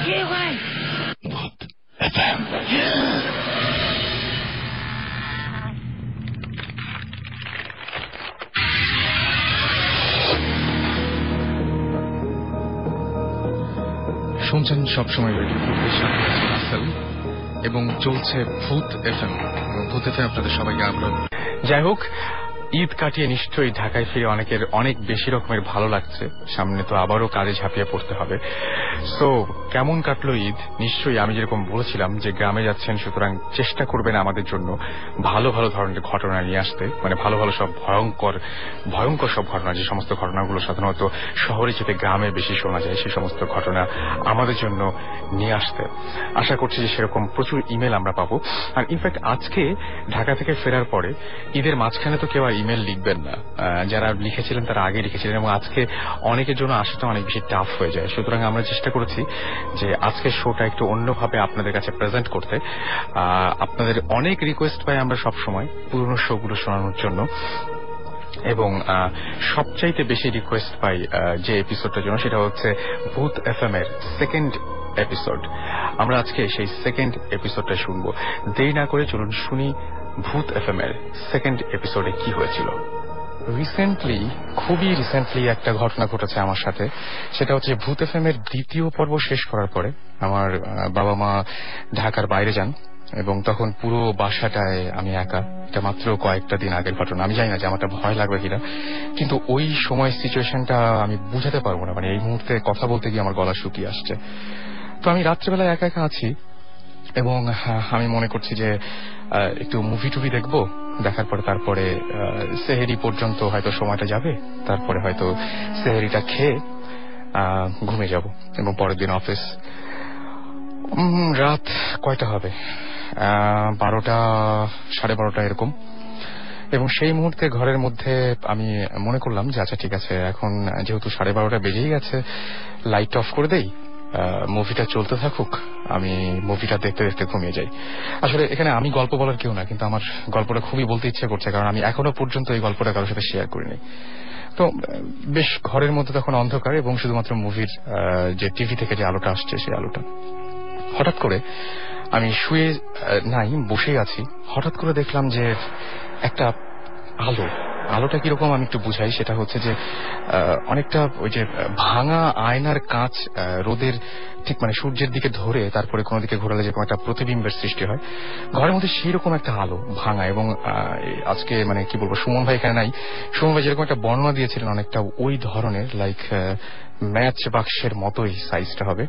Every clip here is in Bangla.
কে ভাই? ভূত এফএম। শুনছেন সবসময় রেডিও রাসেল এবং চলছে ভূত এফএম। ভূত এফএম আপনাদের সবাইকে আমরা। যাই হোক, ঈদ কাটিয়ে নিশ্চয়ই ঢাকায় ফিরে অনেকের অনেক বেশি রকমের ভালো লাগছে। সামনে তো আবারও কাজে ঝাঁপিয়ে পড়তে হবে। সো কেমন কাটলো ঈদ? নিশ্চয়ই আমি যেরকম বলেছিলাম যে গ্রামে যাচ্ছেন, সুতরাং চেষ্টা করবেন আমাদের জন্য ভালো ভালো ধরনের ঘটনা নিয়ে আসতে, মানে ভালো ভালো সব ভয়ঙ্কর সব ঘটনা, যে সমস্ত ঘটনাগুলো সাধারণত শহরে যেতে গ্রামে বেশি শোনা যায়, সেই সমস্ত ঘটনা আমাদের জন্য নিয়ে আসতে। আশা করছি যে সেরকম প্রচুর ইমেল আমরা পাবো। আর ইনফ্যাক্ট আজকে ঢাকা থেকে ফেরার পরে ঈদের মাঝখানে তো কেউ আর ইমেল লিখবেন না, যারা লিখেছিলেন তারা আগে লিখেছিলেন, এবং আজকে অনেকের জন্য আসাটা অনেক বেশি টাফ হয়ে যায়। সুতরাং আমরা চেষ্টা করেছি যে আজকের শোটা একটু অন্যভাবে আপনাদের কাছে প্রেজেন্ট করতে। আপনাদের অনেক রিকোয়েস্ট পাই আমরা সব সময় পুরনো শোগুলো শোনানোর জন্য, এবং সবচাইতে বেশি রিকোয়েস্ট পাই যে এপিসোডটার জন্য, সেটা হচ্ছে ভূত এফএম এর সেকেন্ড এপিসোড। আমরা আজকে সেই সেকেন্ড এপিসোডটা শুনবো। দেরি না করে চলুন শুনি ভূত এফএম এর সেকেন্ড এপিসোডে কি হয়েছিল। খুবই রিসেন্টলি একটা ঘটনা ঘটেছে আমার সাথে। সেটা হচ্ছে ভূত এফএম এর দ্বিতীয় পর্ব শেষ করার পরে আমার বাবা মা ঢাকার বাইরে যান, এবং তখন পুরো বাসাটায় আমি একা। এটা মাত্র কয়েকটা দিন আগের ঘটনা। আমি জানি না যে আমারটা ভয় লাগবে কিনা, কিন্তু ওই সময় সিচুয়েশনটা আমি বুঝাতে পারবো না। মানে এই মুহূর্তে কথা বলতে গিয়ে আমার গলা শুকিয়ে আসছে। তো আমি রাত্রেবেলা একা একা আছি, এবং আমি মনে করছি যে একটু মুভি টুভি দেখবো। দেখার পরে তারপরে সেহেরি পর্যন্ত হয়তো সময়টা যাবে, তারপরে হয়তো সেহেরিটা খেয়ে ঘুমিয়ে যাব, এবং পরের দিন অফিস। রাত কয়টা হবে? 12টা, 12:30 এরকম। এবং সেই মুহূর্তে ঘরের মধ্যে আমি মনে করলাম যে আচ্ছা ঠিক আছে, এখন যেহেতু 12:30 বেজেই গেছে, লাইট অফ করে দেই, মুভিটা চলতে থাকুক, আমি মুভিটা দেখতে দেখতে ঘুমিয়ে যাই। আসলে এখানে আমি গল্প বলার কেউ না, কিন্তু আমার গল্পটা খুবই বলতে ইচ্ছে করছে, কারণ আমি এখনো পর্যন্ত এই গল্পটা কারোর সাথে শেয়ার করিনি। তো বেশ ঘরের মধ্যে তখন অন্ধকার, এবং শুধুমাত্র মুভির যে টিভি থেকে যে আলোটা আসছে সেই আলোটা। হঠাৎ করে আমি শুয়ে নাই, বসেই আছি, হঠাৎ করে দেখলাম যে একটা আলোটা কিরকম আমি একটু বুঝাই। সেটা হচ্ছে যে অনেকটা ওই যে ভাঙা আয়নার কাঁচ রোদের ঠিক মানে সূর্যের দিকে ধরে তারপরে কোনো দিকে ঘোরালে যেরকম একটা প্রতিবিম্বের সৃষ্টি হয়, ঘরের মধ্যে সেই রকম একটা আলো ভাঙা। এবং আজকে মানে কি বলবো, সুমন ভাই এখানে নাই, সুমন ভাই যেরকম একটা বর্ণনা দিয়েছিলেন অনেকটা ওই ধরনের, লাইক ম্যাচ বাক্সের মতোই সাইজটা হবে,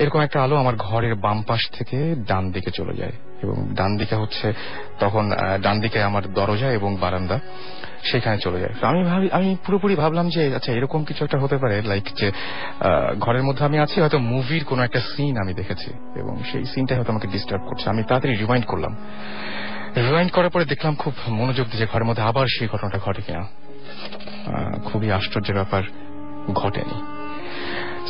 এরকম একটা আলো আমার ঘরের বাম পাশ থেকে ডান দিকে চলে যায়। এবং ডান দিকে হচ্ছে তখন ডান দিকে আমার দরজা এবং বারান্দা, সেখানে চলে যায়। তো আমি পুরোপুরি ভাবলাম যে আচ্ছা এরকম কিছু একটা হতে পারে, লাইক যে ঘরের মধ্যে আমি আছি, হয়তো মুভির কোনো একটা সিন আমি দেখেছি, এবং সেই সিনটা হয়তো আমাকে ডিস্টার্ব করছে। আমি তাড়াতাড়ি রিমাইন্ড করলাম। রিমাইন্ড করার পরে দেখলাম খুব মনোযোগ দিয়ে ঘরের মধ্যে আবার সেই ঘটনাটা ঘটে কিনা। খুবই আশ্চর্যের ব্যাপার, ঘটেনি।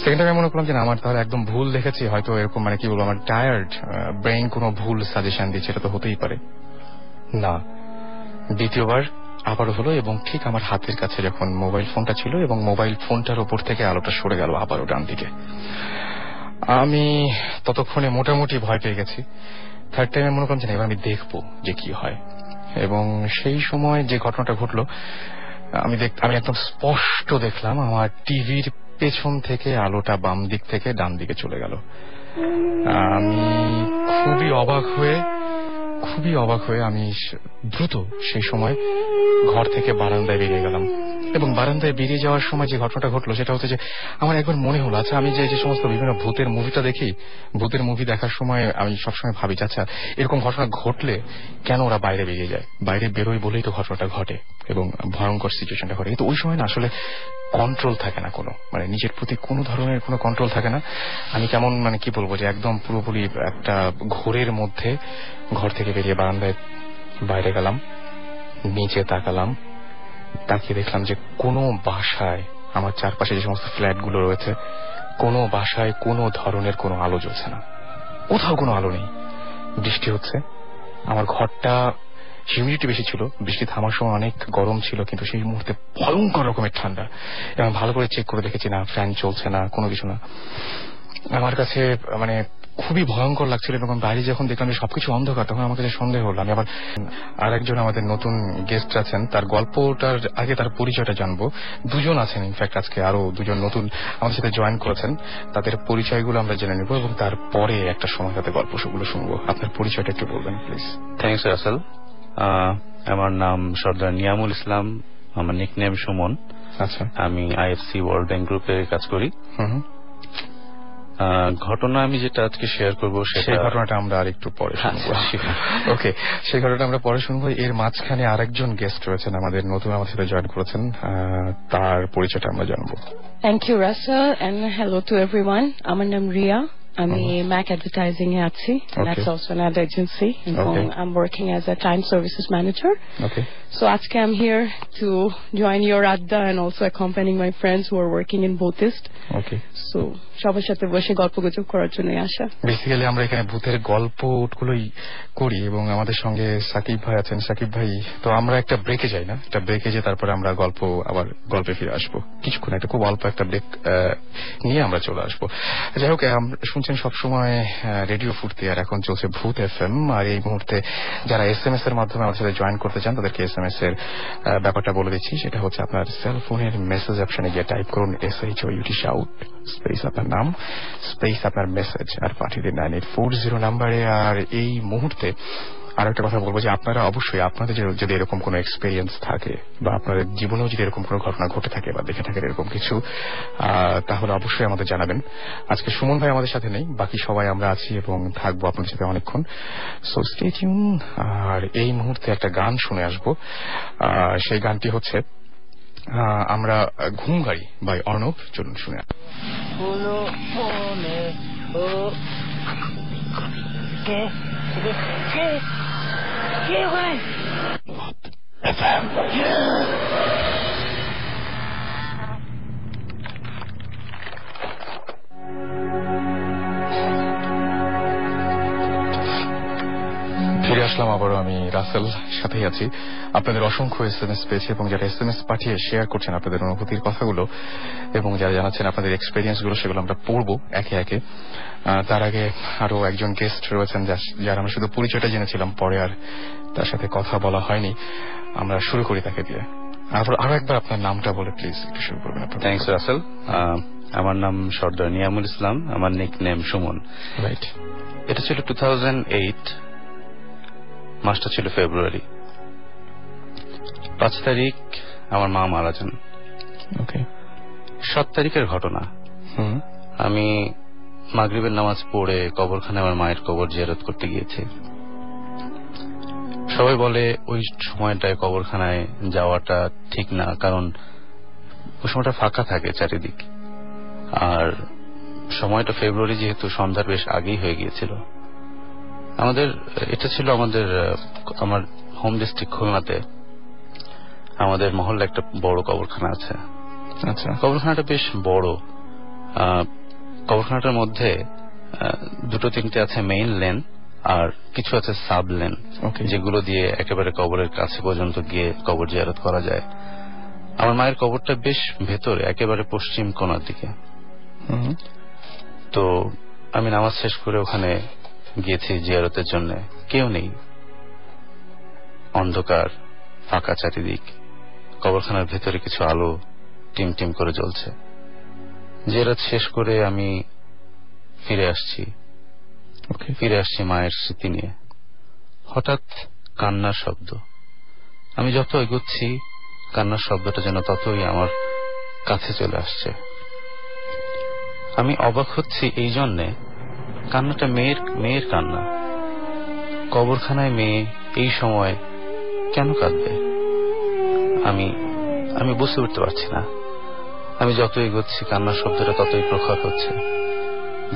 সেকেন্ড টাইমে মনে করলাম যে আমার তাহলে একদম ভুল দেখেছি, হয়তো এরকম মানে কি বলবো, আমার টায়ার্ড ব্রেইন কোনো ভুল সাজেশন দিচ্ছে, এটা তো হতেই পারে না। দ্বিতীয়বার আবারও হলো, এবং ঠিক আমার হাতের কাছে যখন মোবাইল ফোনটা ছিল, এবং মোবাইল ফোনটার উপর থেকে আলোটা সরে গেল আবারও ডান দিকে। আমি ততক্ষণে মোটামুটি ভয় পেয়ে গেছি। থার্ড টাইমে মনে করলাম যে এবার আমি দেখবো যে কি হয়। এবং সেই সময় যে ঘটনাটা ঘটলো, আমি একদম স্পষ্ট দেখলাম আমার টিভির পেছন থেকে আলোটা বাম দিক থেকে ডান দিকে চলে গেল। আমি খুবই অবাক হয়ে আমি দ্রুত সেই সময় ঘর থেকে বারান্দায় বেরিয়ে গেলাম। এবং বারান্দায় বেরিয়ে যাওয়ার সময় যে ঘটনাটা ঘটলো সেটা হচ্ছে যে আমার একবার মনে হলো, আচ্ছা আমি যে সমস্ত বিভিন্ন ভূতের মুভিটা দেখি, ভূতের মুভি দেখার সময় আমি সবসময় ভাবি আচ্ছা এরকম ঘটনা ঘটলে কেন ওরা বাইরে বেরিয়ে যায়, বাইরে বেরোয় বলেই তো ঘটনাটা ঘটে এবং ভয়ঙ্কর সিচুয়েশনটা ঘটে। কিন্তু ওই সময় না আসলে কন্ট্রোল থাকে না, কোনো মানে নিজের প্রতি কোনো ধরনের কোনো কন্ট্রোল থাকে না। আমি কেমন মানে কি বলবো যে একদম পুরোপুরি একটা ঘোরের মধ্যে ঘর থেকে বেরিয়ে বারান্দায় বাইরে গেলাম, নিচে তাকালাম, তাকিয়ে দেখলাম যে কোনো বাসায়, আমার চারপাশে যে সমস্ত ফ্ল্যাটগুলো রয়েছে, কোনো বাসায় কোনো ধরনের কোনো আলো জ্বলছে না, কোথাও কোনো আলো নেই। বৃষ্টি হচ্ছে, আমার ঘরটা হিউমিডিটি বেশি ছিল, বৃষ্টি থামার সময় অনেক গরম ছিল, কিন্তু সেই মুহূর্তে ভয়ঙ্কর রকমের ঠান্ডা। এবং ভালো করে চেক করে দেখেছি, না ফ্যান চলছে না, কোনো কিছু না। আমার কাছে মানে খুবই ভয়ঙ্কর লাগছিল। এবং বাইরে যখন দেখলাম যে সবকিছু অন্ধকার, তখন আমার কাছে সন্দেহ হলো। আমি আবার আরেকজন আমাদের নতুন গেস্ট আছেন, তার গল্পটার আগে তার পরিচয়টা জানবো। দুজন আছেন, ইনফ্যাক্ট আজকে আরো দুজন নতুন আমাদের সাথে জয়েন করেছেন, তাদের পরিচয়গুলো আমরা জেনে নেব এবং তারপরে একটা সময় তাদের গল্পগুলো শুনবো। আপনার পরিচয়টা একটু বলবেন প্লিজ। থ্যাংকস রাসেল। আমার নাম সর্দার নিয়ামুল ইসলাম, আমার নিকনেম সুমন। আচ্ছা, আমি আইএফসি ওয়ার্ল্ড ব্যাংক গ্রুপে কাজ করি। ঘটনা আমি যেটা আজকে শেয়ার করবো সেই ঘটনাটা আমরা আরেকটু পরে শুনবো। ওকে, সেই ঘটনাটা আমরা পরে শুনবো। এর মাঝখানে আরেকজন গেস্ট রয়েছেন আমাদের নতুন, আমাদের সাথে জয়েন করেছেন, তার পরিচয়টা আমরা জানবো। Thank you, Russell, and hello to everyone. আমার নাম রিয়া, আমি ম্যাক অ্যাডভার্টাইজিং এ আছি। That's also an ad agency, and I'm working as a time services manager. Okay. So আজকে I'm here to join your adda and also accompanying my friends who are working in Buddhist. Okay. So সবার সাথে বসে গল্পগুজব করার জন্য আসা। বেসিক্যালি আমরা এখানে ভূতের গল্পগুলোই করি এবং আমাদের সঙ্গে সাকিব ভাই আছেন। সাকিব ভাই, তো আমরা একটা ব্রেকে যাই না? একটা ব্রেকে যে তারপরে আমরা গল্পে ফিরে আসবো কিছুক্ষণ, একটা খুব অল্প একটা ব্রেক নিয়ে আমরা চলে আসবো। যাই হোক, শুনছেন সবসময় রেডিও ফুর্তি, আর এখন চলছে ভূত এফএম। আর এই মুহূর্তে যারা SMS এর মাধ্যমে আমাদের সাথে জয়েন করতে চান, তাদেরকে SMS এর ব্যাপারটা বলে দিচ্ছি। সেটা হচ্ছে আপনার সেলফোনের মেসেজ অপশনে গিয়ে টাইপ করুন SHOUT শাউট স্পেস আপনার নাম স্পেস আপনার মেসেজ, আর পাঠিয়ে দিন 9840 নাম্বারে। আর এই মুহূর্তে আর একটা কথা বলবো যে আপনারা অবশ্যই আপনাদের যদি এরকম কোনো এক্সপেরিয়েন্স থাকে বা আপনাদের জীবনেও যদি এরকম কোনো ঘটনা ঘটে থাকে বা দেখে থাকেন এরকম কিছু, তাহলে অবশ্যই আমাদের জানাবেন। আজকে সুমন ভাই আমাদের সাথে নেই, বাকি সবাই আমরা আছি এবং থাকবো আপনাদের সাথে অনেকক্ষণ। So stay tune. আর এই মুহূর্তে একটা গান শুনে আসবো। সেই গানটি হচ্ছে আমরা ঘুম গাড়ি বাই অর্ণব। চলুন শুনে ফিরে আসলাম আবারও। আমি রাসেল, সাথেই আছি। আপনাদের অসংখ্য SMS পেয়েছি এবং যারা SMS পাঠিয়ে শেয়ার করছেন আপনাদের অনুভূতির কথাগুলো এবং যারা জানাচ্ছেন আপনাদের এক্সপেরিয়েন্স গুলো, সেগুলো আমরা পড়বো একে একে। তার আগে আরো একজন গেস্ট রয়েছেন যারা আমরা শুধু পরিচয়টা জেনেছিলাম, পরে আর তার সাথে কথা বলা হয়নি। আমরা শুরু করি তাকে দিয়ে। আরো একবার আপনার নামটা বলে প্লিজ একটু শুরু করবেন। থ্যাংকস রাসেল। আমার নাম সর্দার নিয়ামুল ইসলাম, আমার নিকনেম সুমন। রাইট। এটা ছিল 2008, মাসটা ছিল ফেব্রুয়ারি। 5 তারিখ আমার মা মারা যান। ওকে। 7 তারিখের ঘটনা। আমি মাগরিবের নামাজ পড়ে কবরখানায় আমার মায়ের কবর জিয়ারত করতে গিয়েছি। সবাই বলে ওই সময়টায় কবরখানায় যাওয়াটা ঠিক না, কারণ ওই সময়টা ফাঁকা থাকে চারিদিক, আর সময়টা ফেব্রুয়ারি, যেহেতু সন্ধ্যার বেশ আগেই হয়ে গিয়েছিল। এটা ছিল আমার হোম ডিস্ট্রিক্ট খুলনাতে। আমাদের মহল্লা একটা বড় কবরখানা আছে। আচ্ছা। কবরখানাটা বেশ বড়। কবরখানাটার মধ্যে 2-3টে আছে মেইন লেন, আর কিছু আছে সাব লেন, যেগুলো দিয়ে একেবারে কবরের কাছে পর্যন্ত গিয়ে কবর জিয়ারত করা যায়। আমার মায়ের কবরটা বেশ ভেতরে, একেবারে পশ্চিম কোণার দিকে। তো আমি নামাজ শেষ করে ওখানে গিয়েছি জিয়ারতের জন্য। কেউ নেই, অন্ধকার, ফাঁকা চারিদিক। কবরখানার ভেতরে কিছু আলো টিম টিম করে জ্বলছে। জিয়ারত শেষ করে আমি ফিরে আসছি মায়ের স্মৃতি নিয়ে। হঠাৎ কান্নার শব্দ। আমি যত এগোচ্ছি কান্নার শব্দটা যেন ততই আমার কাছে চলে আসছে। আমি অবাক হচ্ছি এই জন্যে, কান্নাটা মেয়ের কান্না। কবরখানায় মেয়ে এই সময় কেন কাঁদবে? আমি বুঝতে উঠতে পারছি না। আমি যত এগোচ্ছি কান্নার শব্দটা ততই প্রখর হচ্ছে,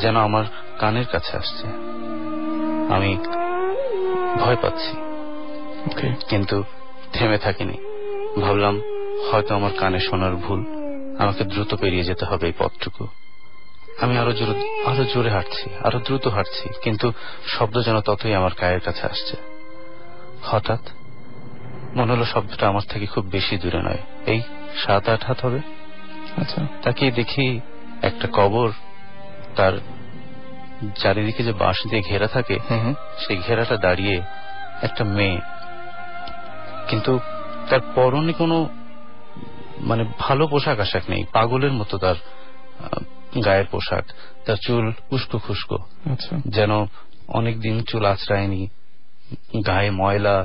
যেন আমার কানের কাছে আসছে। আমি ভয় পাচ্ছি, কিন্তু থেমে থাকিনি। ভাবলাম হয়তো আমার কানে শোনার ভুল, আমাকে দ্রুত পেরিয়ে যেতে হবে এই পথটুকু। আমি আরো জোরে হাঁটছি, আরো দ্রুত হাঁটছি, কিন্তু শব্দ যেন ততই আমার কানের কাছে আসছে। হঠাৎ মনে হলো শব্দটা আমার থেকে খুব বেশি দূরে নয়, এই 7-8 হাত হবে। আচ্ছা, তাকিয়ে দেখি একটা কবর, তার চারিদিকে যে বাঁশ দিয়ে ঘেরা থাকে সেই ঘেরাটা দাঁড়িয়ে একটা মেয়ে, কিন্তু তার পরনে কোনো মানে ভালো পোশাক আশাক নেই, পাগলের মতো তার গায়ের পোশাক, তার চুল উস্কো খুস্কো, যেন অনেকদিন চুল আঁচড়ায়নি, গায়ে ময়লা।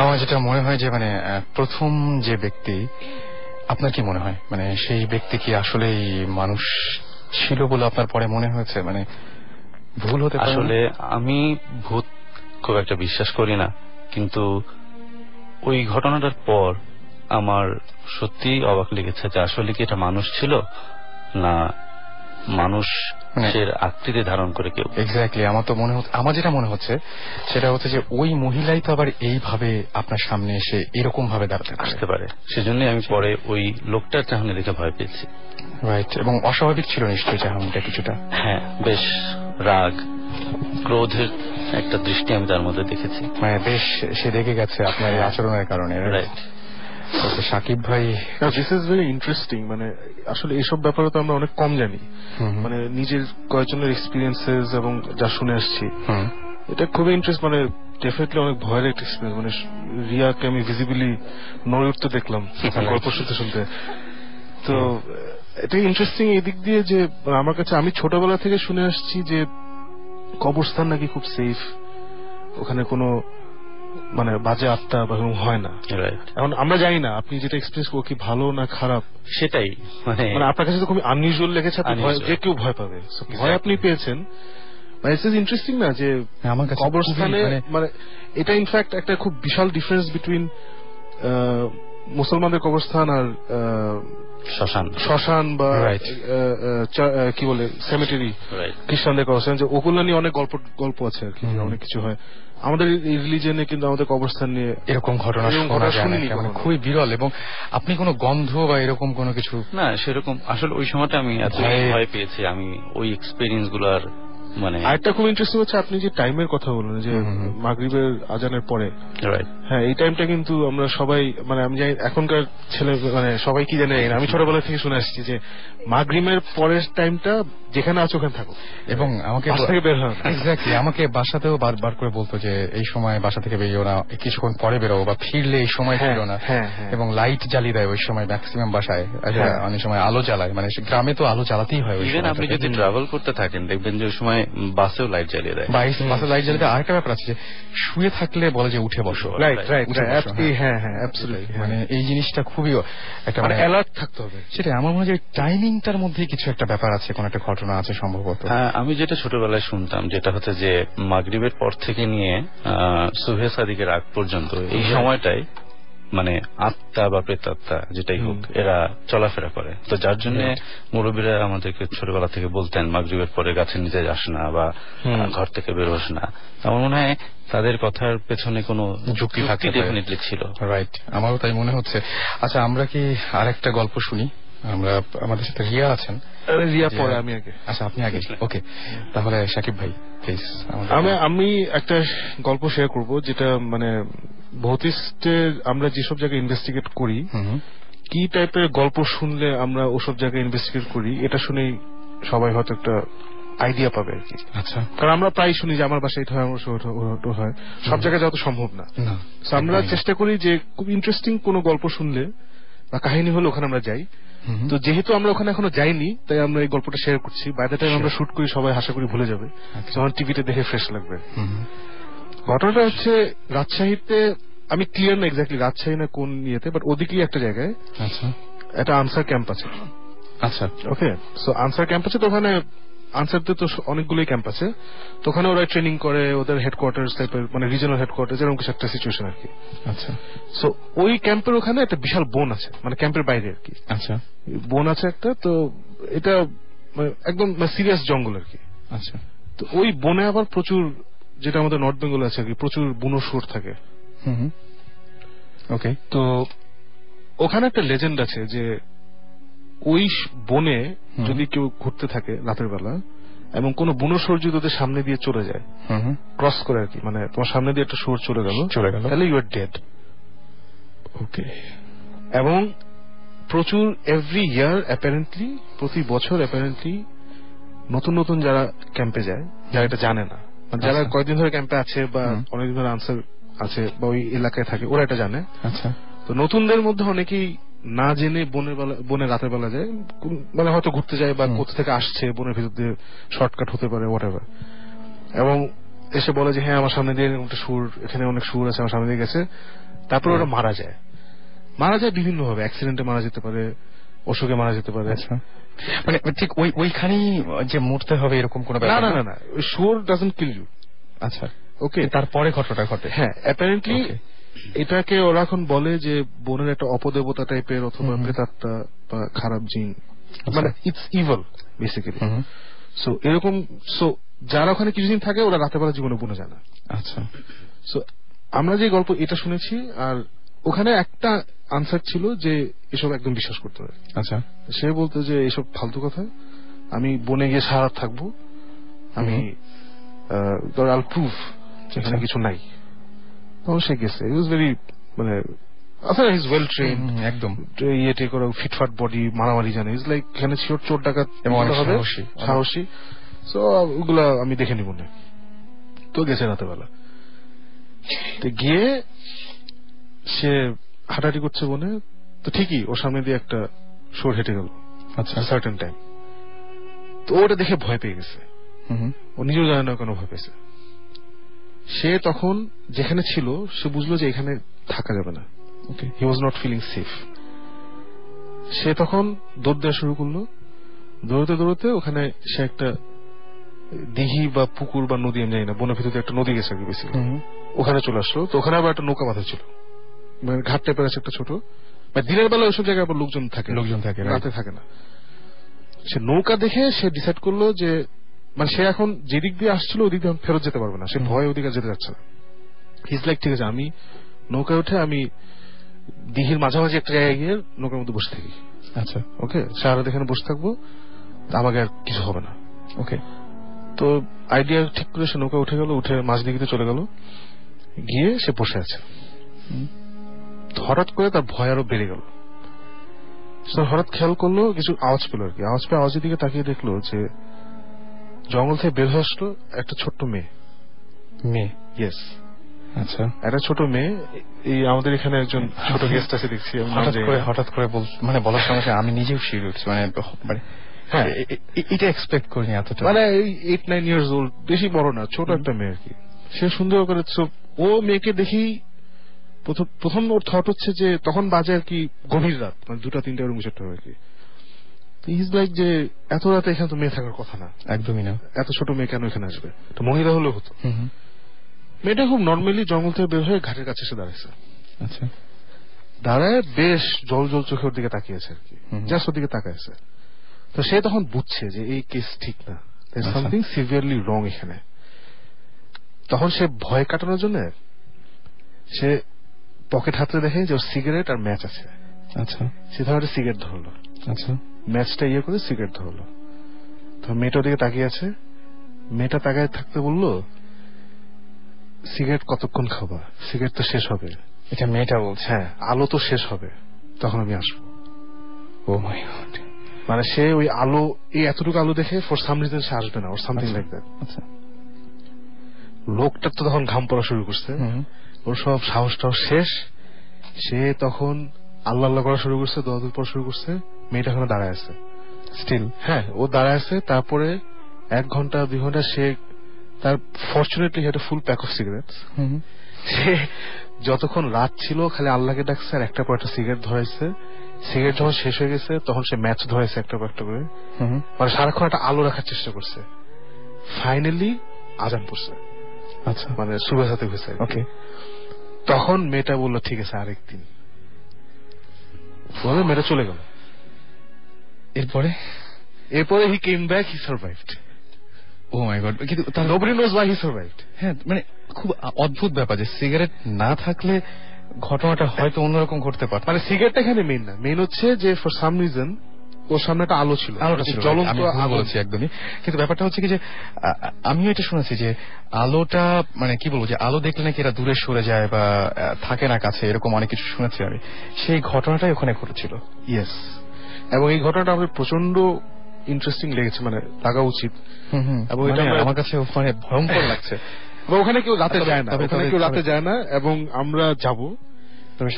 আমার যেটা মনে হয় যে মানে প্রথম যে ব্যক্তি, আপনার কি মনে হয় মানে সেই ব্যক্তি কি আসলেই মানুষ ছিল বলে আপনার পরে মনে হয়েছে? মানে ভুল হতে পারে? আসলে আমি ভূত খুব একটা বিশ্বাস করি না, কিন্তু ওই ঘটনাটার পর আমার সত্যি অবাক লেগেছে যে আসলে কি এটা মানুষ ছিল না মানুষের আকৃতি ধারণ করে কেউ। এক্স্যাক্টলি, আমার তো মনে হচ্ছে, আমার যেটা মনে হচ্ছে সেটা হচ্ছে যে ওই মহিলাই তো আবার এইভাবে আপনার সামনে এসে এরকম ভাবে দাঁড়াতে আসতে পারে, সেজন্যই আমি পরে ওই লোকটার চাহনি দেখে ভয় পেয়েছি। রাইট, এবং অস্বাভাবিক ছিল নিশ্চয়ই চাহনিটা কিছুটা। হ্যাঁ, বেশ রাগ ক্রোধের একটা দৃষ্টি আমি তার মধ্যে দেখেছি, মানে বেশ সে দেখে গেছে আপনার এই আচরণের কারণে। রাইট। সাকিব ভাই, দিস ইজ ভেরি ইন্টারেস্টিং। মানে আসলে এইসব ব্যাপারে তো আমরা অনেক কম জানি, মানে নিজের কয়েকজনের এক্সপিরিয়েন্সেস এবং যা শুনে আসছি, এটা খুবই ইন্টারেস্ট, মানে ডেফিনেটলি অনেক ভয়ের একটা এক্সপিরিয়েন্স। মানে রিয়াকে আমি ভিজিবলি নড়ে উঠতে দেখলাম গল্প শুনতে শুনতে। তো এটা ইন্টারেস্টিং এই দিক দিয়ে যে আমার কাছে, আমি ছোটবেলা থেকে শুনে আসছি যে কবরস্থান নাকি খুব সেফ, ওখানে কোনো মানে বাজে আত্মা বা হয় না। এখন আমরা জানি না আপনি যেটা এক্সপিরিয়েন্স করো কি ভালো না খারাপ, সেটাই মানে আপনার কাছে তো খুবই আনইউজুয়াল লেগেছে, যে কেউ ভয় পাবে, ভয় আপনি পেয়েছেন। ইন্টারেস্টিং না যে কবরস্থানে, মানে এটা ইনফ্যাক্ট একটা খুব বিশাল ডিফারেন্স বিটুইন মুসলমানদের কবরস্থান আর শ্মশান বা কি বলে সেমেটারি খ্রিস্টানদের কবরস্থান, যে ওগুলো নিয়ে অনেক গল্প আছে আর কি, অনেক কিছু হয়। আমাদের রিলিজনে কিন্তু আমাদের কবরস্থান নিয়ে এরকম ঘটনা শুনিনি, খুবই বিরল। এবং আপনি কোনো গন্ধ বা এরকম কোনো কিছু? না, সেরকম আসলে ওই সময়টা আমি এত ভয় পেয়েছি, আমি ওই এক্সপেরিয়েন্স গুলার মানে। আরেকটা খুব ইন্টারেস্টিং হচ্ছে আপনি যে টাইমের কথা বললেন যে মাগরিবের আজানের পরে, হ্যাঁ এই টাইমটা কিন্তু আমরা সবাই, মানে আমি জানি এখনকার ছেলে মানে সবাই কি জানে, আমি ছোটবেলা থেকে শুনে আসছি যে মাগরিবের পরের টাইমটা যেখানে আছো ওখানে থাকো, এবং আমাকে বের হয়। এক্স্যাক্টলি, আমাকে বাসাতেও বারবার করে বলতো যে এই সময় বাসা থেকে বেরিয়েও না, কিছুক্ষণ পরে বেরোবো, বা ফিরলে এই সময় ছিল না, এবং লাইট জ্বালিয়ে দেয় ওই সময় ম্যাক্সিমাম বাসায়, অনেক সময় আলো জ্বালায়, মানে গ্রামে তো আলো জ্বালাতেই হয়। আপনি যদি ট্রাভেল করতে থাকেন দেখবেন যে ওই সময় বাসেও লাইট জ্বালিয়ে দেয়, বাসে লাইট জ্বালিয়ে দেয়। আরেকটা ব্যাপার আছে যে শুয়ে থাকলে বলে যে উঠে বসো, মানে এই জিনিসটা খুবই একটা মানে অ্যালার্ট থাকতে হবে। সেটা আমার মনে হয় টাইমিংটার মধ্যে কিছু একটা ব্যাপার আছে, কোন একটা ঘটনা আছে সম্ভবত। হ্যাঁ, আমি যেটা ছোটবেলায় শুনতাম যেটা হচ্ছে যে মাগরিবের পর থেকে নিয়ে সুবহে সাদিকের আগ পর্যন্ত এই সময়টাই মানে আত্মা বা প্রেতাত্মা যেটাই হোক এরা চলাফেরা করে। তো যার জন্য মুরব্বীরা আমাদেরকে ছোটবেলা থেকে বলতেন মাগরিবের পরে গাছের নিচে যাস না বা ঘর থেকে বেরোস না। আমার মনে হয় তাদের কথার পেছনে কোনো যুক্তি থাকে, ডেফিনেটলি ছিল। রাইট, আমারও তাই মনে হচ্ছে। আচ্ছা, আমরা কি আরেকটা গল্প শুনি? আমরা আমাদের সাথে রিয়া আছেন। রিয়া পরে, আমি আগে। আচ্ছা, আপনি আগে। ওকে, তাহলে সাকিব ভাই প্লিজ। আমি একটা গল্প শেয়ার করব যেটা মানে ভৌতিস্টে আমরা যেসব জায়গায় ইনভেস্টিগেট করি, কি টাইপের গল্প শুনলে আমরা ওসব জায়গায় ইনভেস্টিগেট করি, এটা শুনেই সবাই হয়তো একটা আইডিয়া পাবে আর কি। আচ্ছা, কারণ আমরা প্রায় শুনি যে আমার বাসায় এটা হয়, আমার হয়, সব জায়গায় যাওয়া তো সম্ভব না। আমরা চেষ্টা করি যে খুব ইন্টারেস্টিং কোনো গল্প শুনলে বা কাহিনী হলে ওখানে আমরা যাই। তো যেহেতু আমরা ওখানে এখনো যাইনি, তাই আমরা এই গল্পটা শেয়ার করছি। বাই দ্য টাইম আমরা শুট করি সবাই আশা করি ভুলে যাবে, যখন টিভিতে দেখে ফ্রেশ লাগবে। ঘটনাটা হচ্ছে রাজশাহীতে, আমি ক্লিয়ার না এক্স্যাক্টলি রাজশাহী না কোন ইয়েতে, বাট ওদিকেই একটা জায়গায় একটা আনসার ক্যাম্প আছে। আচ্ছা, ওকে, সো আনসার ক্যাম্প আছে, তো ওখানে আনসারতে তো অনেকগুলোই ক্যাম্প আছে, তো ওখানে ওরা ট্রেনিং করে, ওদের হেডকোয়ার্টার্স টাইপের মানে রিজনাল হেডকোয়ার্টার্স এরকম কিছু একটা সিচুয়েশন আর কি। আচ্ছা, সো ওই ক্যাম্পের ওখানে একটা বিশাল বন আছে, মানে ক্যাম্পের বাইরে আর কি। আচ্ছা, বন আছে একটা, তো এটা একদম সিরিয়াস জঙ্গল আর কি। আচ্ছা, তো ওই বনে আবার প্রচুর, যেটা আমাদের নর্থ বেঙ্গল আছে আর কি, প্রচুর বুনো শুয়োর থাকে। ওকে, তো ওখানে একটা লেজেন্ড আছে যে ওই বনে যদি কেউ ঘুরতে থাকে রাতের বেলা, এবং কোন বুনো সুর যদি ওদের সামনে দিয়ে চলে যায়, ক্রস করে আর কি, মানে তোমার সামনে দিয়ে একটা সুর চলে গেল, তাহলে ইউ আর ডেড। ওকে। এবং প্রচুর এভরি ইয়ার অ্যাপারেন্টলি, প্রতি বছর অ্যাপারেন্টলি নতুন নতুন যারা ক্যাম্পে যায়, যারা এটা জানে না, যারা কয়েকদিন ধরে ক্যাম্পে আছে বা অনেকদিন ধরে আনসার আছে বা ওই এলাকায় থাকে, ওরা এটা জানে। আচ্ছা। তো নতুনদের মধ্যে অনেকেই না জেনে বনে রাতের বেলা যায়, মানে হয়তো ঘুরতে যায় বা কোথা থেকে আসছে, বনের ভিতর দিয়ে শর্টকাট হতে পারে, হোয়াটএভার, এবং এসে বলে যে হ্যাঁ আমার সামনে দিয়ে একটা সুর, এখানে অনেক সুর আছে, আমার সামনে দিয়ে গেছে। তারপর ওরা মারা যায় বিভিন্ন ভাবে, অ্যাক্সিডেন্টে মারা যেতে পারে, অসুখে মারা যেতে পারে। মানে ঠিক ওইখানেই যে মরতে হবে এরকম কোনো ব্যাপার না, না, ওই সুর ডাজন্ট কিল ইউ। আচ্ছা, ওকে। তারপরে ঘটনাটা ঘটে। হ্যাঁ, অ্যাপারেন্টলি এটাকে ওরা এখন বলে যে বনের একটা অপদেবতা টাইপের অথবা প্রেতাত্মা বা খারাপ জিন, মানে ইটস ইভল বেসিক্যালি। সো এরকম, সো যারা ওখানে কিছুদিন থাকে ওরা রাতের বেলা জীবনে বনে যায় না। আচ্ছা। সো আমরা যে গল্প এটা শুনেছি, আর ওখানে একটা আনসার ছিল যে এসব একদম বিশ্বাস করতে হবে। আচ্ছা। সে বলতো যে এসব ফালতু কথা, আমি বনে গিয়ে সারা রাত থাকবো, আমি আল প্রুফ যেখানে কিছু নাই। তখন সে গেছে, ইট ওয়াজ ভেরি, মানে আচ্ছা ইজ ওয়েল ট্রেন, একদম ইয়েটে করা, ফিটফাট বডি, মারামারি জানে, ইজ লাইক এখানে চোর ডাকাত হবে, সাহসী। সো ওগুলা আমি দেখে নিব না। তো গেছে রাতের বেলা, তো গিয়ে সে হাঁটাহাঁটি করছে বনে, তো ঠিকই ওর সামনে দিয়ে একটা সুর হেঁটে গেল। আচ্ছা, সার্টেন টাইম। তো ওটা দেখে ভয় পেয়ে গেছে, ও নিজেও জানে না কেন ভয় পেয়েছে। সে তখন যেখানে ছিল সে বুঝলো যে এখানে থাকা যাবে না, ওকে, হি ওয়াজ নট ফিলিং সেফ। সে তখন দৌড় দেওয়া শুরু করলো, দৌড়তে দৌড়তে ওখানে সে একটা দিঘি বা পুকুর বা নদী, আমি জানি না, বনের ভিতরে একটা নদী গেছে আর কি বেশি, ওখানে চলে আসলো। তো ওখানে আবার একটা নৌকা বাঁধা ছিল, মানে ঘাট টাইপের আছে একটা ছোট, মানে দিনের বেলা ওইসব জায়গায় আবার লোকজন থাকে, রাতে থাকে না। সে নৌকা দেখে সে ডিসাইড করলো যে, মানে সে এখন যেদিক দিয়ে আসছিল ওদিক দিয়ে ফেরত যেতে পারবে না, সে ভয় ওদিকে যেতে যাচ্ছে না। হিজ লাইক ঠিক আছে, আমি নৌকায় উঠে আমি দিঘির মাঝামাঝি একটা জায়গায় গিয়ে নৌকার মধ্যে বসে থাকি। আচ্ছা, ওকে, সারা এখানে বসে থাকবো, আমাকে আর কিছু হবে না। ওকে, তো আইডিয়া ঠিক করে সে নৌকা উঠে গেল, উঠে মাঝ দিঘিতে চলে গেল, গিয়ে সে বসে আছে। হঠাৎ করে তার ভয় আরো বেড়ে গেল। হঠাৎ খেয়াল করলো, কিছু আওয়াজ পেল আর কি, আওয়াজ পেয়ে আওয়াজের দিকে তাকিয়ে দেখলো যে জঙ্গল থেকে বের হয়ে আসলো একটা ছোট্ট মেয়ে। ইয়েস। আচ্ছা, একটা ছোট মেয়ে। এই আমাদের এখানে একজন ছোট গেস্ট আছে দেখছি, হঠাৎ করে মানে বলার সঙ্গে আমি নিজেও শিউরে উঠছি, মানে হ্যাঁ এটা এক্সপেক্ট করিনি এতটা, মানে 8-9 ইয়ার্স ওল্ড, বেশি বড় না, ছোট একটা মেয়ে আর কি। সে সুন্দর করে, ও মেয়েকে দেখি প্রথম ওর থট হচ্ছে যে তখন বাজে আর কি গভীর রাত, মানে 2-3টা এরকম কিছু আর কি। ইজ লাইক যে এত রাতে এখানে তো মেয়ে থাকার কথা না, একদমই না, এত ছোট মেয়ে কেন এখানে আসবে, তো মহিলা হলেও হতো। মেয়েটা খুব নর্মালি জঙ্গল থেকে বের হয়ে ঘাটের কাছে এসে দাঁড়াইছে। আচ্ছা, দাঁড়ায় বেশ জল জল চোখে ওর দিকে তাকিয়েছে আর কি, জাস্ট ওর দিকে তাকাইছে। তো সে তখন বুঝছে যে এই কেস ঠিক না, সামথিং সিভিয়ারলি রং এখানে। তখন সে ভয় কাটানোর জন্য সে পকেট হাতে দেখে যে ওর সিগারেট আর ম্যাচ আছে। আচ্ছা, সে ধরে সিগারেট ধরলো। আচ্ছা, ম্যাচটা ইয়ে করে সিগারেট ধরলো। তো মেয়েটার দিকে তাকিয়ে আছে, মেয়েটা তাকায় থাকতে বললো, সিগারেট কতক্ষণ খাবা, সিগারেট তো শেষ হবে। এটা মেয়েটা বলছে? হ্যাঁ, আলো তো শেষ হবে, তখন আমি আসবো। ও মাই গড, মানে সে ওই আলো, এই এতটুকু আলো দেখে ফর সাম রিজন সে আসবে না, ওর সামথিং লাইক দ্যাট। আচ্ছা, লোকটার তো তখন ঘাম পড়া শুরু করছে, ওর সব সাহসটাও শেষ। সে তখন আল্লাহ আল্লাহ করা শুরু করছে, দোয়া পড়া শুরু করছে। মেয়েটা ওখানে দাঁড়ায় আছে স্টিল। হ্যাঁ, ও দাঁড়ায় আছে। তারপরে 1 ঘন্টা 2 ঘন্টা সে তার ফরচুনেটলি একটা ফুল প্যাক অফ সিগারেটস। সে যতক্ষণ রাত ছিল খালি আল্লাহকে ডাকছে আর একটা পর একটা সিগারেট ধরাইছে। সিগারেট যখন শেষ হয়ে গেছে তখন সে ম্যাচ ধরাইছে একটা পর একটা করে, মানে সারাক্ষণ একটা আলো রাখার চেষ্টা করছে। ফাইনালি আজান পড়ছে। আচ্ছা, মানে সুবহ সাথে হয়েছে। ওকে, তখন মেয়েটা বললো ঠিক আছে আরেকদিন, বলে মেয়েটা চলে গেল। এরপরে হি কেম ব্যাক, হি সারভাইভড। ও মাই গড, কিন্তু নোবডি নোজ হোয়াই হি সারভাইভড। হ্যাঁ, মানে খুব অদ্ভুত ব্যাপার যে সিগারেট না থাকলে ঘটনাটা হয়তো অন্যরকম ঘটতে পারে। মানে সিগারেটটা এখানে মেইন না, মেইন হচ্ছে যে ফর সাম রিজন ও ওর সামনে একটা আলো ছিল, জ্বলন্ত আলো বলছি একদমই। কিন্তু ব্যাপারটা হচ্ছে কি যে আমিও এটা শুনেছি যে আলোটা মানে কি বলবো, যে আলো দেখলে নাকি এরা দূরে সরে যায় বা থাকে না কাছে, এরকম অনেক কিছু শুনেছি আমি। সেই ঘটনাটাই ওখানে ঘটেছিল। ইয়েস, এবং এই ঘটনাটা আমাদের প্রচন্ড ইন্টারেস্টিং লেগেছে, মানে লাগা উচিত। এবং এটা আমার কাছে মানে ভয়ঙ্কর লাগছে। ওখানে কেউ রাতে যায় না, ওখানে কেউ রাতে যায় না, এবং আমরা যাব। তবে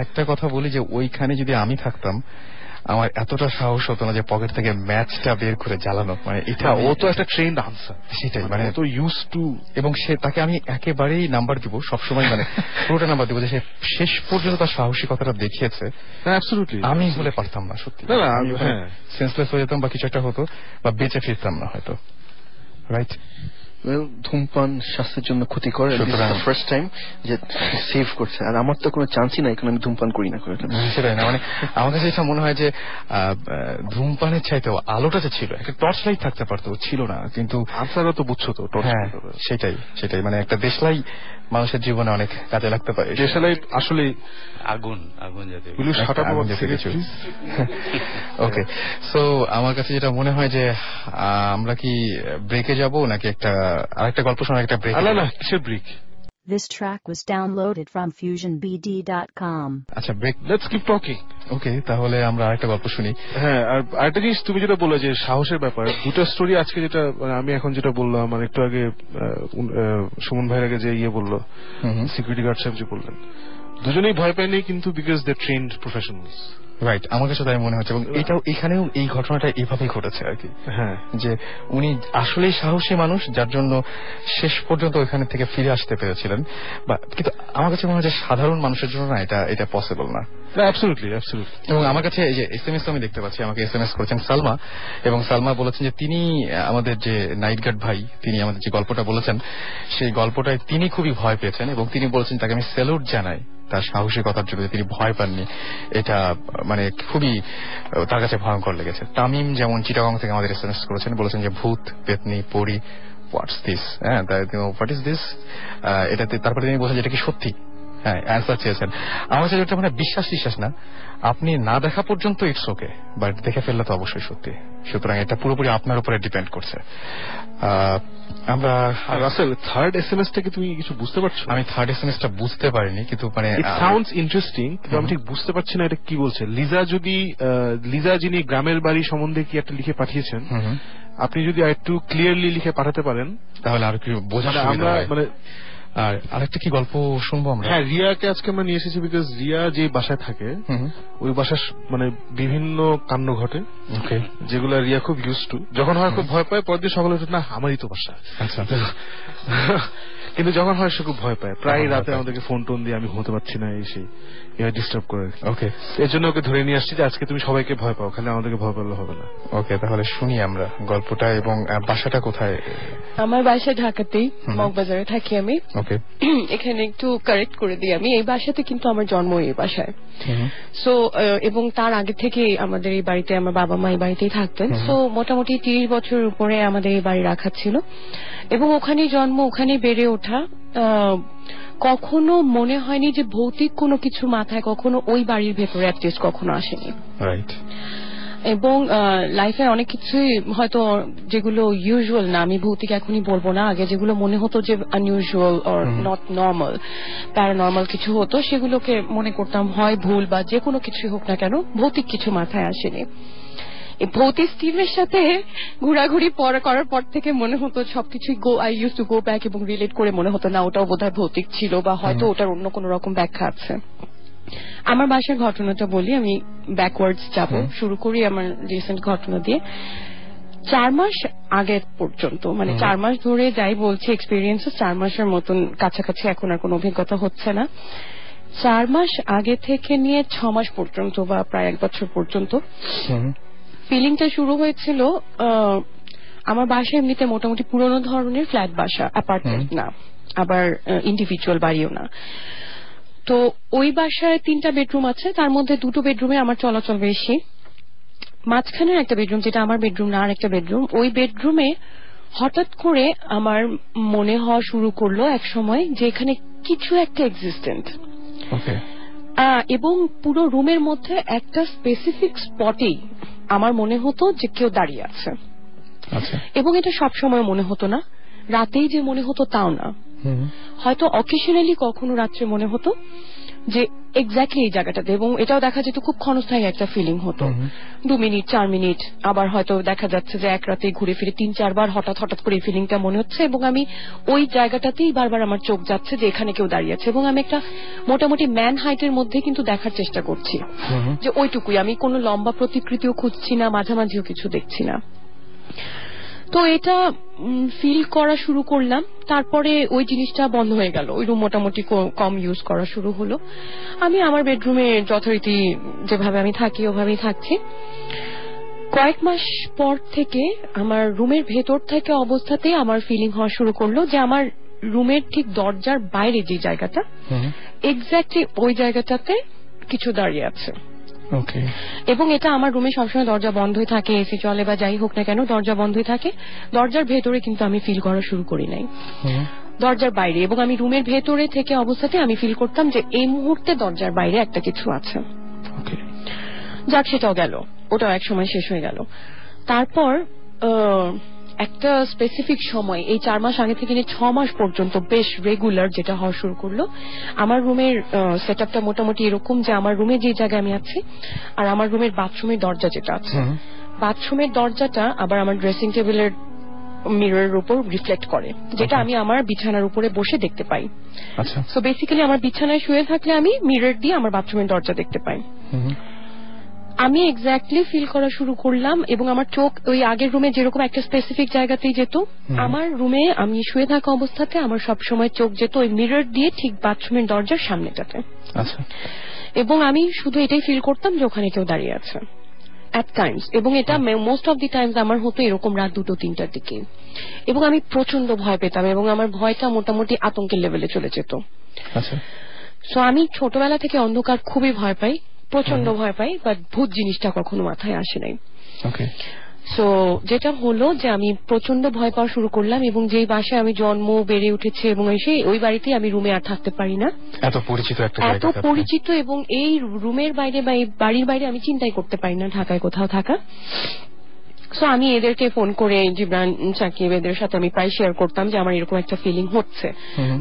একটা কথা বলি যে ওইখানে যদি আমি থাকতাম, আমার এতটা সাহস হতো না যে পকেট থেকে ম্যাচটা বের করে জ্বালানো। মানে এটা ও তো একটা ট্রেন্ড আনসার, সেটাই মানে তো ইউজ টু। এবং সে তাকে আমি একেবারেই নাম্বার দিব সবসময়, মানে পুরোটা নাম্বার দিব যে সে শেষ পর্যন্ত তার সাহসিকতাটা দেখিয়েছে। আমি বলে পারতাম না সত্যি, সেন্সলেস হয়ে যেতাম বা কিছু একটা হতো, বা বেঁচে ফিরতাম না হয়তো। রাইট, ধূমপান স্বাস্থ্যের জন্য ক্ষতিকর, ফার্স্ট টাইম যে সেভ করছে। আর আমার তো কোনো চান্সই নাই, কারণ আমি ধূমপান করি না। সেটাই না, মানে আমার কাছে এটা মনে হয় যে ধূমপানের চাইতেও আলোটা যে ছিল, একটা টর্চ লাইট থাকতে পারতো, ছিল না। কিন্তু আনসারও তো বুঝছো তো, হ্যাঁ সেটাই মানে একটা দেশলাই মানুষের জীবনে অনেক কাজে লাগতে পারে। দেশলাই আসলে আগুন জাতীয়। ওকে, সো আমার কাছে যেটা মনে হয় যে আমরা কি ব্রেকে যাব নাকি আরেকটা গল্প শোনার একটা ব্রেক? না, কিসের break? This track was downloaded from fusionbd.com. আচ্ছা, break. Let's keep talking. Okay, তাহলে আমরা আরেকটা গল্প শুনি। হ্যাঁ, আর আরেকটা জিনিস তুমি যেটা বললে যে সাহসের ব্যাপার, দুটো স্টোরি আজকে যেটা আমি এখন যেটা বললাম, আমার একটু আগে সুমন ভাইয়ের আগে যে বললো, সিকিউরিটি গার্ড সাহেব যে বললেন, দুজনেই ভয় পায়নি, কিন্তু because they trained professionals. Right, আমার কাছে তাই মনে হচ্ছে। এবং এখানেও এই ঘটনাটা এইভাবেই ঘটেছে আর কি। হ্যাঁ, যে উনি আসলেই সাহসী মানুষ, যার জন্য শেষ পর্যন্ত ওইখানে থেকে ফিরে আসতে পেরেছিলেন। কিন্তু আমার কাছে মনে হয় যে সাধারণ মানুষের জন্য না, এটা পসিবল না। অ্যাবসলিউটলি। এবং আমার কাছে এই যে SMS আমি দেখতে পাচ্ছি, আমাকে SMS করেছেন সালমা, এবং সালমা বলেছেন যে তিনি আমাদের যে নাইট গার্ড ভাই, তিনি আমাদের যে গল্পটা বলেছেন, সেই গল্পটায় তিনি খুবই ভয় পেয়েছেন, এবং তিনি বলেছেন তাকে আমি স্যালুট জানাই তার সাহসিকতার জন্য, তিনি ভয় পাননি। এটা মানে খুবই তার কাছে ভয়ঙ্কর লেগেছে। তামিম যেমন চিটাগং থেকে আমাদের SMS করেছেন, বলেছেন যে ভূত, পেতনি, পরি, what's this, what is this, এটাতে। তারপরে তিনি বলছেন যেটা কি সত্যি। হ্যাঁ, অ্যান্সার চেয়েছেন। আমার কাছে যেটা মানে বিশ্বাস না, আপনি না দেখা পর্যন্ত ইটস ওকে, বাট দেখে ফেললে তো অবশ্যই সত্যি। সুতরাং এটা পুরোপুরি আপনার উপরে ডিপেন্ড করছে। আমরা রাসেল, থার্ড SMS-টাকে তুমি কিছু বুঝতে পারছো? আমি থার্ড SMS-টা বুঝতে পারিনি, কিন্তু মানে ইট সাউন্ডস ইন্টারেস্টিং, কিন্তু আমি ঠিক বুঝতে পারছি না এটা কি বলছে। লিজা যিনি গ্রামের বাড়ি সম্বন্ধে কি একটা লিখে পাঠিয়েছেন, আপনি যদি আরেকটু ক্লিয়ারলি লিখে পাঠাতে পারেন তাহলে আর কি বোঝা সুবিধা হয়। মানে আর আরেকটা কি গল্প শুনবো আমরা? হ্যাঁ, রিয়াকে আজকে আমরা নিয়ে এসেছি বিকজ রিয়া যে বাসায় থাকে, ওই বাসার মানে বিভিন্ন কাণ্ড ঘটে, যেগুলো রিয়া খুব ইউজ টু। যখন হয় খুব ভয় পায়, পরের দিন সকালে উঠে না আমারই তো বাসা। আচ্ছা, কিন্তু যখন হয় সে খুব ভয় পায়, প্রায় রাতে আমাদেরকে ফোন টোন দিয়ে আমি ঘুমোতে পারছি না, এই সেই ডিস্টার্ব করে। ওকে, এর জন্য ওকে ধরে নিয়ে আসছি যে আজকে তুমি সবাইকে ভয় পাও, খালি আমাদেরকে ভয় পারলে হবে না। ওকে, তাহলে শুনি আমরা গল্পটা। এবং বাসাটা কোথায়? আমার বাসা ঢাকাতেই, মগবাজারে থাকি আমি। ওকে, এখানে একটু কারেক্ট করে দিই, আমি এই বাসাতে কিন্তু আমার জন্ম এই বাসায়। সো এবং তার আগে থেকে আমাদের এই বাড়িতে আমার বাবা মা এই বাড়িতেই থাকতেন। সো মোটামুটি 30 বছর উপরে আমাদের এই বাড়ি রাখা ছিল, এবং ওখানেই জন্ম, ওখানেই বেড়ে ওঠা। কখনো মনে হয়নি যে ভৌতিক কোনো কিছু মাথায় কখনো ওই বাড়ির ভেতরে অ্যাটলিস্ট কখনো আসেনি। রাইট। এবং লাইফে অনেক কিছুই হয়তো যেগুলো ইউজুয়াল না, আমি ভৌতিক এখনই বলবো না, আগে যেগুলো মনে হতো যে unusual or not normal, paranormal কিছু হতো, সেগুলোকে মনে করতাম হয় ভুল বা যে কোনো কিছুই হোক না কেন, ভৌতিক কিছু মাথায় আসেনি। এই ভৌতিক স্টিভের সাথে ঘোরাঘুরি করার পর থেকে মনে হতো সবকিছুই I use to go back, এবং রিলেট করে মনে হতো না ওটাও বোধহয় ভৌতিক ছিল, বা হয়তো ওটার অন্য কোনো রকম ব্যাখ্যা আছে। আমার বাসার ঘটনাটা বলি, আমি ব্যাকওয়ার্ডস যাব, শুরু করি আমার রিসেন্ট ঘটনা দিয়ে। 4 মাস আগে পর্যন্ত, মানে 4 মাস ধরে যাই বলছি এক্সপিরিয়েন্স, 4 মাসের মতন কাছাকাছি এখন আর কোনো অভিজ্ঞতা হচ্ছে না। 4 মাস আগে থেকে নিয়ে 6 মাস পর্যন্ত বা প্রায় 1 বছর পর্যন্ত ফিলিংটা শুরু হয়েছিল। আমার বাসা এমনিতে মোটামুটি পুরোনো ধরনের ফ্ল্যাট বাসা, অ্যাপার্টমেন্ট না, আবার ইন্ডিভিজুয়াল বাড়িও না। তো ওই বাসায় 3টা বেডরুম আছে, তার মধ্যে 2টো বেডরুমে আমার চলাচল বেশি। মাঝখানের একটা বেডরুম, যেটা আমার বেডরুম না, আর একটা বেডরুম, ওই বেডরুমে হঠাৎ করে আমার মনে হওয়া শুরু করলো এক সময় যে এখানে কিছু একটা এক্সিস্টেন্ট। এবং পুরো রুমের মধ্যে একটা স্পেসিফিক স্পটেই আমার মনে হতো যে কেউ দাঁড়িয়ে আছে, এবং এটা সব সময় মনে হতো না, রাতেই যে মনে হতো তাও না, হয়তো অকেশনালি কখনো রাত্রে মনে হতো যে এক্স্যাক্টলি এই জায়গাটাতে, এবং এটাও দেখা যেত খুব ক্ষণস্থায়ী একটা ফিলিং হতো, 2 মিনিট 4 মিনিট, আবার হয়তো দেখা যাচ্ছে যে এক রাতে ঘুরে ফিরে 3-4 বার হঠাৎ করে এই ফিলিংটা মনে হচ্ছে, এবং আমি ওই জায়গাটাতেই বারবার আমার চোখ যাচ্ছে যে এখানে কেউ দাঁড়িয়ে আছে, এবং আমি একটা মোটামুটি ম্যান হাইটের মধ্যে কিন্তু দেখার চেষ্টা করছি যে ওইটুকুই, আমি কোনো লম্বা প্রতিকৃতিও খুঁজছি না, মাঝামাঝিও কিছু দেখছি না। তো এটা ফিল করা শুরু করলাম, তারপরে ওই জিনিসটা বন্ধ হয়ে গেল, ওই রুম মোটামুটি কম ইউজ করা শুরু হলো, আমি আমার বেডরুমে যথারীতি যেভাবে আমি থাকি ওভাবেই থাকছি। কয়েক মাস পর থেকে আমার রুমের ভেতর থেকে অবস্থাতেই আমার ফিলিং হওয়া শুরু করলো যে আমার রুমের ঠিক দরজার বাইরে যে জায়গাটা, এক্স্যাক্টলি ওই জায়গাটাতে কিছু দাঁড়িয়ে আছে। এবং এটা আমার রুমে সবসময় দরজা বন্ধই থাকে, এসি চলে বা যাই হোক না কেন দরজা বন্ধই থাকে, দরজার ভেতরে কিন্তু আমি ফিল করা শুরু করি নাই, দরজার বাইরে, এবং আমি রুমের ভেতরে থেকে অবস্থাতে আমি ফিল করতাম যে এই মুহূর্তে দরজার বাইরে একটা কিছু আছে। যাক, সেটাও গেল, ওটাও এক সময় শেষ হয়ে গেল। তারপর একটা স্পেসিফিক সময়, এই 4 মাস আগে থেকে 6 মাস পর্যন্ত বেশ রেগুলার যেটা হওয়া শুরু করলো, আমার রুমের সেট আপটা মোটামুটি এরকম যে আমার রুমে যে জায়গায় আমি আছি আর আমার রুমের বাথরুমের দরজা যেটা আছে, বাথরুমের দরজাটা আবার আমার ড্রেসিং টেবিলের মিররের উপর রিফ্লেক্ট করে, যেটা আমি আমার বিছানার উপরে বসে দেখতে পাই। সো বেসিক্যালি আমার বিছানায় শুয়ে থাকলে আমি মিরর দিয়ে আমার বাথরুমের দরজা দেখতে পাই। আমি এক্স্যাক্টলি ফিল করা শুরু করলাম, এবং আমার চোখ ওই আগের রুমে যেরকম একটা স্পেসিফিক জায়গাতেই যেত, আমার রুমে আমি শুয়ে থাকা অবস্থাতে আমার সবসময় চোখ যেত ওই মিরর দিয়ে ঠিক বাথরুমের দরজার সামনেটাতে। এবং আমি শুধু এটাই ফিল করতাম যে ওখানে কেউ দাঁড়িয়ে আছে অ্যাট টাইমস, এবং এটা মোস্ট অফ দি টাইমস আমার হতো এরকম রাত 2-3টার দিকে, এবং আমি প্রচন্ড ভয় পেতাম, এবং আমার ভয়টা মোটামুটি আতঙ্কের লেভেলে চলে যেত। সো আমি ছোটবেলা থেকে অন্ধকার খুবই ভয় পাই, প্রচন্ড ভয় পাই, বাট ভূত জিনিসটা কখনো মাথায় আসে নাই। সো যেটা হলো যে আমি প্রচন্ড ভয় পাওয়া শুরু করলাম, এবং যেই বাসায় আমি জন্ম বেড়ে উঠেছে এবং ওই বাড়িতেই আমি রুমে আর থাকতে পারি না, এত পরিচিত একটা জায়গা, এত পরিচিত, এবং এই রুমের বাইরে বা এই বাড়ির বাইরে আমি চিন্তাই করতে পারি না ঢাকায় কোথাও থাকা। সো আমি এদেরকে ফোন করে, জিবরান, সাকিব, এদের সাথে আমি প্রায় শেয়ার করতাম যে আমার এরকম একটা ফিলিং হচ্ছে,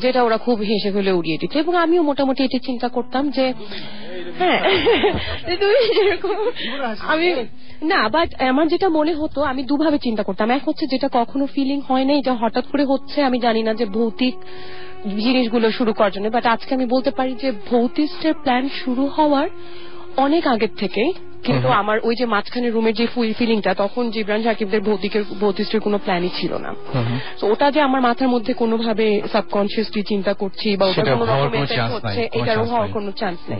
যেটা ওরা খুব হেসে ফেলে উড়িয়ে দিত, এবং আমিও মোটামুটি এটি চিন্তা করতাম যে হ্যাঁ তুমি যেরকম, আমি না, বাট আমার যেটা মনে হতো আমি দুভাবে চিন্তা করতাম। এক হচ্ছে যেটা কখনো ফিলিং হয় না, এটা হঠাৎ করে হচ্ছে, আমি জানি না যে ভৌতিক জিনিসগুলো শুরু করার জন্য, বাট আজকে আমি বলতে পারি যে ভৌতিস্টের প্ল্যান শুরু হওয়ার অনেক আগের থেকে, কিন্তু আমার ওই যে মাঝখানে রুমের যে ফিলিংটা, তখন জিবরান সাকিবদের ভৌতিস্টের কোনো প্ল্যানই ছিল না। তো ওটা যে আমার মাথার মধ্যে কোনোভাবে সাবকনসিয়াসলি চিন্তা করছি বা ওটা কোনো রকম এফেক্ট হচ্ছে, এটারও হওয়ার কোনো চান্স নেই,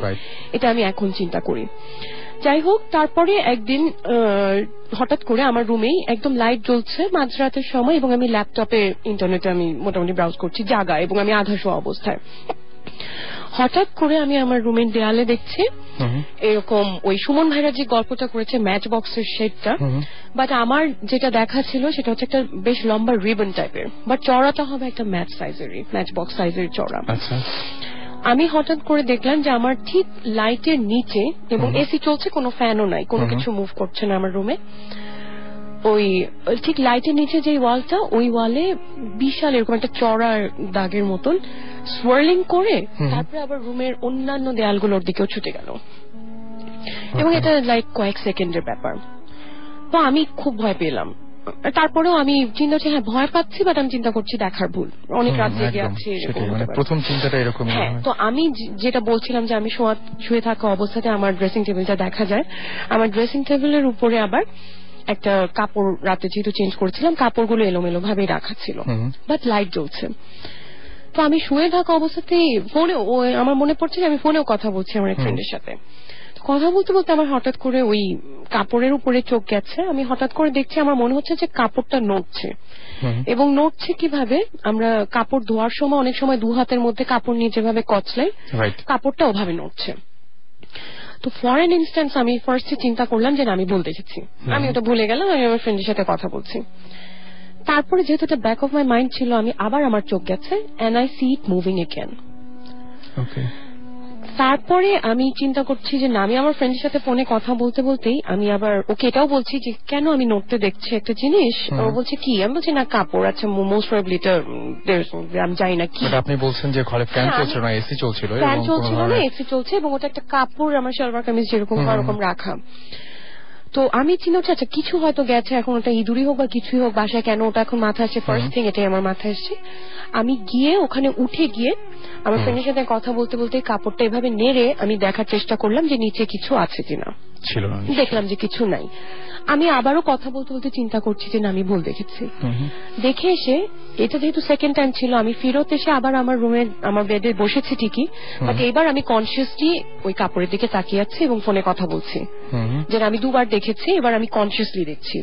এটা আমি এখন চিন্তা করি। যাই হোক, তারপরে একদিন হঠাৎ করে আমার রুমেই একদম লাইট জ্বলছে মাঝরাতের সময়, এবং আমি ল্যাপটপে ইন্টারনেটে আমি মোটামুটি ব্রাউজ করছি জাগা, এবং আমি আধা শোয়া অবস্থায়। হঠাৎ করে আমি আমার রুমের দেয়ালে দেখছি এরকম ওই সুমন ভাইরা যে গল্পটা করেছে ম্যাচ বক্সের শেডটা, বাট আমার যেটা দেখা ছিল সেটা হচ্ছে একটা বেশ লম্বা রিবন টাইপের, বাট চড়াটা হবে একটা ম্যাচ বক্স সাইজের চড়া। আমি হঠাৎ করে দেখলাম যে আমার ঠিক লাইটের নিচে, এবং এসি চলছে, কোনো ফ্যানও নাই, কোনো কিছু মুভ করছে না আমার রুমে, ওই ঠিক লাইটের নিচে যে ওয়ালটা, ওই ওয়ালে বিশাল এরকম একটা চড়ার দাগের মতন সোয়ার্লিং করে তারপরে আবার রুমের অন্যান্য দেয়ালগুলোর দিকেও ছুটে গেল, এবং এটা লাইক কয়েক সেকেন্ডের ব্যাপার। তো আমি খুব ভয় পেলাম। তারপরেও আমি চিন্তা করছি, হ্যাঁ ভয় পাচ্ছি, বাট আমি চিন্তা করছি দেখার ভুল, অনেক রাত জেগে আছে, প্রথম চিন্তাটা এরকম। হ্যাঁ, তো আমি যেটা বলছিলাম যে আমি শুয়ে থাকা অবস্থাতে আমার ড্রেসিং টেবিলটা দেখা যায়, আমার ড্রেসিং টেবিলের উপরে আবার একটা কাপড়, রাতে যেহেতু চেঞ্জ করেছিলাম কাপড়গুলো এলোমেলো ভাবে রাখা ছিল, বাট লাইট জ্বলছে। তো আমি শুয়ে থাকা অবস্থাতেই ফোনেও, আমার মনে পড়ছে যে আমি ফোনেও কথা বলছি আমার এক ফ্রেন্ডের সাথে। কথা বলতে বলতে আমার হঠাৎ করে ওই কাপড়ের উপরে চোখ গেছে, আমি হঠাৎ করে দেখছি আমার মনে হচ্ছে যে কাপড়টা নড়ছে, এবং নড়ছে কিভাবে, আমরা কাপড় ধোয়ার সময় অনেক সময় 2 হাতের মধ্যে কাপড় নিয়ে যেভাবে কচলাই, কাপড়টা ওভাবে নড়ছে। তো ফর এন ইনস্ট্যান্স আমি ফার্স্টে চিন্তা করলাম যে আমি ভুল দেখেছি, আমি ওটা ভুলে গেলাম, আমি আমার ফ্রেন্ডের সাথে কথা বলছি। তারপরে যেহেতু এটা ব্যাক অফ মাই মাইন্ড ছিল, আমি আবার আমার চোখ গেছে, and I see it moving again. তারপরে আমি চিন্তা করছি যে না, আমি আমার ফ্রেন্ডের সাথে ফোনে কথা বলতে বলতেই আমি আবার ওকে এটাও বলছি যে কেন আমি নড়তে দেখছি একটা জিনিস। ও বলছে কি? আমি বলছি না কাপড়। আচ্ছা মোস্ট প্রবাবলি এটা আমি জানি না কি। আপনি বলছেন যে ঘরে ফ্যান চলছিল না, এসি চলছিল, ফ্যান চলছিল না, এসি চলছে, এবং ওটা একটা কাপড় আমার সালোয়ার কামিজ যেরকম ওরকম রাখা। তো আমি চিন্তা করছি আচ্ছা কিছু হয়তো গেছে, এখন ওটা ইঁদুরই হোক বা কিছুই হোক, বাসায় কেন ওটা এখন মাথায় আসছে, ফার্স্ট থিং এটাই আমার মাথায় আসছে। আমি গিয়ে ওখানে উঠে গিয়ে আমার ফ্রেন্ডের সাথে কথা বলতে বলতে কাপড়টা এভাবে নেড়ে আমি দেখার চেষ্টা করলাম যে নিচে কিছু আছে কিনা। ছিল না, দেখলাম যে কিছু নাই। আমি আবারও কথা বলতে বলতে চিন্তা করছি যে না আমি ভুল দেখেছি। দেখে এসে এটা যেহেতু সেকেন্ড টাইম ছিল, আমি ফেরত এসে আবার আমার রুমে আমার বেডে বসেছি ঠিকই, বাট এবার আমি কনসিয়াসলি ওই কাপড়ের দিকে তাকিয়ে আছি এবং ফোনে কথা বলছি। যে আমি দুবার দেখেছি, এবার আমি কনসিয়াসলি দেখছি।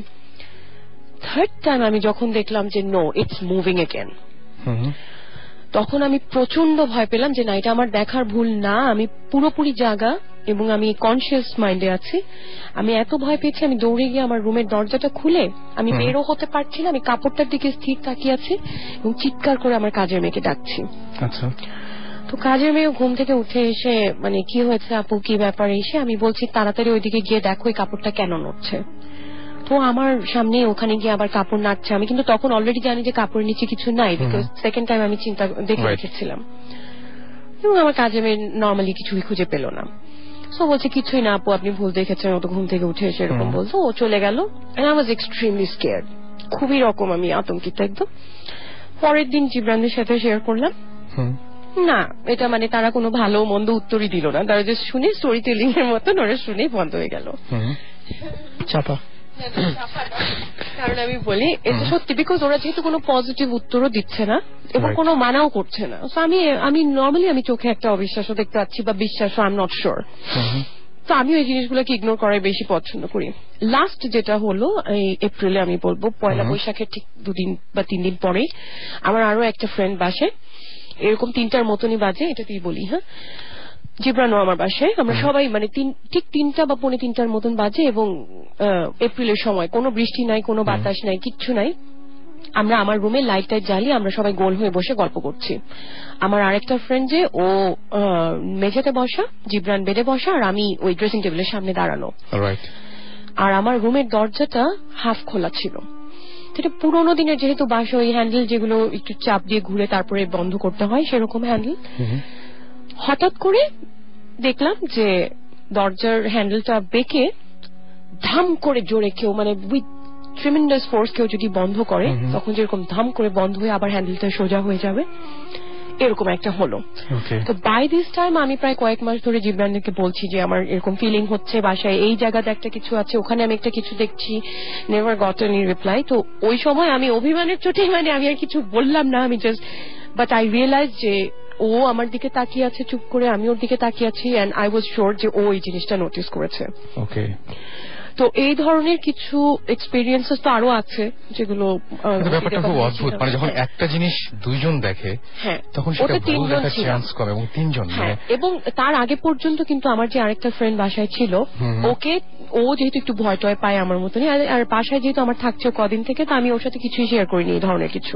থার্ড টাইম আমি যখন দেখলাম যে নো ইটস মুভিং এগেন, তখন আমি প্রচন্ড ভয় পেলাম যে না এটা আমার দেখার ভুল না, আমি পুরোপুরি জাগা এবং আমি কনসিয়াস মাইন্ডে আছি। আমি এত ভয় পেয়েছি, আমি দৌড়ে গিয়ে আমার রুমের দরজাটা খুলে আমি বেরও হতে পারছি না, আমি কাপড়টার দিকে স্থির তাকিয়ে আছি এবং চিৎকার করে আমার কাজের মেয়েকে ডাকছি। আচ্ছা, তো কাজের মেয়ে ঘুম থেকে উঠে এসে মানে কি হয়েছে আপু, কি ব্যাপার, এসে আমি বলছি তাড়াতাড়ি ওইদিকে গিয়ে দেখো এই কাপড়টা কেন নড়ছে। তো আমার সামনে ওখানে গিয়ে আবার কাপড় নাড়ছে। আমি কিন্তু তখন অলরেডি জানি যে কাপড়ের নিচে কিছু নাই, বিকজ সেকেন্ড টাইম আমি চিন্তা দেখে রেখেছিলাম। এবং আমার কাজে মেয়ে নর্মালি কিছুই খুঁজে পেল না। সো বলছে কিছুই না আপু, আপনি ভুল দেখেছেন। ও তো ঘুম থেকে উঠে এসে এরকম বলতো, ও চলে গেল। And I was extremely scared, খুবই রকম আমি আতঙ্কিত একদম। পরের দিন জিবরানদের সাথে শেয়ার করলাম, না এটা মানে তারা কোনো ভালো মন্দ উত্তরই দিল না, তারা যে শুনে স্টোরি টেলিং এর মতন ওরা শুনেই বন্ধ হয়ে গেল। চাপা। কারণ আমি বলি এটা সত্যি, বিকজ ওরা যেহেতু কোনো পজিটিভ উত্তরও দিচ্ছে না এবং কোনো মানাও করছে না। আমি নর্মালি আমি চোখে একটা অবিশ্বাসও দেখতে পাচ্ছি বা বিশ্বাসও, আই এম নট শিওর। তো আমি ওই জিনিসগুলোকে ইগনোর করাই বেশি পছন্দ করি। লাস্ট যেটা হলো এই এপ্রিলে, আমি বলবো পয়লা বৈশাখের ঠিক 2 দিন বা 3 দিন পরে আমার আরো একটা ফ্রেন্ড বাসে, এরকম 3টার মতনই বাজে, এটাতেই বলি। হ্যাঁ, জিবরানও আমার বাসায়, আমরা সবাই মানে ঠিক 3টা বা 3:45 মতন বাজে, এবং এপ্রিলের সময় কোনো বৃষ্টি নাই, কোনো বাতাস নাই, কিচ্ছু নাই। আমরা আমার রুমে লাইট টাইট জ্বালিয়ে আমরা সবাই গোল হয়ে বসে গল্প করছি। আমার আরেকটা ফ্রেন্ড যে ও মেঝেতে বসা, জিবরান বেডে বসা, আর আমি ওই ড্রেসিং টেবিলের সামনে দাঁড়ানো। আর আমার রুমের দরজাটা হাফ খোলা ছিল। সেটা পুরোনো দিনের, যেহেতু বাসা ওই হ্যান্ডেল যেগুলো একটু চাপ দিয়ে ঘুরে তারপরে বন্ধ করতে হয় সেরকম হ্যান্ডেল। হঠাৎ করে দেখলাম যে দরজার হ্যান্ডেলটা বেঁকে ধাম করে জোরে কেউ, মানে উইথ ট্রিমেন্ডাস ফোর্স কেউ যদি বন্ধ করে, তখন যেরকম ধাম করে বন্ধ হয়ে আবার হ্যান্ডেলটা সোজা হয়ে যাবে, এরকম একটা হলো। তো বাই দিস টাইম আমি প্রায় কয়েক মাস ধরে জিবরানকে বলছি যে আমার এরকম ফিলিং হচ্ছে, বাসায় এই জায়গাতে একটা কিছু আছে, ওখানে আমি একটা কিছু দেখছি, নেভার গট এনি রিপ্লাই। তো ওই সময় আমি অভিমানের চোটে মানে আমি আর কিছু বললাম না, আমি জাস্ট বাট আই রিয়েলাইজ যে ও আমার দিকে তাকিয়ে আছে চুপ করে, আমি ওর দিকে তাকিয়ে আছি, এন্ড আই ওয়াজ শিওর যে ও এই জিনিসটা নোটিস করেছে। ওকে, তো এই ধরনের কিছু এক্সপেরিয়েন্সেস তো আরো আছে যেগুলো ব্যাপারটা খুব অদ্ভুত। মানে যখন একটা জিনিস দুইজন দেখে, তখন সেটা ভুল দেখার চান্স কম, এবং 3জন। এবং তার আগে পর্যন্ত কিন্তু আমার যে আরেকটা ফ্রেন্ড বাসায় ছিল, ওকে ও যেহেতু একটু ভয় টয় পায় আমার মতনই, আর বাসায় যেহেতু আমার থাকছে কদিন থেকে, তো আমি ওর সাথে কিছুই শেয়ার করিনি এই ধরনের কিছু।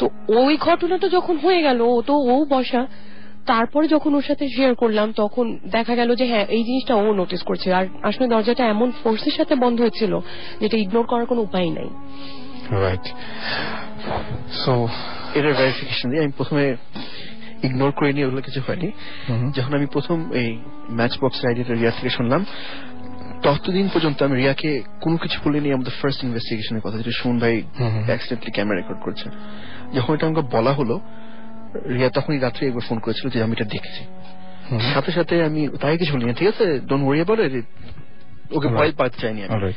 তো ওই ঘটনাটা যখন হয়ে গেল, ও বসা, তারপরে যখন ওর সাথে শেয়ার করলাম তখন দেখা গেল যে হ্যাঁ এই জিনিসটা ও নোটিস করছে। আর আসলে দরজাটা এমন ফোর্সের সাথে বন্ধ হয়েছিল যেটা ইগনোর করার কোনো উপায় নাই। রাইট। সো এটার ভেরিফিকেশন দিয়ে আমি প্রথমে ইগনোর করে নিয়ে ওগুলো কিছু হয়নি। যখন আমি প্রথম এই ম্যাচ বক্স আইডিয়াটা রিয়া থেকে শুনলাম, ততদিন পর্যন্ত আমি রিয়াকে কোনো কিছু বলিনি। আমাদের ফার্স্ট ইনভেস্টিগেশনের কথা, যেটা সুমন ভাই অ্যাক্সিডেন্টলি ক্যামেরা রেকর্ড করছে, যখন এটা আমাকে বলা হলো, রিয়া তখনই রাত্রে একবার ফোন করেছিল যে আমি এটা দেখছি। সাথে সাথে আমি তাই কিছু বলি না, ঠিক আছে ডোন্ট ওয়ারি অ্যাবাউট ইট, ওকে ভয় পাওয়াতে চাইনি আমি।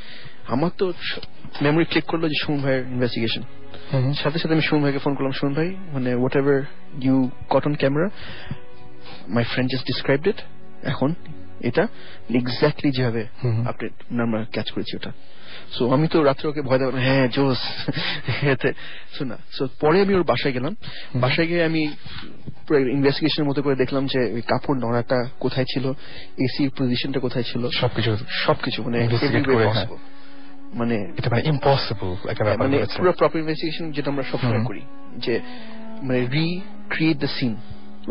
আমার তো মেমোরি ক্লিক করলো যে সুমন ভাইয়ের ইনভেস্টিগেশন। সাথে সাথে আমি সুমন ভাইকে ফোন করলাম, সুমন ভাই মানে whatever you got on camera, my friend just described it, এখন এটা এক্স্যাক্টলি যেভাবে আপনি আমরা ক্যাচ করেছি ওটা। সো আমি তো রাত্রে ওকে ভয় দেবো, হ্যাঁ জোস এতে শোনা। সো পরে আমি ওর বাসায় গেলাম, বাসায় গিয়ে আমি ইনভেস্টিগেশনের মতো করে দেখলাম যে ওই কাপড় নড়াটা কোথায় ছিল, এসির পজিশনটা কোথায় ছিল, সবকিছু মানে মানে এটা মানে ইম্পসিবল একটা ব্যাপার, মানে পুরো প্রপার ইনভেস্টিগেশন যেটা আমরা সবসময় করি, যে মানে রিক্রিয়েট দ্য সিন,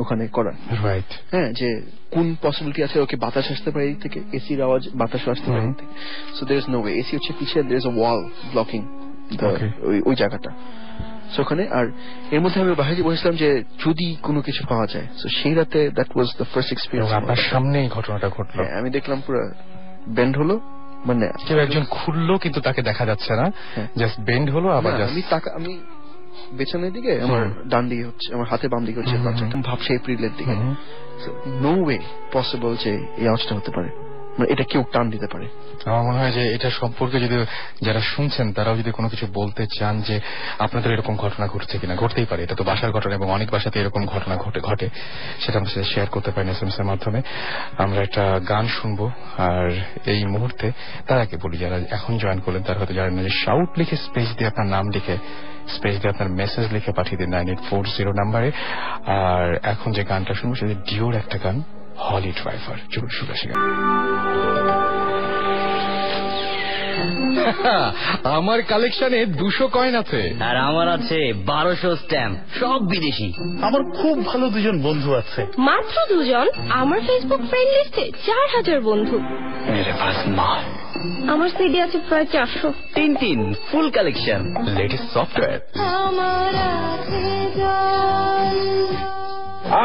ওখানে করার, রাইট। হ্যাঁ, যে কোন পসিবিলিটি আছে ওকে বাতাস আসতে পারে এই থেকে, এসির আওয়াজ বাতাস আসতে পারে এই থেকে। So there is no way, AC হচ্ছে পিছিয়ে, there is a wall blocking ওই জায়গাটা। সো ওখানে, আর এর মধ্যে আমি বাইরে বসেছিলাম যে যদি কোনো কিছু পাওয়া যায়। সো সেই রাতে that was the first experience. আপনার সামনে এই ঘটনাটা ঘটলো। আমি দেখলাম পুরো বেন্ড হলো, মানে কেউ একজন খুললো কিন্তু তাকে দেখা যাচ্ছে না, জাস্ট বেন্ড হলো। আবার আমি পেছনের দিকে, আমার ডান দিকে হচ্ছে, আমার হাতে বাম দিকে হচ্ছে বাচ্চাটা, ভাবছে এপ্রিলের দিকে। নো ওয়ে পসিবল যে এই আওয়াজটা হতে পারে, মানে এটা কেউ টান দিতে পারে। আমার মনে হয় যে এটা সম্পর্কে যদি যারা শুনছেন তারাও যদি কোনো কিছু বলতে চান যে আপনাদের এরকম ঘটনা ঘটছে কিনা, ঘটতেই পারে, এটা তো বাসার ঘটনা এবং অনেক বাসাতে এরকম ঘটনা ঘটে, সেটা আমাদের সাথে শেয়ার করতে পারেন এসএমএস এর মাধ্যমে। আমরা একটা গান শুনবো, আর এই মুহূর্তে তার আগে বলি যারা এখন জয়েন করলেন তারা হয়তো জানেন না যে শাউট লিখে স্পেস দিয়ে আপনার নাম লিখে স্পেস দিয়ে আপনার মেসেজ লিখে পাঠিয়ে দিন 9840 নাম্বারে। আর এখন যে গানটা শুনবো সেটা ডিওর একটা গান, হলি ড্রাইভার। চলুন শুনে আসি গান। আমার কালেকশনে 200 কয়েন আছে, আর আমার আছে 1200 স্ট্যাম্প, সব বিদেশি। আমার খুব ভালো দুজন বন্ধু আছে। মাত্র 2 জন? আমার ফেসবুক ফ্রেন্ড লিস্টে 4000 বন্ধু। মেরে পাস মাল। আমার সিডি আছে প্রায় 400। Tintin full collection, latest software.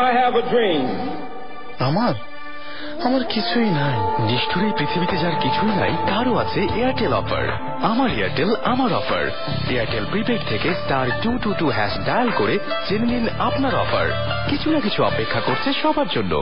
I have a dream. আমার কিছুই নাই। নিষ্ঠুর এই পৃথিবীতে যার কিছুই নাই তারও আছে এয়ারটেল অফার। আমার এয়ারটেল আমার অফার। এয়ারটেল প্রিপেড থেকে *222# ডায়াল করে জেনে নিন আপনার অফার। কিছু না কিছু অপেক্ষা করছে সবার জন্য।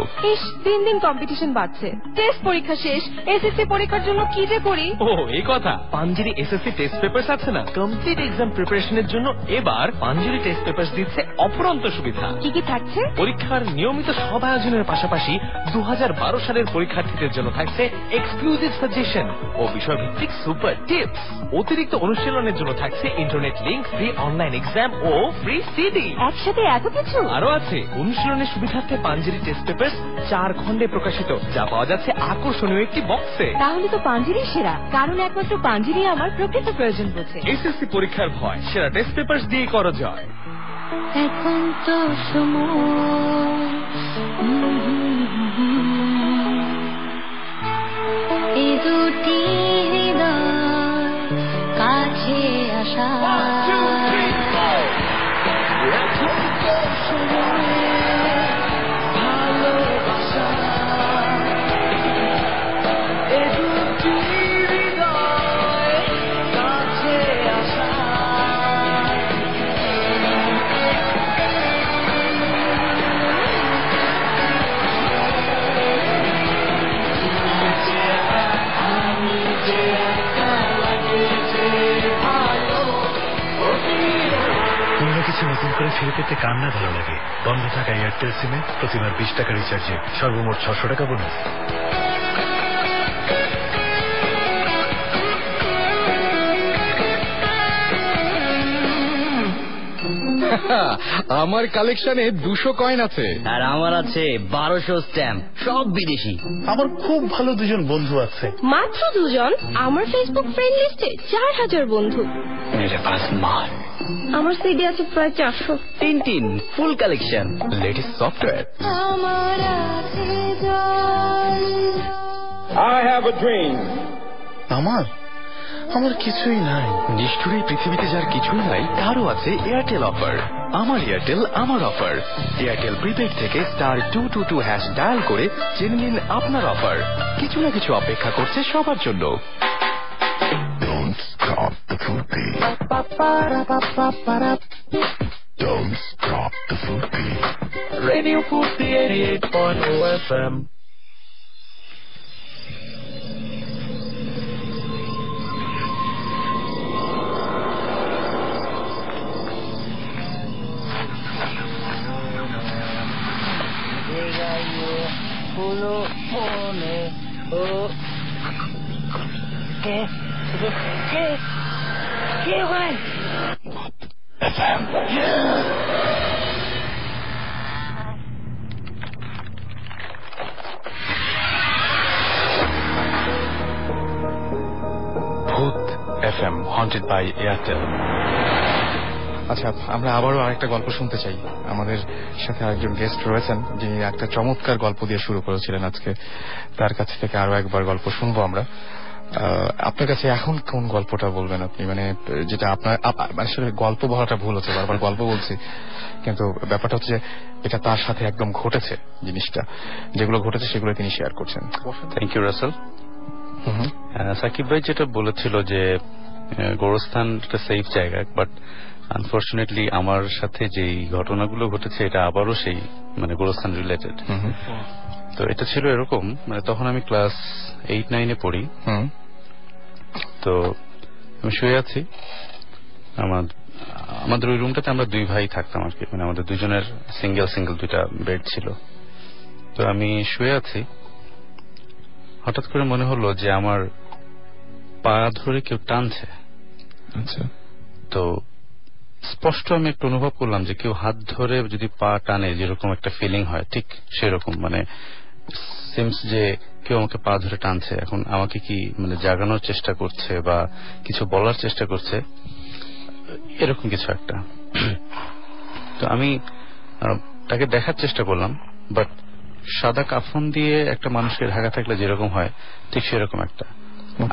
দিন দিন কম্পিটিশন বাড়ছে, টেস্ট পরীক্ষা শেষ, এসএসসি পরীক্ষার জন্য কি যে করি। ও এই কথা, পাঞ্জেরি এসএসসি টেস্ট পেপারস আছে না, কমপ্লিট এক্সাম প্রিপারেশনের জন্য এবার পাঞ্জেরি টেস্ট পেপারস দিচ্ছে অপরন্ত সুবিধা। কি কি থাকছে? পরীক্ষার নিয়মিত সব আয়োজনের পাশাপাশি 2012 সালের পরীক্ষার্থীদের জন্য থাকছে এক্সক্লুসিভ সাজেশন ও বিষয়ভিত্তিক সুপার টিপস। অতিরিক্ত অনুশীলনের জন্য থাকছে internet link, free online exam ও ফ্রি সিডি। একসাথে এত কিছু? আরো আছে অনুশীলনের সুবিধার্থে পাঞ্জেরি টেস্ট পেপারস 4 খণ্ডে প্রকাশিত, যা পাওয়া যাচ্ছে আকর্ষণীয় একটি বক্সে। তাহলে তো পাঞ্জেরি সেরা, কারণ একমাত্র পাঞ্জেরি আমার প্রকৃত প্রয়োজন বোঝে। এসএসসি পরীক্ষার ভয় সেরা টেস্ট পেপারস দিয়েই করা যায়। এখন তো সময় এই দুটি হৃদয় কাছে আসা। নতুন করে ফিরে পেতে কার না ভালো লাগে। বন্ধ থাকা এয়ারটেল সিমে প্রতিবার 20 টাকা রিচার্জে সর্বমোট 600 টাকা বোনাস। আমার কালেকশনে 200 কয়েন আছে, আর আমার আছে 1200 স্ট্যাম্প, সব বিদেশি। আমার খুব ভালো দুজন বন্ধু আছে। মাত্র 2 জন? আমার ফেসবুক ফ্রেন্ড লিস্টে 4000 বন্ধু। মেরে পাস মাল। আমার সিডি আছে প্রায় 400। Tintin full collection, latest software. I have a dream. আমার কিছুই নাই। নিষ্ঠুর এই পৃথিবীতে যার কিছুই নাই তারও আছে এয়ারটেল অফার। আমার এয়ারটেল আমার অফার। এয়ারটেল প্রিপেড থেকে *222# ডায়াল করে জেনে নিন আপনার অফার। কিছু না কিছু অপেক্ষা করছে সবার জন্য। Don't stop the fruit beat. Don't stop the fruit beat. Radio Futi 88.0 FM. ¿Qué, güey? FM. ভূত FM, haunted by Airtel. আচ্ছা, আমরা আবারও আরেকটা গল্প শুনতে চাই। আমাদের সাথে আরেকজন গেস্ট রয়েছেন যিনি একটা চমৎকার গল্প দিয়ে শুরু করেছিলেন আজকে। তার কাছ থেকে আরো একবার গল্প শুনবো আমরা। আপনার কাছে এখন কোন গল্পটা বলবেন আপনি? মানে যেটা আপনার আসলে গল্প বলাটা ভুল হচ্ছে, বারবার গল্প বলছি, কিন্তু ব্যাপারটা হচ্ছে এটা তার সাথে একদম ঘটেছে, জিনিসটা যেগুলো ঘটেছে সেগুলো তিনি শেয়ার করছেন। Thank you Rasel. সাকিব ভাই যেটা বলেছিল যে গোরস্থান একটা সেফ জায়গা, বাট আনফর্চুনেটলি আমার সাথে যেই ঘটনাগুলো ঘটেছে এটা আবারও সেই মানে গোরস্থান রিলেটেড। তো এটা ছিল এরকম, মানে তখন আমি ক্লাস 8-9 পড়ি। তো আমি শুয়ে আছি, আমাদের ওই রুমটাতে আমরা 2 ভাই থাকতাম আর কি, মানে আমাদের দুজনের সিঙ্গেল 2টা বেড ছিল। তো আমি শুয়ে আছি, হঠাৎ করে মনে হলো যে আমার পা ধরে কেউ টানছে। আচ্ছা। তো স্পষ্ট আমি একটু অনুভব করলাম যে কেউ হাত ধরে যদি পা টানে যেরকম একটা ফিলিং হয়, ঠিক সেরকম, মানে সিমস যে কেউ আমাকে পা ধরে টানছে। এখন আমাকে কি মানে জাগানোর চেষ্টা করছে বা কিছু বলার চেষ্টা করছে, এরকম কিছু একটা। তো আমি তাকে দেখার চেষ্টা করলাম, বাট সাদা কাফন দিয়ে একটা মানুষকে ঢাকা থাকলে যেরকম হয় ঠিক সেরকম একটা।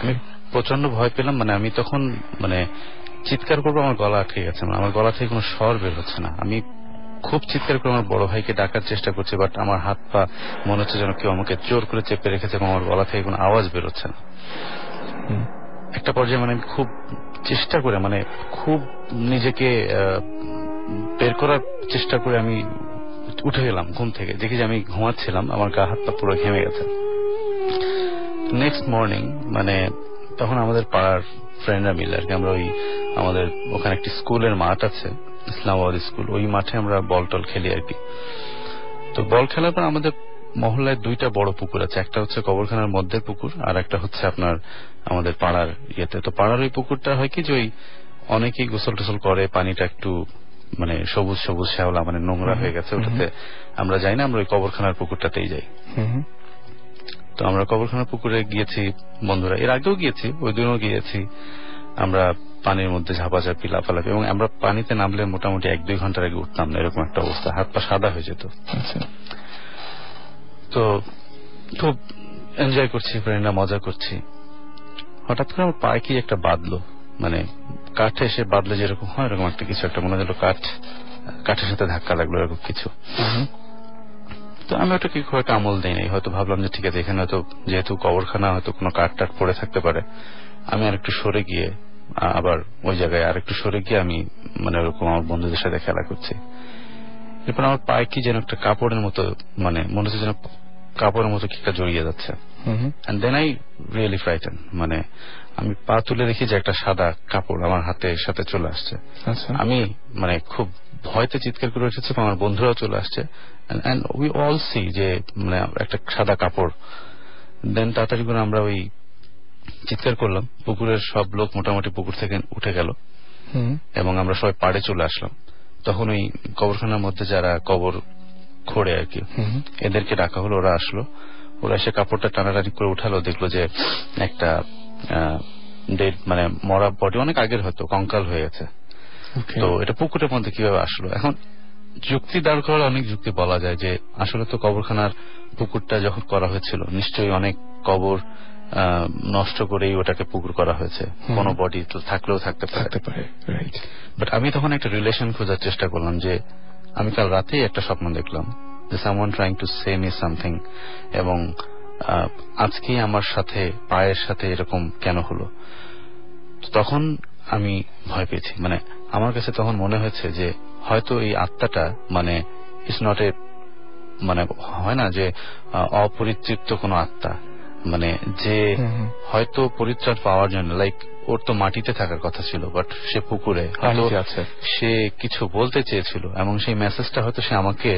আমি প্রচন্ড ভয় পেলাম, মানে আমি তখন মানে চিৎকার করবো, আমার গলা আটকে গেছে, মানে আমার গলা থেকে কোনো স্বর বের হচ্ছে না। আমি খুব চিৎকার করে আমার বড় ভাইকে ডাকার চেষ্টা করছি, বাট আমার হাত পা মনে হচ্ছে যেন কেউ আমাকে জোর করে চেপে রেখেছে এবং আমার গলা থেকে কোনো আওয়াজ বেরোচ্ছে না। একটা পর্যায়ে মানে আমি খুব চেষ্টা করে, মানে খুব নিজেকে বের করার চেষ্টা করে আমি উঠে গেলাম ঘুম থেকে। দেখি যে আমি ঘুমাচ্ছিলাম, আমার গা হাত পা পুরো ঘেমে গেছে। নেক্সট মর্নিং মানে তখন আমাদের পাড়ার ফ্রেন্ডরা মিলে আর কি, আমরা ওই আমাদের ওখানে একটি স্কুলের মাঠ আছে, ইসলামাবাদ স্কুল, ওই মাঠে আমরা বল টল খেলি আর কি। তো বল খেলার পর আমাদের মহল্লায় 2টা বড় পুকুর আছে, একটা হচ্ছে কবরখানার মধ্যে পুকুর, আর একটা হচ্ছে আপনার আমাদের পাড়ার ইয়েতে। তো পাড়ার ওই পুকুরটা হয় কি যে ওই অনেকেই গোসল টোসল করে, পানিটা একটু মানে সবুজ সবুজ শ্যাওলা, মানে নোংরা হয়ে গেছে, ওটাতে আমরা যাই না, আমরা ওই কবরখানার পুকুরটাতেই যাই। তো আমরা কবরখানার পুকুরে গিয়েছি বন্ধুরা, এর আগেও গিয়েছি, ওই দিনও গিয়েছি। আমরা পানির মধ্যে ঝাপাঝাপি লাফালাফি, এবং আমরা পানিতে নামলে মোটামুটি 1-2 ঘন্টার আগে উঠতাম না, এরকম একটা অবস্থা, হাত পা সাদা হয়ে যেত। তো খুব এনজয় করছি, ফ্রেন্ডরা মজা করছি। হঠাৎ করে আমার পায়ে কি একটা বাঁধলো, মানে কাঠে এসে বাঁধলে যেরকম হয় এরকম একটা কিছু একটা মনে হলো, কাঠের সাথে ধাক্কা লাগলো এরকম কিছু। তো আমি ওটাকে খুব একটা আমল দিই নাই, হয়তো ভাবলাম যে ঠিক আছে এখানে হয়তো যেহেতু কবরখানা হয়তো কোনো কাঠ টাট পড়ে থাকতে পারে। আমি আর একটু সরে গিয়ে আবার ওই জায়গায় আর একটু সরে গিয়ে আমি মানে ওরকম আমার বন্ধুদের সাথে খেলা করছি। এরপর আমার পায়ে কি যেন একটা কাপড়ের মতো, মানে মনে হচ্ছে যেন কাপড়ের মতো কি একটা জড়িয়ে যাচ্ছে। And then I really frighten, মানে আমি পা তুলে দেখি যে একটা সাদা কাপড় আমার হাতের সাথে চলে আসছে। আমি মানে খুব ভয়তে চিৎকার করে উঠেছি, আমার বন্ধুরাও চলে আসছে, এন্ড উই অল সি যে মানে একটা সাদা কাপড়। দেন তাড়াতাড়ি করে আমরা ওই চিৎকার করলাম, পুকুরের সব লোক মোটামুটি পুকুর থেকে উঠে গেল এবং আমরা সবাই পাড়ে চলে আসলাম। তখন ওই কবরখানার মধ্যে যারা কবর খোঁড়ে আর কি, এদেরকে ডাকা হলো, ওরা আসলো, ওরা এসে কাপড়টা টানাটানি করে উঠালো, দেখলো যে একটা ডেড মানে মরা বডি, অনেক আগের হয়তো কঙ্কাল হয়ে গেছে। তো এটা পুকুরের মধ্যে কিভাবে আসলো? এখন যুক্তি দাঁড় করার অনেক যুক্তি বলা যায় যে আসলে তো কবরখানার পুকুরটা যখন করা হয়েছিল নিশ্চয়ই অনেক কবর নষ্ট করেই ওটাকে পুকুর করা হয়েছে, কোনো বডি তো থাকলেও থাকতে পারে। বাট আমি তখন একটা রিলেশন খোঁজার চেষ্টা করলাম যে আমি কাল রাতেই একটা স্বপ্ন দেখলাম যে someone trying to say me something, এবং আজকেই আমার সাথে পায়ের সাথে এরকম কেন হলো। তখন আমি ভয় পেয়েছি, মানে আমার কাছে তখন মনে হয়েছে যে হয়তো এই আত্মাটা মানে ইটস নট এ, মানে হয় না যে অপরিতৃপ্ত কোনো আত্মা, মানে যে হয়তো পরিত্রাণ পাওয়ার জন্য, লাইক ওর তো মাটিতে থাকার কথা ছিল, বাট সে পুকুরে হয়তো সে কিছু বলতে চেয়েছিল এবং সেই মেসেজটা হয়তো সে আমাকে,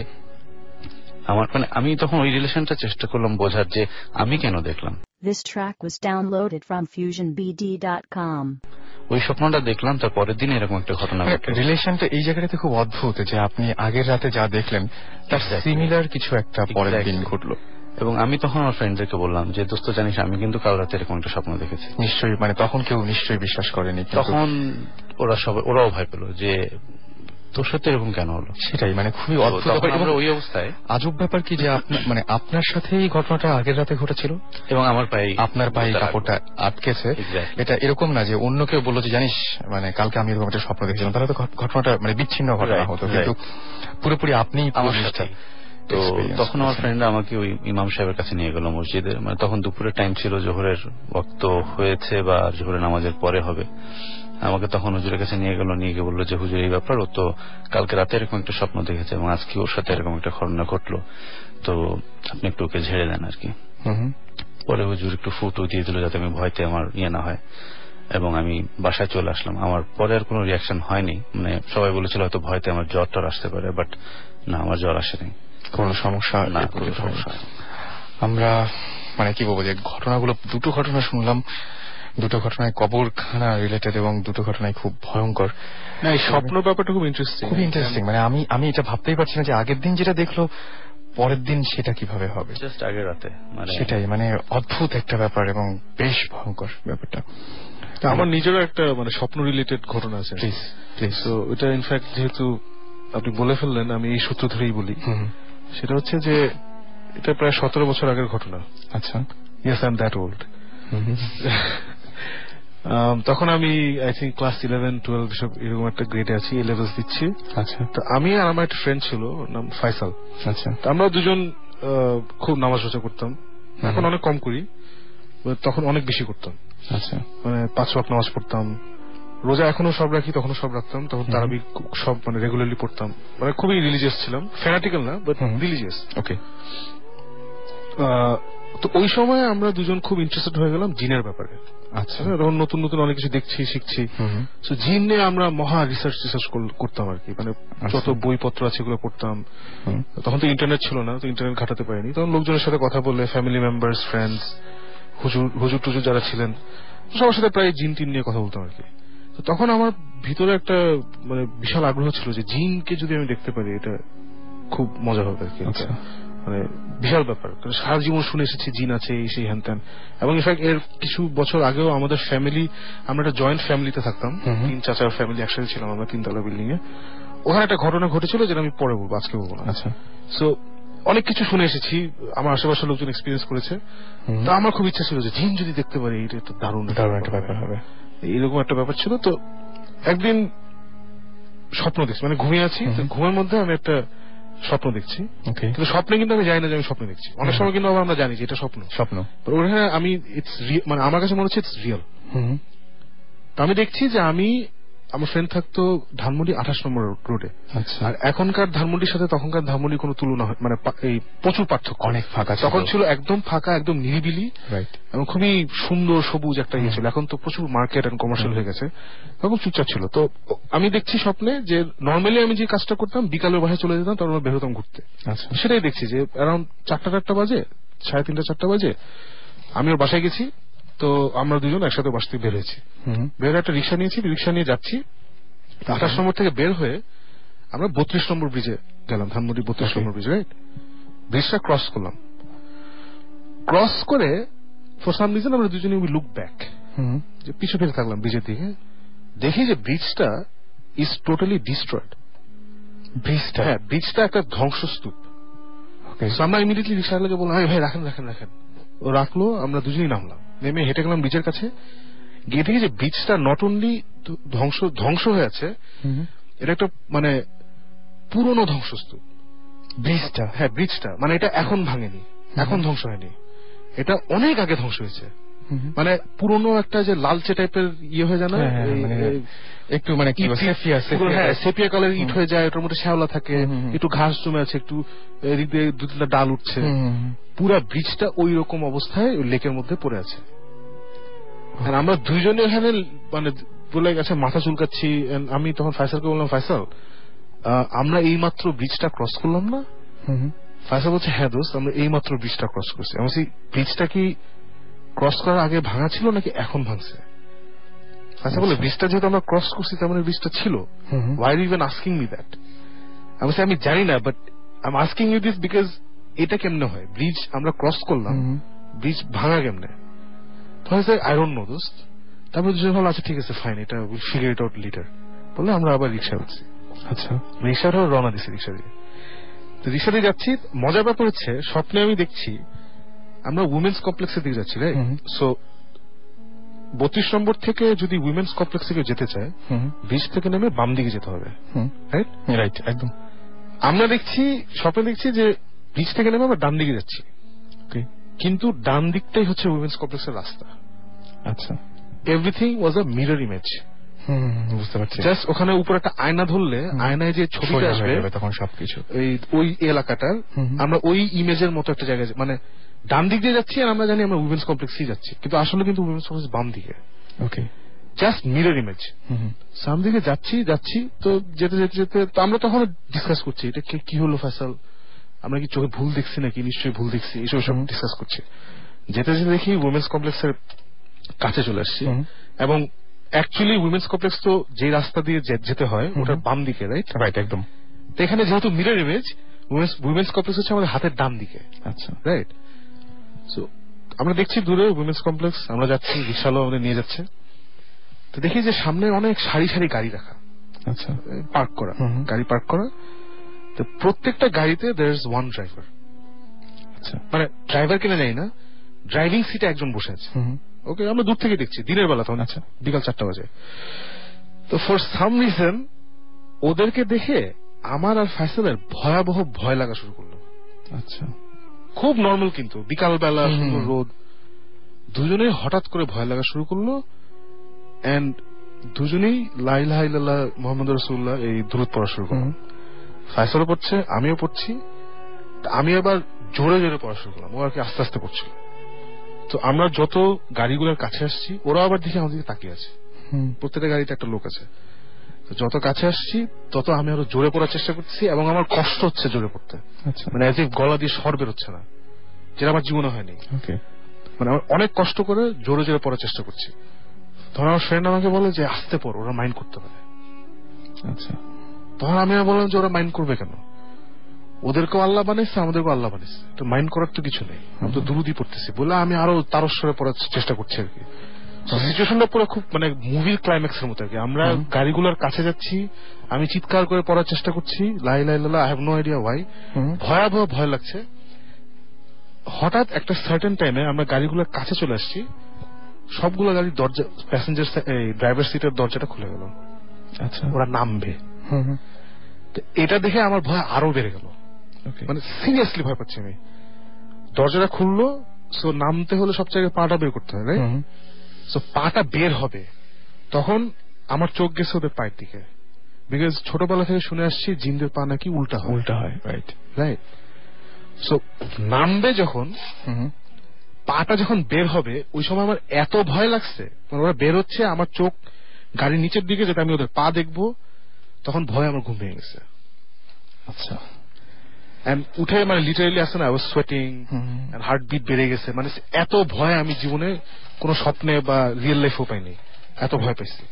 আমার মানে আমি তখন ওই রিলেশনটা চেষ্টা করলাম বোঝার যে আমি কেন দেখলাম। This track was downloaded from FusionBD.com. ওই স্বপ্নটা দেখলাম, তার পরের দিন এরকম একটা ঘটনা ঘটল। রিলেশনটা এই জায়গাটাতে খুব অদ্ভুত যে আপনি আগের রাতে যা দেখলেন তার সিমিলার কিছু একটা পরের দিন ঘটলো। এবং আমি তখন আমার ফ্রেন্ডদেরকে বললাম যে দোস্ত জানিস আমি কিন্তু কাল রাতে এরকম একটা স্বপ্ন দেখেছি। নিশ্চয়ই, মানে তখন কেউ নিশ্চয়ই বিশ্বাস করেনি, তখন ওরাও ভয় পেল যে তোর সাথে এরকম কেন হলো? সেটাই মানে খুবই অদ্ভুত তখন আমরা ওই অবস্থায়। আজব ব্যাপার কি যে মানে আপনার সাথে এই ঘটনাটা আগের রাতে ঘটেছিল এবং আমার পায়ে, আপনার পায়ে কাপড়টা আটকেছে। এটা এরকম না যে অন্য কেউ বললো যে জানিস মানে কালকে আমি এরকম একটা স্বপ্ন দেখেছিলাম, তাহলে তো ঘটনাটা মানে বিচ্ছিন্ন ঘটনা হতো, কিন্তু পুরোপুরি আপনি আমার সাথে। তো তখন আমার ফ্রেন্ডরা আমাকে ওই ইমাম সাহেবের কাছে নিয়ে গেল মসজিদে। মানে তখন দুপুরের টাইম ছিল, জোহরের ওয়াক্ত হয়েছে বা জোহরের নামাজের পরে হবে। আমাকে তখন হুজুরের কাছে নিয়ে গেল, নিয়ে গিয়ে বললো যে হুজুর এই ব্যাপার, ও তো কালকে রাতে এরকম একটা স্বপ্ন দেখেছে এবং আজকে ওর সাথে এরকম একটা ঘটনা ঘটলো, তো আপনি একটু ওকে ঝেড়ে দেন আর কি। পরে হুজুর একটু ফুটো দিয়ে দিল যাতে আমি ভয়তে আমার না হয়, এবং আমি বাসায় চলে আসলাম। আমার পরে আর কোনো রিয়াকশন হয়নি, মানে সবাই বলেছিল হয়তো ভয়তে আমার জ্বর টর আসতে পারে, বাট না, আমার জ্বর আসেনি, কোনো সমস্যা না, কোনো সমস্যা। আমরা মানে কি বলবো যে ঘটনাগুলো, দুটো ঘটনা শুনলাম, দুটো ঘটনায় কবরখানা রিলেটেড এবং দুটো ঘটনায় খুব ভয়ঙ্কর। না, এই স্বপ্ন ব্যাপারটা খুব ইন্টারেস্টিং, খুব ইন্টারেস্টিং। মানে আমি এটা ভাবতেই পারছি না যে আগের দিন যেটা দেখলো পরের দিন সেটা কিভাবে হবে, জাস্ট আগের রাতে। সেটাই মানে অদ্ভুত একটা ব্যাপার এবং বেশ ভয়ঙ্কর ব্যাপারটা। আমার নিজেরও একটা মানে স্বপ্ন রিলেটেড ঘটনা আছে। Please please. তো এটা ইনফ্যাক্ট যেহেতু আপনি বলে ফেললেন, আমি এই সূত্র ধরেই বলি। সেটা হচ্ছে যে এটা প্রায় 17 বছর আগের ঘটনা। আচ্ছা। Yes, I am that old. তখন আমি আই থিঙ্ক ক্লাস 11-12 এরকম একটা গ্রেডে আছি, এ লেভেলস দিচ্ছি। আচ্ছা। তো আমি আর আমার একটা ফ্রেন্ড ছিল, নাম ফাইসাল। আচ্ছা। আমরা দুজন খুব নামাজ রোজা করতাম, এখন অনেক কম করি, তখন অনেক বেশি করতাম। আচ্ছা। মানে 5 ওয়াক্ত নামাজ পড়তাম, রোজা এখনো সব রাখি, তখনও সব রাখতাম, তখন তারাবি সব মানে রেগুলারলি পড়তাম, মানে খুবই রিলিজিয়াস ছিলাম, ফ্যানাটিক্যাল না বাট রিলিজিয়াস। ওকে। তো ওই সময় আমরা দুজন খুব ইন্টারেস্টেড হয়ে গেলাম জিনের ব্যাপারে। আচ্ছা। তখন নতুন নতুন অনেক কিছু দেখছি, শিখছি। তো জিন নিয়ে আমরা মহা রিসার্চ করতাম আর কি, মানে যত বইপত্র আছে এগুলো পড়তাম। তখন তো ইন্টারনেট ছিল না, তো ইন্টারনেট ঘাটাতে পারিনি, তখন লোকজনের সাথে কথা বলে, ফ্যামিলি মেম্বার্স, ফ্রেন্ডস, হুজুর টুজুর যারা ছিলেন সবার সাথে প্রায় জিন টিন নিয়ে কথা বলতাম আর কি। তো তখন আমার ভিতরে একটা মানে বিশাল আগ্রহ ছিল যে জিনকে যদি আমি দেখতে পারি এটা খুব মজা হবে আর কি। মানে বিশাল ব্যাপার, কারণ সারা জীবন শুনে এসেছি জিন আছে, এই সেই হ্যান ত্যান। এবং ইনফ্যাক্ট এর কিছু বছর আগেও আমাদের ফ্যামিলি, আমরা একটা জয়েন্ট ফ্যামিলিতে থাকতাম, 3 চাচার ফ্যামিলি একসাথে ছিলাম আমরা 3 তলা বিল্ডিং এ। ওখানে একটা ঘটনা ঘটেছিল যেটা আমি পরে বলবো, আজকে বলবো না। আচ্ছা। সো অনেক কিছু শুনে এসেছি, আমার আশেপাশের লোকজন এক্সপিরিয়েন্স করেছে। তো আমার খুব ইচ্ছা ছিল যে জিন যদি দেখতে পারি এটা একটা দারুণ একটা ব্যাপার হবে, এইরকম একটা ব্যাপার ছিল। তো একদিন স্বপ্ন দেখছি, মানে ঘুমিয়ে আছি, ঘুমের মধ্যে আমি একটা স্বপ্ন দেখছি, কিন্তু স্বপ্নে কিন্তু আমি জানি না যে আমি স্বপ্ন দেখছি। অনেক সময় কিন্তু আমরা জানি যে এটা স্বপ্ন। ওখানে আমি মানে আমার কাছে মনে হচ্ছে ইটস রিয়েল। তো আমি দেখছি যে আমি, আমার ফ্রেন্ড থাকতো ধানমন্ডি 28 নম্বর রোডে। আর এখনকার ধানমন্ডির সাথে তখনকার ধানমন্ডি কোনো তুলনা হয়, মানে এই প্রচুর পার্থক্য, অনেক ফাঁকা। তখন ছিল একদম ফাঁকা, একদম নিরিবিলি, এবং খুবই সুন্দর সবুজ একটা ইয়ে ছিল। এখন তো প্রচুর মার্কেট এন্ড কমার্শিয়াল হয়ে গেছে, তখন চুপচাপ ছিল। তো আমি দেখছি স্বপ্নে যে নর্মালি আমি যে কাজটা করতাম, বিকালের বাসায় চলে যেতাম, তারপর বের হতাম ঘুরতে। সেটাই দেখছি যে অ্যারাউন্ড 4টা বাজে, 3:30-4টা বাজে আমি ওর বাসায় গেছি। তো আমরা দুজন একসাথে বাসা থেকে বের হয়েছি, বের একটা রিক্সা নিয়েছি, রিক্সা নিয়ে যাচ্ছি। 28 নম্বর থেকে বের হয়ে আমরা 32 নম্বর ব্রিজে গেলাম, ধানমন্ডি 32 নম্বর ব্রিজ, রাইট? ব্রিজটা ক্রস করলাম, ক্রস করে ফর সাম রিজন আমরা দুজনে উই লুক ব্যাক, যে পিছু ফিরে থাকলাম ব্রিজের দিকে, দেখি যে ব্রিজটা ইজ টোটালি ডিস্ট্রয়েড। ব্রিজটা, হ্যাঁ, ব্রিজটা একটা ধ্বংসস্তূপ। আমরা ইমিডিয়েটলি রিক্সাওয়ালাকে বললাম, ভাই রাখেন রাখেন রাখেন। ও রাখলো, আমরা দুজনেই নামলাম, নেমে হেঁটে গেলাম ব্রিজের কাছে, গিয়ে দেখি যে ব্রিজটা নট অনলি ধ্বংস হয়ে আছে, এটা একটা মানে পুরনো ধ্বংসস্তূপ। ব্রিজটা, হ্যাঁ ব্রিজটা, মানে এটা এখন ভাঙেনি, এখন ধ্বংস হয়নি, এটা অনেক আগে ধ্বংস হয়েছে। মানে পুরনো একটা যে লালচে টাইপের ইয়ে হয়ে যায় না, একটু মানে সেপিয়া কালার ইট হয়ে যায়, ওটার মধ্যে শ্যাওলা থাকে, একটু ঘাস জমে আছে, একটু এদিক দিয়ে 2-3টা ডাল উঠছে, পুরা ব্রিজটা ওই রকম অবস্থায় লেকের মধ্যে পড়ে আছে। আর আমরা দুইজনে এখানে মানে বলে গেছে মাথা চুলকাচ্ছি। আমি তখন ফাইসালকে বললাম, ফাইসাল আমরা এই মাত্র ব্রিজটা ক্রস করলাম না? ফাইসাল বলছে, হ্যাঁ দোস্ত আমরা এই মাত্র ব্রিজটা ক্রস করছি। আমি বলছি, ব্রিজটা কি ক্রস করার আগে ভাঙা ছিল নাকি এখন ভাঙছে? ফাইসাল বলে, ব্রিজটা যেহেতু আমরা ক্রস করছি তার মানে ব্রিজটা ছিল। Why are you even asking me that? আমি বলছি, আমি জানি না, but I am asking you this because এটা কেমনে হয়, ব্রিজ আমরা ক্রস করলাম, ব্রিজ ভাঙা কেমনে? আই ডোন্ট নো দোস্ত। তারপরে দুজন ভালো, আচ্ছা ঠিক আছে ফাইন, এটা will figure it out litre বলে আমরা আবার রিক্সা উঠছি। আচ্ছা, রিক্সাটা রওনা দিছি রিক্সা দিয়ে। তো রিক্সা দিয়ে যাচ্ছি, মজার ব্যাপার হচ্ছে স্বপ্নে আমি দেখছি আমরা উইমেন্স কমপ্লেক্সের দিকে যাচ্ছি, রাইট? সো 32 নম্বর থেকে যদি উইমেন্স কমপ্লেক্সে কেউ যেতে চায়, ব্রিজ থেকে নেমে বাম দিকে যেতে হবে, রাইট? রাইট, একদম। আমরা দেখছি, স্বপ্নে দেখছি যে ব্রিজ থেকে নেমে আমরা ডান দিকে যাচ্ছি, কিন্তু ডান দিকটাই হচ্ছে উইমেন্স কমপ্লেক্সের রাস্তা। আচ্ছা, everything was a mirror image. বুঝতে পারছি। জাস্ট ওখানে উপর একটা আয়না ধরলে আয়নায় যে ছবিটা আসবে তখন সবকিছু ওই এলাকাটার আমরা ওই ইমেজের মতো একটা জায়গায়, মানে ডান দিক দিয়ে যাচ্ছি আর আমরা জানি আমরা উইমেন্স কমপ্লেক্সেই যাচ্ছি, কিন্তু আসলে কিন্তু উইমেন্স কমপ্লেক্স বাম দিকে। ওকে, জাস্ট মিরর ইমেজ। সাম দিকে যাচ্ছি তো যেতে যেতে যেতে তো আমরা তখন ডিসকাস করছি এটা কি হলো ফয়সাল, আমরা কি চোখে ভুল দেখছি নাকি, নিশ্চয়ই ভুল দেখছি, এইসব সব ডিসকাস করছি। যেতে যেতে দেখি উইমেন্স কমপ্লেক্সের কাছে চলে আসছি, এবং অ্যাকচুয়ালি উইমেন্স কমপ্লেক্স তো যে রাস্তা দিয়ে যেতে হয় ওটার বাম দিকে, রাইট? রাইট, একদম। তো এখানে যেহেতু মিরর ইমেজ, উইমেন্স কমপ্লেক্স হচ্ছে আমাদের হাতের ডান দিকে। আচ্ছা, রাইট। সো আমরা দেখছি দূরে উইমেন্স কমপ্লেক্স, আমরা যাচ্ছি, রিক্সাওয়ালা আমাদের নিয়ে যাচ্ছে। তো দেখি যে সামনে অনেক সারি সারি গাড়ি রাখা, আচ্ছা, পার্ক করা, গাড়ি পার্ক করা। তো প্রত্যেকটা গাড়িতে দেয়ার ইজ ওয়ান ড্রাইভার। আচ্ছা, মানে ড্রাইভার কিনা জানি না, ড্রাইভিং সিটে একজন বসে আছে। ওকে, আমরা দূর থেকে দেখছি, দিনের বেলা তখন। আচ্ছা, বিকাল 4টা বাজে। তো ফর সাম রিজন ওদেরকে দেখে আমার আর ফয়সালের ভয়াবহ ভয় লাগা শুরু করলো। আচ্ছা, খুব নর্মাল, কিন্তু বিকাল বেলা সুন্দর রোদ, দুজনেই হঠাৎ করে ভয় লাগা শুরু করলো। এন্ড দুজনেই লা ইলাহা ইল্লাল্লাহ মুহাম্মাদুর রাসূলুল্লাহ এই দুরূদ পড়া শুরু করলাম। ফয়সালও পড়ছে, আমিও পড়ছি। আমি আবার জোরে জোরে পড়া শুরু করলাম, ও আর কি আস্তে আস্তে পড়ছিল। তো আমরা যত গাড়িগুলোর কাছে আসছি, ওরা আবার দেখে আমাদের দিকে তাকিয়ে আছে। প্রত্যেকটা গাড়িতে একটা লোক আছে। তো যত কাছে আসছি তত আমি আরো জোরে পড়ার চেষ্টা করছি, এবং আমার কষ্ট হচ্ছে জোরে পড়তে। মানে এজ ইফ গলা দিয়ে স্বর বেরোচ্ছে না, যেটা আমার জীবনে হয়নি। মানে আমার অনেক কষ্ট করে জোরে জোরে পড়ার চেষ্টা করছি। তখন আমার ফ্রেন্ড আমাকে বলে যে আস্তে পড়, ওরা মাইন্ড করতে পারে। আচ্ছা, তখন আমি বললাম যে ওরা মাইন্ড করবে কেন, ওদেরকেও আল্লাহ বানিয়েছে, আমাদেরকেও আল্লাহ বানিয়েছে, তো মাইন্ড করার তো কিছু নেই, আমি তো দুরুদি পড়তেছি বলে আমি আরো তারস্বরে পড়ার চেষ্টা করছি আর কি। সিচুয়েশনটা পুরো খুব মানে মুভির ক্লাইম্যাক্স এর মতো আর কি। আমরা গাড়িগুলোর কাছে যাচ্ছি, আমি চিৎকার করে পড়ার চেষ্টা করছি, লা ইলাহা ইল্লাল্লাহ, I have no idea why, ভয়াবহ ভয় লাগছে। হঠাৎ একটা সার্টেন টাইমে আমরা গাড়িগুলোর কাছে চলে আসছি, সবগুলো গাড়ির দরজা, প্যাসেঞ্জার ড্রাইভার সিটের দরজাটা খুলে গেল। আচ্ছা, ওরা নামবে। এটা দেখে আমার ভয় আরো বেড়ে গেল, মানে সিরিয়াসলি ভয় পাচ্ছি আমি। দরজাটা খুললো, সো নামতে হলে সব জায়গায় পাটা বের করতে হবে, সো পাটা বের হবে, তখন আমার চোখ গেছে ওদের পায়ের দিকে। বিকজ ছোটবেলা থেকে শুনে আসছি জিনদের পা নাকি উল্টা হয়। Right right. সো নামবে যখন, পাটা যখন বের হবে, ওই সময় আমার এত ভয় লাগছে, মানে ওরা বের হচ্ছে, আমার চোখ গাড়ির নিচের দিকে, যেটা আমি ওদের পা দেখবো, তখন ভয় আমার ঘুম ভেঙে গেছে। আচ্ছা, উঠে মানে লিটারেলি আসে না, সোয়েটিং, হার্টবিট বেড়ে গেছে, মানে এত ভয় আমি জীবনে কোন স্বপ্নে বা রিয়েল লাইফেও পাইনি, এত ভয় পাইছি।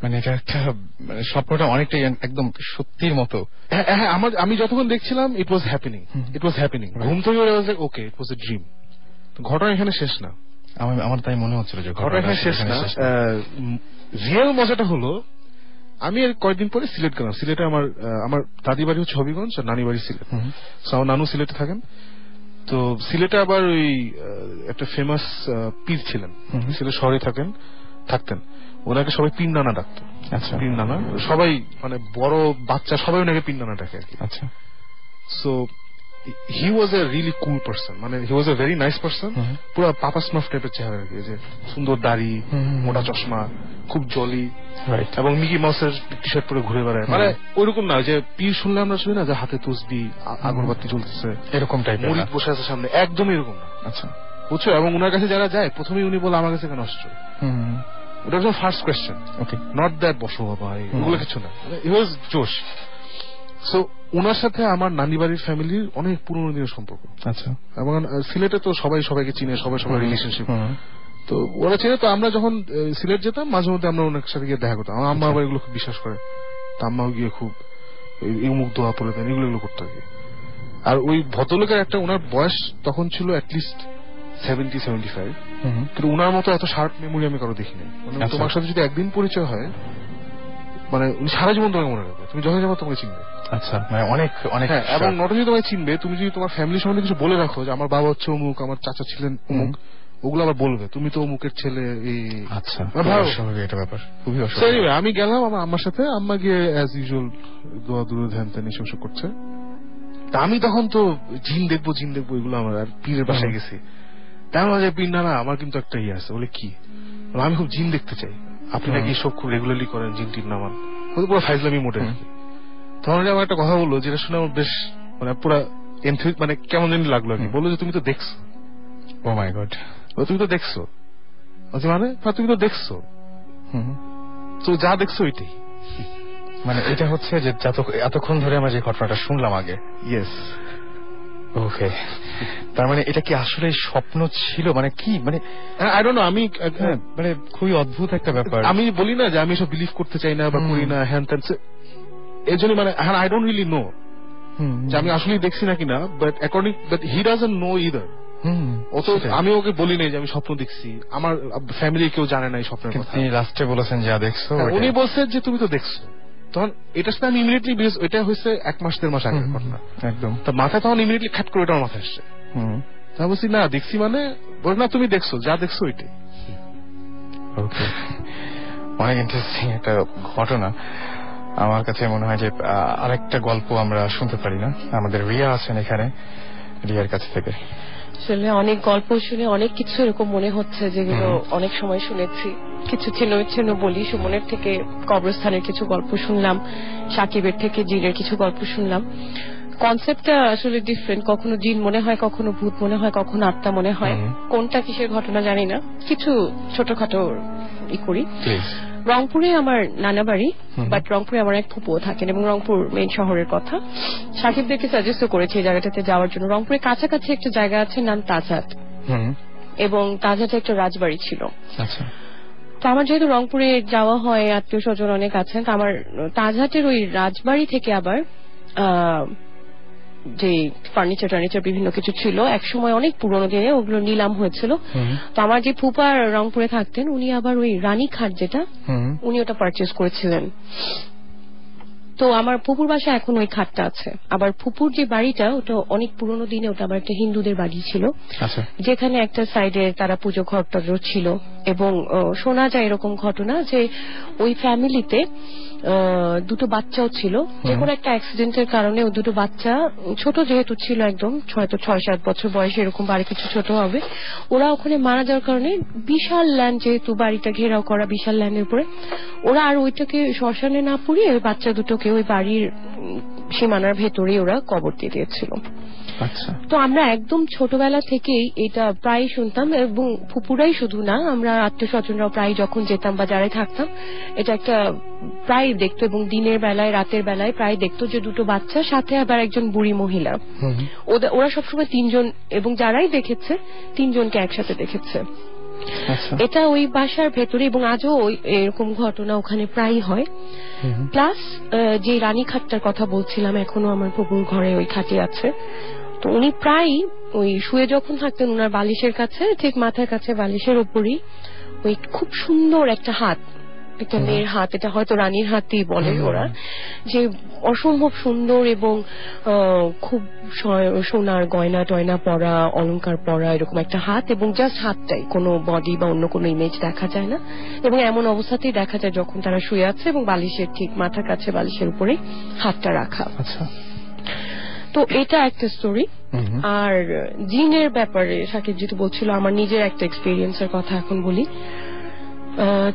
মানে এটা একটা মানে স্বপ্নটা অনেকটাই একদম সত্যির মতো। হ্যাঁ, আমি যতক্ষণ দেখছিলাম ইট ওয়াজ হ্যাপেনিং। ঘুম থেকে ওকে, ইট ওয়াজ এ ড্রিম। ঘটনা এখানে শেষ না, আমার তাই মনে হচ্ছিল যে ঘটনা এখানে শেষ না। রিয়েল মজাটা হলো, আমি এর কয়েকদিন পরে সিলেট গেলাম। সিলেটে আমার দাদি বাড়ি হচ্ছে হবিগঞ্জ, আর নানি বাড়ি সিলেট। আমার নানু সিলেটে থাকেন। তো সিলেটে আবার ওই একটা ফেমাস পীর ছিলেন, সিলেট শহরে থাকতেন। ওনাকে সবাই পীর নানা ডাকতো। আচ্ছা, পীর নানা, সবাই মানে বড় বাচ্চা সবাই ওনাকে পীর নানা ডাকে আর কি। আচ্ছা, so he was a really cool person, মানে হি ওয়াজ এ ভেরি নাইস পার্সন। পুরো পাপা স্মার্ফ টাইপের চেহারা আর কি, যে সুন্দর দাড়ি, মোটা চশমা, খুব জলি, এবং মিকি মাউসের টি শার্ট পরে ঘুরে বেড়ায়। মানে ওইরকম না যে পীর শুনলে আমরা শুনি না যে হাতে তসবি, আগরবাতি জ্বলতেছে, এরকম টাইপের, মুরিদ বসে আছে সামনে, একদমই এরকম না। আচ্ছা, বুঝছো? এবং ওনার কাছে যারা যায় প্রথমেই উনি বলে আমার কাছে কেন আসছো, ওটা হচ্ছে first question. Okay, not that বসো বাবা, ওগুলো কিছু না, হি ওয়াজ জোশ। সো ওনার সাথে আমার নানি বাড়ির ফ্যামিলির অনেক পুরোনো দিনের সম্পর্ক। আচ্ছা, এবং সিলেটে তো সবাই সবাইকে চিনে, সবাই রিলেশনশিপ, তো ওরা চিনে। তো আমরা যখন সিলেট যেতাম মাঝে মধ্যে আমরা ওনার সাথে গিয়ে দেখা করতাম। আমার আম্মা আবার এগুলো খুব বিশ্বাস করে, তো আম্মাও গিয়ে খুব এই মুখ দোয়া পড়ে দেন, এগুলো করতে হবে। আর ওই ভদ্রলোকের একটা, ওনার বয়স তখন ছিল অ্যাটলিস্ট 70-75, কিন্তু ওনার মতো এত শার্প মেমোরি আমি কারো দেখিনি। মানে তোমার সাথে যদি একদিন পরিচয় হয়, মানে উনি সারা জীবন তোমাকে মনে রাখবে, তুমি যখন যাবো তোমাকে চিনবে। আচ্ছা, মানে অনেক অনেক। হ্যাঁ, এবং নট অনলি তোমাকে চিনবে, তুমি যদি তোমার ফ্যামিলির সম্বন্ধে কিছু বলে রাখো যে আমার বাবা হচ্ছে অমুক, আমার চাচা ছিলেন অমুক, ওগুলো আবার বলবে তুমি তো অমুকের ছেলে। এই আচ্ছা, এটা ব্যাপার খুবই অস্বাভাবিক। আমি গেলাম আমার আম্মার সাথে, আম্মা গিয়ে অ্যাজ ইউজুয়াল দোয়া দুরুদ ধ্যান ত্যান এসব করছে। তা আমি তখন তো জিন দেখবো এগুলো আমার, আর পীরের বাসায় গেছি। তার মাঝে পীর না আমার কিন্তু একটা ইয়ে আছে, বলে কি, আমি খুব জিন দেখতে চাই, আপনি নাকি এসব খুব রেগুলারলি করেন, জিন টিন নামান, পুরো ফাইজলামি মোটে। তখন আমার একটা কথা বললো যেটা শুনে আমার বেশ মানে পুরা মানে কেমন জানি লাগলো আর কি। বললো যে তুমি তো দেখছো। ও মাই গড, তুমি তো দেখছো মানে তুমি তো দেখছো, তো যা দেখছো ওইটাই। মানে এটা হচ্ছে যে এতক্ষণ ধরে আমরা যে ঘটনাটা শুনলাম আগে। ইয়েস। ওকে, তার মানে এটা কি আসলে স্বপ্ন ছিল, মানে কি, মানে আই ডোন্ট নো, আমি মানে খুবই অদ্ভুত একটা ব্যাপার। আমি বলি না যে আমি সব বিলিভ করতে চাই না বা করি না হ্যান ত্যান, এই জন্য মানে আই ডোন্ট রিয়েলি নো যে আমি আসলে দেখছি নাকি না, but according but he doesn't know either. আমি ওকে বলি নাই যে আমি স্বপ্ন দেখছি, আমার ফ্যামিলি কেউ জানে না এই স্বপ্নের কথা। তিনি লাস্টে বলেছেন যা দেখছো, উনি বলছেন যে তুমি তো দেখছো। তখন এটার সাথে আমি ইমিডিয়েটলি, এটা হয়েছে 1 মাস 1.5 মাস আগের ঘটনা একদম। তো মাথায় তখন ইমিডিয়েটলি খাট করে ওটা মাথায় আসছে। তা বলছি না দেখছি মানে, বল না তুমি দেখছো, যা দেখছো ওইটাই। ওকে, অনেক ইন্টারেস্টিং একটা ঘটনা। আমার কাছে মনে হয় যে আরেকটা গল্প আমরা শুনতে পারি না? আমাদের রিয়া আছেন এখানে, রিয়ার কাছ থেকে। আসলে অনেক গল্প শুনে অনেক কিছু এরকম মনে হচ্ছে যেগুলো অনেক সময় শুনেছি। কিছু ছিন্ন বলি, সুমনের থেকে কবরস্থানের কিছু গল্প শুনলাম, সাকিবের থেকে জিনের কিছু গল্প শুনলাম। কনসেপ্টটা আসলে ডিফারেন্ট, কখনো জিন মনে হয়, কখনো ভূত মনে হয়, কখনো আত্মা মনে হয়, কোনটা কিসের ঘটনা জানি না। কিছু ছোটখাটো করি। রংপুরে আমার নানা বাড়ি, বাট রংপুরে আমার এক ফুপুও থাকেন এবং রংপুর মেইন শহরের কথা। সাকিবদেরকে সাজেস্ট করেছি এই জায়গাটাতে যাওয়ার জন্য। রংপুরের কাছাকাছি একটা জায়গা আছে, নাম তাজহাট, এবং তাজহাটে একটা রাজবাড়ি ছিল। তো আমার যেহেতু রংপুরে যাওয়া হয়, আত্মীয় স্বজন অনেক আছেন, তো আমার তাজহাটের ওই রাজবাড়ি থেকে আবার যে ফার্নিচার বিভিন্ন কিছু ছিল একসময় অনেক পুরোনো দিনে, ওগুলো নিলাম হয়েছিল। তো আমার যে ফুপা রংপুরে থাকতেন, উনি আবার ওই রানীখাট যেটা, উনি ওটা পারচেজ করেছিলেন। তো আমার ফুপুর বাসা এখন ওই খাটটা আছে। আবার ফুপুর যে বাড়িটা, ওটা অনেক পুরোনো দিনে, ওটা আবার একটা হিন্দুদের বাড়ি ছিল, যেখানে একটা সাইডে তারা পুজো ঘর টর ছিল। এবং শোনা যায় এরকম ঘটনা যে ওই ফ্যামিলিতে দুটো বাচ্চাও ছিল, যে কোনো একটা অ্যাক্সিডেন্টের কারণে ও দুটো বাচ্চা ছোট যেহেতু ছিল, একদম হয়তো 6-7 বছর বয়সে, এরকম বাড়ি কিছু ছোট হবে, ওরা ওখানে মারা যাওয়ার কারণে বিশাল ল্যান্ড, যেহেতু বাড়িটা ঘেরাও করা বিশাল ল্যান্ডের উপরে, ওরা আর ওইটাকে শ্মশানে না পুড়িয়ে ওই বাচ্চা দুটোকে ওই বাড়ির সীমানার ভেতরে ওরা কবর দিয়ে দিয়েছিল। তো আমরা একদম ছোটবেলা থেকেই এটা প্রায় শুনতাম, এবং ফুপুরাই শুধু না, আমরা আত্মীয় স্বজনরাও প্রায় যখন যেতাম বা যারাই থাকতাম, এটা একটা প্রায় দেখতো, এবং দিনের বেলায় রাতের বেলায় প্রায় দেখতো যে দুটো বাচ্চা, সাথে আবার একজন বুড়ি মহিলা, ওরা সবসময় 3 জন, এবং যারাই দেখেছে 3 জনকে একসাথে দেখেছে। এটা ওই বাসার ভেতরে, এবং আজও এরকম ঘটনা ওখানে প্রায় হয়। প্লাস যে রানীখাটটার কথা বলছিলাম, এখনো আমার ফুপুর ঘরে ওই খাটে আছে। তো উনি প্রায় ওই শুয়ে যখন থাকতেন, ওনার বালিশের কাছে, ঠিক মাথার কাছে বালিশের উপরই ওই খুব সুন্দর একটা হাত, একটা মেয়ের হাত, এটা হয়তো রানীর হাতই বলে ওরা, যে অসম্ভব সুন্দর এবং খুব সোনার গয়না টয়না পরা, অলংকার পরা, এরকম একটা হাত, এবং জাস্ট হাতটাই, কোনো বডি বা অন্য কোনো ইমেজ দেখা যায় না। এবং এমন অবস্থাতেই দেখা যায় যখন তারা শুয়ে আছে, এবং বালিশের ঠিক মাথার কাছে বালিশের উপরে হাতটা রাখা। তো এটা একটা স্টোরি। আর জিনের ব্যাপারে সাকিব যেহেতু বলছিল, আমার নিজের একটা এক্সপিরিয়েন্সের কথা এখন বলি।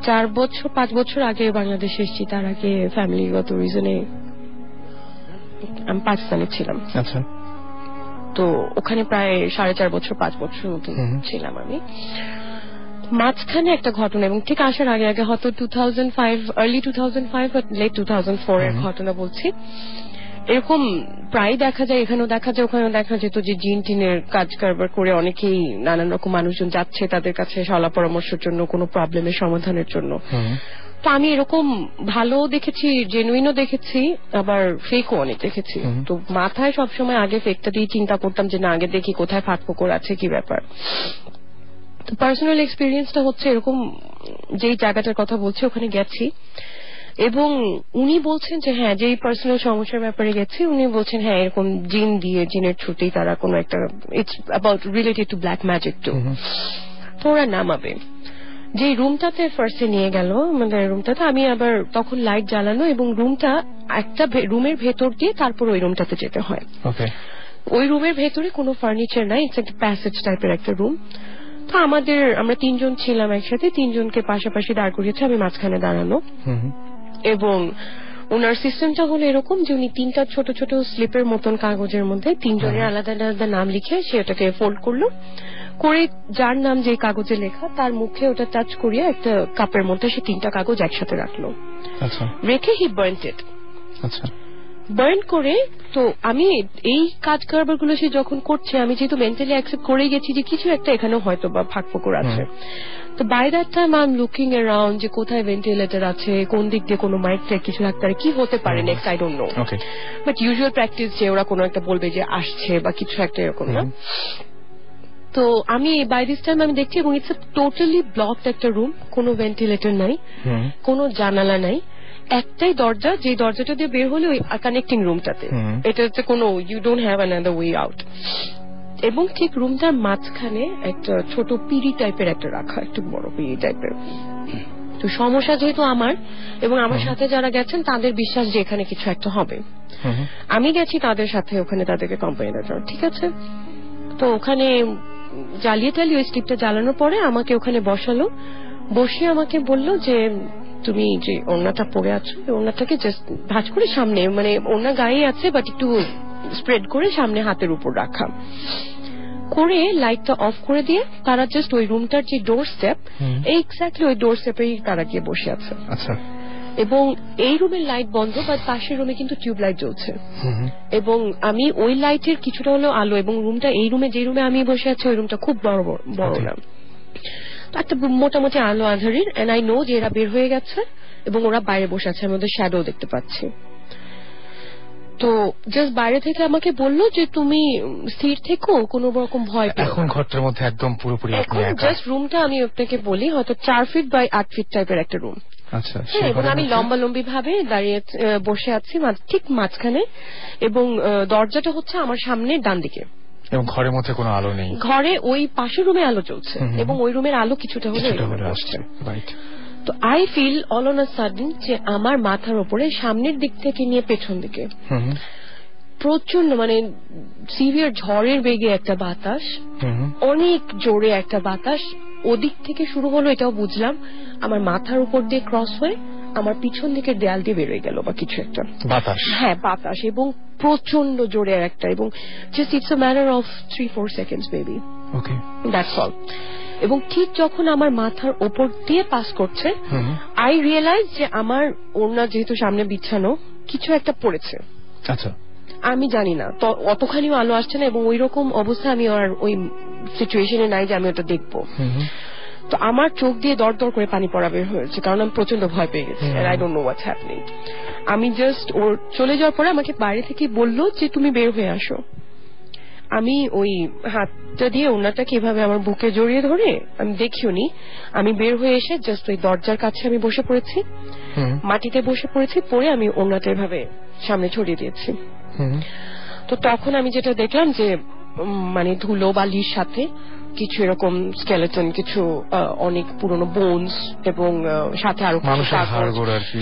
4-5 বছর আগে বাংলাদেশে এসেছি, তার আগে ফ্যামিলিগত রিজনে আমি পাকিস্তানে ছিলাম। তো ওখানে প্রায় 4.5 বছর 5 বছর মতো ছিলাম আমি। মাঝখানে একটা ঘটনা, এবং ঠিক আসার আগে হয়তো 2005, আর্লি 2005 বা লেট 2004 এর ঘটনা বলছি। এরকম প্রায় দেখা যায়, এখানেও দেখা যায় ওখানেও দেখা যেত, যে জিন টিনের কাজ কারবার করে অনেকেই নানান রকম মানুষজন যাচ্ছে তাদের কাছে সলা পরামর্শের জন্য, কোনো প্রবলেমের সমাধানের জন্য। তো আমি এরকম ভালো দেখেছি, জেনুইনও দেখেছি, আবার ফেকও অনেক দেখেছি। তো মাথায় সবসময় আগে ফেকটা দিয়ে চিন্তা করতাম যে না, আগে দেখি কোথায় ফাঁকফোকর আছে, কি ব্যাপার। তো পার্সোনাল এক্সপিরিয়েন্সটা হচ্ছে এরকম, যেই জায়গাটার কথা বলছি ওখানে গেছি, এবং উনি বলছেন যে হ্যাঁ, যে পার্সোনাল সমস্যার ব্যাপারে গেছে, উনি বলছেন হ্যাঁ এরকম জিন দিয়ে, জিনের থ্রুতেই তারা কোনো একটা, it's about related to black magic too. তো ওরা নামাবে। যে রুমটাতে ফার্স্টে নিয়ে গেল, মানে রুমটাতে আমি আবার তখন লাইট জ্বালানো, এবং রুমটা একটা রুমের ভেতর দিয়ে তারপর ওই রুমটাতে যেতে হয়। ওই রুমের ভেতরে কোনো ফার্নিচার নাই, ইটস একটা প্যাসেজ টাইপের একটা রুম। তো আমরা 3 জন ছিলাম একসাথে, 3 জনকে পাশাপাশি দাঁড় করিয়েছে, আমি মাঝখানে দাঁড়ানো। এবং ওনার সিস্টেমটা হলো এরকম যে উনি 3টা ছোট ছোট স্লিপের মতন কাগজের মধ্যে 3 জনের আলাদা আলাদা নাম লিখে সেটাকে ফোল্ড করলো, করে যার নাম যে কাগজে লেখা তার মুখে ওটা টাচ করিয়ে একটা কাপের মধ্যে সে 3টা কাগজ একসাথে রাখলো। রেখে হি বার্নড ইট। বার্ন করে, তো আমি এই কাজ কারবার গুলো সে যখন করছে, আমি যেহেতু মেন্টালি অ্যাকসেপ্ট করে গেছি যে কিছু একটা এখানে হয়তো বা ফাঁকফোকর আছে। তো by that time I am looking around যে কোথায় ভেন্টিলেটর আছে, কোন দিক দিয়ে কোনো মাইক টাইক কিছু থাকতে পারে, কি হতে পারে next, I don't know. But usual practice যে ওরা কোনো একটা বলবে যে আসছে বা কিছু একটা এরকম না। তো আমি বাই দিস টাইম আমি দেখছি, এবং ইটস টোটালি ব্লকড একটা রুম, কোনো ভেন্টিলেটর নাই, কোনো জানালা নাই, একটাই দরজা, যে দরজাটা দিয়ে বের হলে ওই কানেক্টিং রুমটাতে, এটা হচ্ছে কোনো, you don't have another way out. এবং ঠিক রুমটার মাঝখানে একটা ছোট পিড়ি টাইপের একটা রাখা, একটু বড় পিড়ি টাইপের। তো সমস্যা যেহেতু আমার এবং আমার সাথে যারা গেছেন তাদের বিশ্বাস যে এখানে কিছু একটা হবে, আমি গেছি তাদের সাথে, ওখানে তাদেরকে কোম্পানি দেওয়ার, ঠিক আছে। তো ওখানে জ্বালিয়ে টালিয়ে ওই স্লিপটা জ্বালানোর পরে আমাকে ওখানে বসালো, বসে আমাকে বললো যে তুমি যে ওড়নাটা পরে আছো, ওড়নাটাকে জাস্ট ভাঁজ করে সামনে, মানে ওড়না গায়ে আছে বাট একটু স্প্রেড করে সামনে হাতের উপর রাখা, করে লাইটটা অফ করে দিয়ে তারা জাস্ট ওই রুমটার যে ডোর স্টেপ, এক্স্যাক্টলি ওই ডোর স্টেপেই তারা গিয়ে বসে আছে। এবং এই রুমের লাইট বন্ধ, বাট পাশের রুমে কিন্তু টিউব লাইট জ্বলছে। এবং আমি ওই লাইটের কিছুটা হলো আলো, এবং রুমটা, এই রুমে যে রুমে আমি বসে আছি ওই রুমটা খুব বড় বড় না, একটা মোটামুটি আলো আধারির। এন্ড আই নো যে এরা বের হয়ে গেছে এবং ওরা বাইরে বসে আছে, আমি ওদের শ্যাডো দেখতে পাচ্ছি। তো জাস্ট বাইরে থেকে আমাকে বললো যে তুমি স্থির থেকো, কোনো রকম ভয় পেও। এখন ঘরটার মধ্যে একদম পুরোপুরি জাস্ট রুমটা আমি আপনাকে বলি হয়তো 4 ফিট বাই 8 ফিট টাইপের একটা রুম। এবং আমি লম্বালম্বি ভাবে দাঁড়িয়ে বসে আছি ঠিক মাঝখানে, এবং দরজাটা হচ্ছে আমার সামনে ডান দিকে, এবং ঘরের মধ্যে কোনো আলো নেই। ঘরে ওই পাশের রুমে আলো জ্বলছে, এবং ওই রুমের আলো কিছুটা হলে আসছে। তো I feel all on a sudden যে আমার মাথার উপরে সামনের দিক থেকে নিয়ে পেছন দিকে প্রচন্ড, মানে সিভিয়ার ঝড়ের বেগে একটা বাতাস, অনেক জোরে একটা বাতাস ওদিক থেকে শুরু হলো, এটাও বুঝলাম, আমার মাথার উপর দিয়ে ক্রস হয়ে আমার পিছন দিকের দেয়াল দিয়ে বেরোয় গেল বা কিছু একটা বাতাস। হ্যাঁ, বাতাস, এবং প্রচন্ড জোরে একটা, এবং just it's a matter of 3-4 seconds baby, that's all. এবং ঠিক যখন আমার মাথার ওপর দিয়ে পাস করছে, আই রিয়েলাইজ যে আমার ওড়না যেহেতু সামনে বিছানো, কিছু একটা পড়েছে। আচ্ছা, আমি জানি না, তো অতখানিও আলো আসছে না, এবং ওই রকম অবস্থা আমি আর ওই সিচুয়েশনে নাই যে আমি ওটা দেখবো। তো আমার চোখ দিয়ে দর দর করে পানি পড়া বের হয়েছে, কারণ আমি প্রচন্ড ভয় পেয়ে গেছি। I don't know what's happening. আমি জাস্ট ওর চলে যাওয়ার পরে আমাকে বাইরে থেকে বললো যে তুমি বের হয়ে আসো। আমি ওই হাতটা দিয়ে ওনাটাকে এভাবে আমার বুকে জড়িয়ে ধরে, আমি দেখিও নি, আমি বের হয়ে এসে জাস্ট ওই দরজার কাছে আমি বসে পড়েছি, মাটিতে বসে পড়েছি, পরে আমি ওনাটা এভাবে সামনে ছড়িয়ে দিয়েছি। তো তখন আমি যেটা দেখলাম যে মানে ধুলো বালির সাথে কিছু এরকম স্কেলেটন, কিছু অনেক পুরনো বোনস, এবং সাথে আরো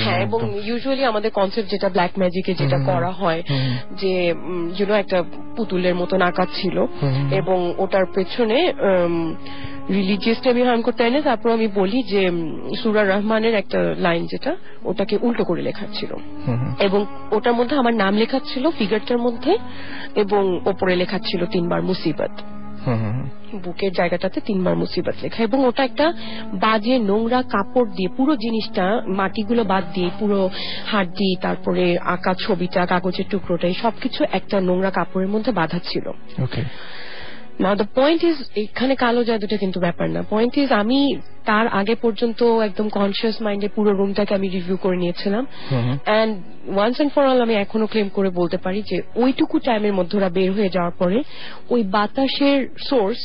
হ্যাঁ, এবং ইউজুয়ালি আমাদের কনসেপ্ট যেটা ব্ল্যাক ম্যাজিকে যেটা করা হয়, যে একটা পুতুলের মতন আকার ছিল, এবং ওটার পেছনে রিলিজিয়াসটা আমি হার্ম করতে হয় না। তারপর আমি বলি যে সূরা রহমানের একটা লাইন যেটা, ওটাকে উল্টো করে লেখা ছিল, এবং ওটার মধ্যে আমার নাম লেখা ছিল ফিগারটার মধ্যে, এবং ওপরে লেখা ছিল 3 বার মুসিবত, বুকের জায়গাটাতে 3 বার মুসিবত লেখা। এবং ওটা একটা বাজে নোংরা কাপড় দিয়ে, পুরো জিনিসটা মাটিগুলো বাদ দিয়ে, পুরো হাড্ডি, তারপরে আঁকা ছবিটা, কাগজের টুকরোটা, সবকিছু একটা নোংরা কাপড়ের মধ্যে বাঁধা ছিল। নাও দ্য পয়েন্ট ইজ, এখানে কালো জাদুটা কিন্তু ব্যাপার না। পয়েন্ট ইজ, আমি তার আগে পর্যন্ত একদম কনসিয়াস মাইন্ডে পুরো রুমটাকে আমি রিভিউ করে নিয়েছিলাম, and once and for all আমি এখনো ক্লেম করে বলতে পারি যে ওইটুকু টাইমের মধ্যে ওরা বের হয়ে যাওয়ার পরে ওই বাতাসের সোর্স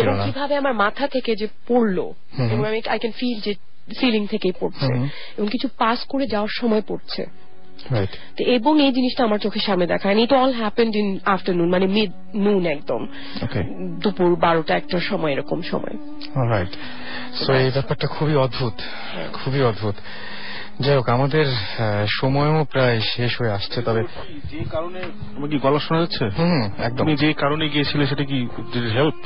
এবং কিভাবে আমার মাথা থেকে যে পড়লো, এবং আই ক্যান ফিল যে সিলিং থেকেই পড়ছে এবং কিছু পাস করে যাওয়ার সময় পড়ছে। রাইট। তো এবং এই জিনিসটা আমার চোখের সামনে দেখা, it all happened in afternoon, মানে মিড নুন, একদম দুপুর 12টা-1টার সময়, এরকম সময়। রাইট। সো এই ব্যাপারটা খুবই অদ্ভুত, খুবই অদ্ভুত। যাই হোক, আমাদের সময়ও প্রায় শেষ হয়ে আসছে। তবে যে কারণে আমার কি গলা শোনা যাচ্ছে, একদম, তুমি যে কারণে গিয়েছিলে সেটা কি help?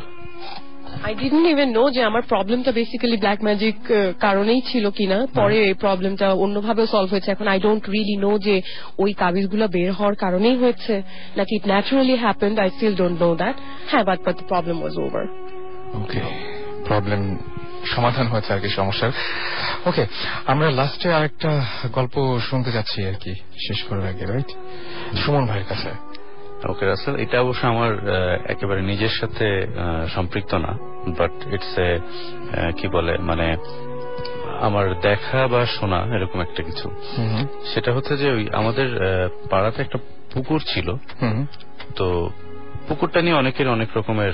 I didn't even know যে আমার প্রবলেমটা বেসিক্যালি ব্ল্যাক ম্যাজিক কারণেই ছিল কিনা। পরে এই প্রবলেমটা অন্যভাবে সলভ হয়েছে। এখন আই ডোন্ট রিয়েলি নো যে ওই তাবিজগুলো বের হওয়ার কারণেই হয়েছে নাকি it naturally happened. I still don't know that. হ্যাঁ, but the problem was over. Okay, problem সমাধান হয়েছে আর কি সমস্যার। ওকে, আমরা লাস্টে আরেকটা গল্প শুনতে যাচ্ছি আর কি শেষ করার আগে, রাইট? সুমন ভাইয়ের কাছে। ওকে রাসেল, এটা অবশ্য আমার একেবারে নিজের সাথে সম্পৃক্ত না, বাট ইটস এ কি বলে, মানে আমার দেখা বা শোনা এরকম একটা কিছু। সেটা হচ্ছে যে ওই আমাদের পাড়াতে একটা পুকুর ছিল। তো পুকুরটা নিয়ে অনেকের অনেক রকমের,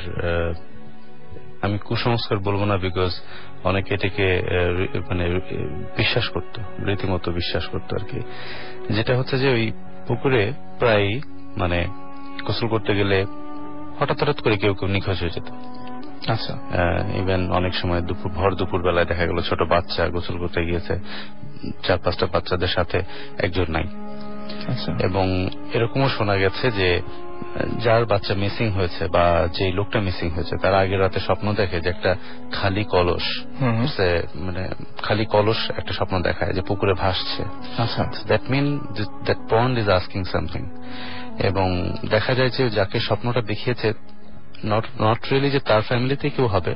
আমি কুসংস্কার বলবো না, বিকজ অনেকে এটাকে মানে বিশ্বাস করতো, রীতিমতো বিশ্বাস করতো আর কি। যেটা হচ্ছে যে ওই পুকুরে প্রায় মানে গোসল করতে গেলে হঠাৎ হঠাৎ করে কেউ কেউ নিখোঁজ হয়ে যেত। আচ্ছা। ইভেন অনেক সময় ভর দুপুর বেলায় দেখা গেল ছোট বাচ্চা গোসল করতে গিয়েছে, 4-5টা বাচ্চাদের সাথে একজন নাই। এবং এরকমও শোনা গেছে যে যার বাচ্চা মিসিং হয়েছে বা যে লোকটা মিসিং হয়েছে তার আগের রাতে স্বপ্ন দেখে যে একটা খালি কলস, মানে খালি কলস একটা স্বপ্ন দেখায় যে পুকুরে ভাসছে। That mean that pond is asking something. এবং দেখা যায় যে যাকে স্বপ্নটা দেখিয়েছে নট রিয়েলি যে তার ফ্যামিলিতে কেউ হবে,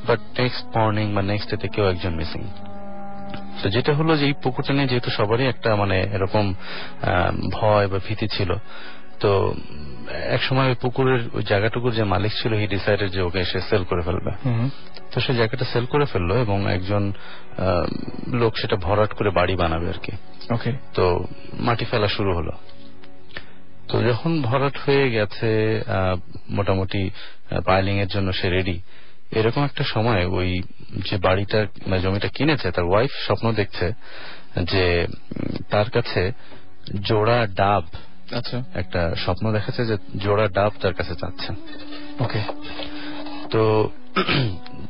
বাট নেক্সট মর্নিং বা নেক্সট ডেতে কেউ একজন মিসিং। তো যেটা হলো যে এই পুকুরটা নিয়ে যেহেতু সবারই একটা মানে এরকম ভয় বা ভীতি ছিল, তো এক সময় ওই পুকুরের ওই জায়গাটুকুর যে মালিক ছিল হি ডিসাইডেড যে ওকে সে সেল করে ফেলবে। তো সে জায়গাটা সেল করে ফেললো এবং একজন লোক সেটা ভরাট করে বাড়ি বানাবে আর কি। ওকে। তো মাটি ফেলা শুরু হলো। তো যখন ভরাট হয়ে গেছে, মোটামুটি পাইলিং এর জন্য সে রেডি, এরকম একটা সময় ওই যে বাড়িটা জমিটা কিনেছে তার ওয়াইফ স্বপ্ন দেখছে যে তার কাছে জোড়া ডাব, আচ্ছা, একটা স্বপ্ন দেখাচ্ছে যে জোড়া ডাব তার কাছে চাচ্ছে। ওকে। তো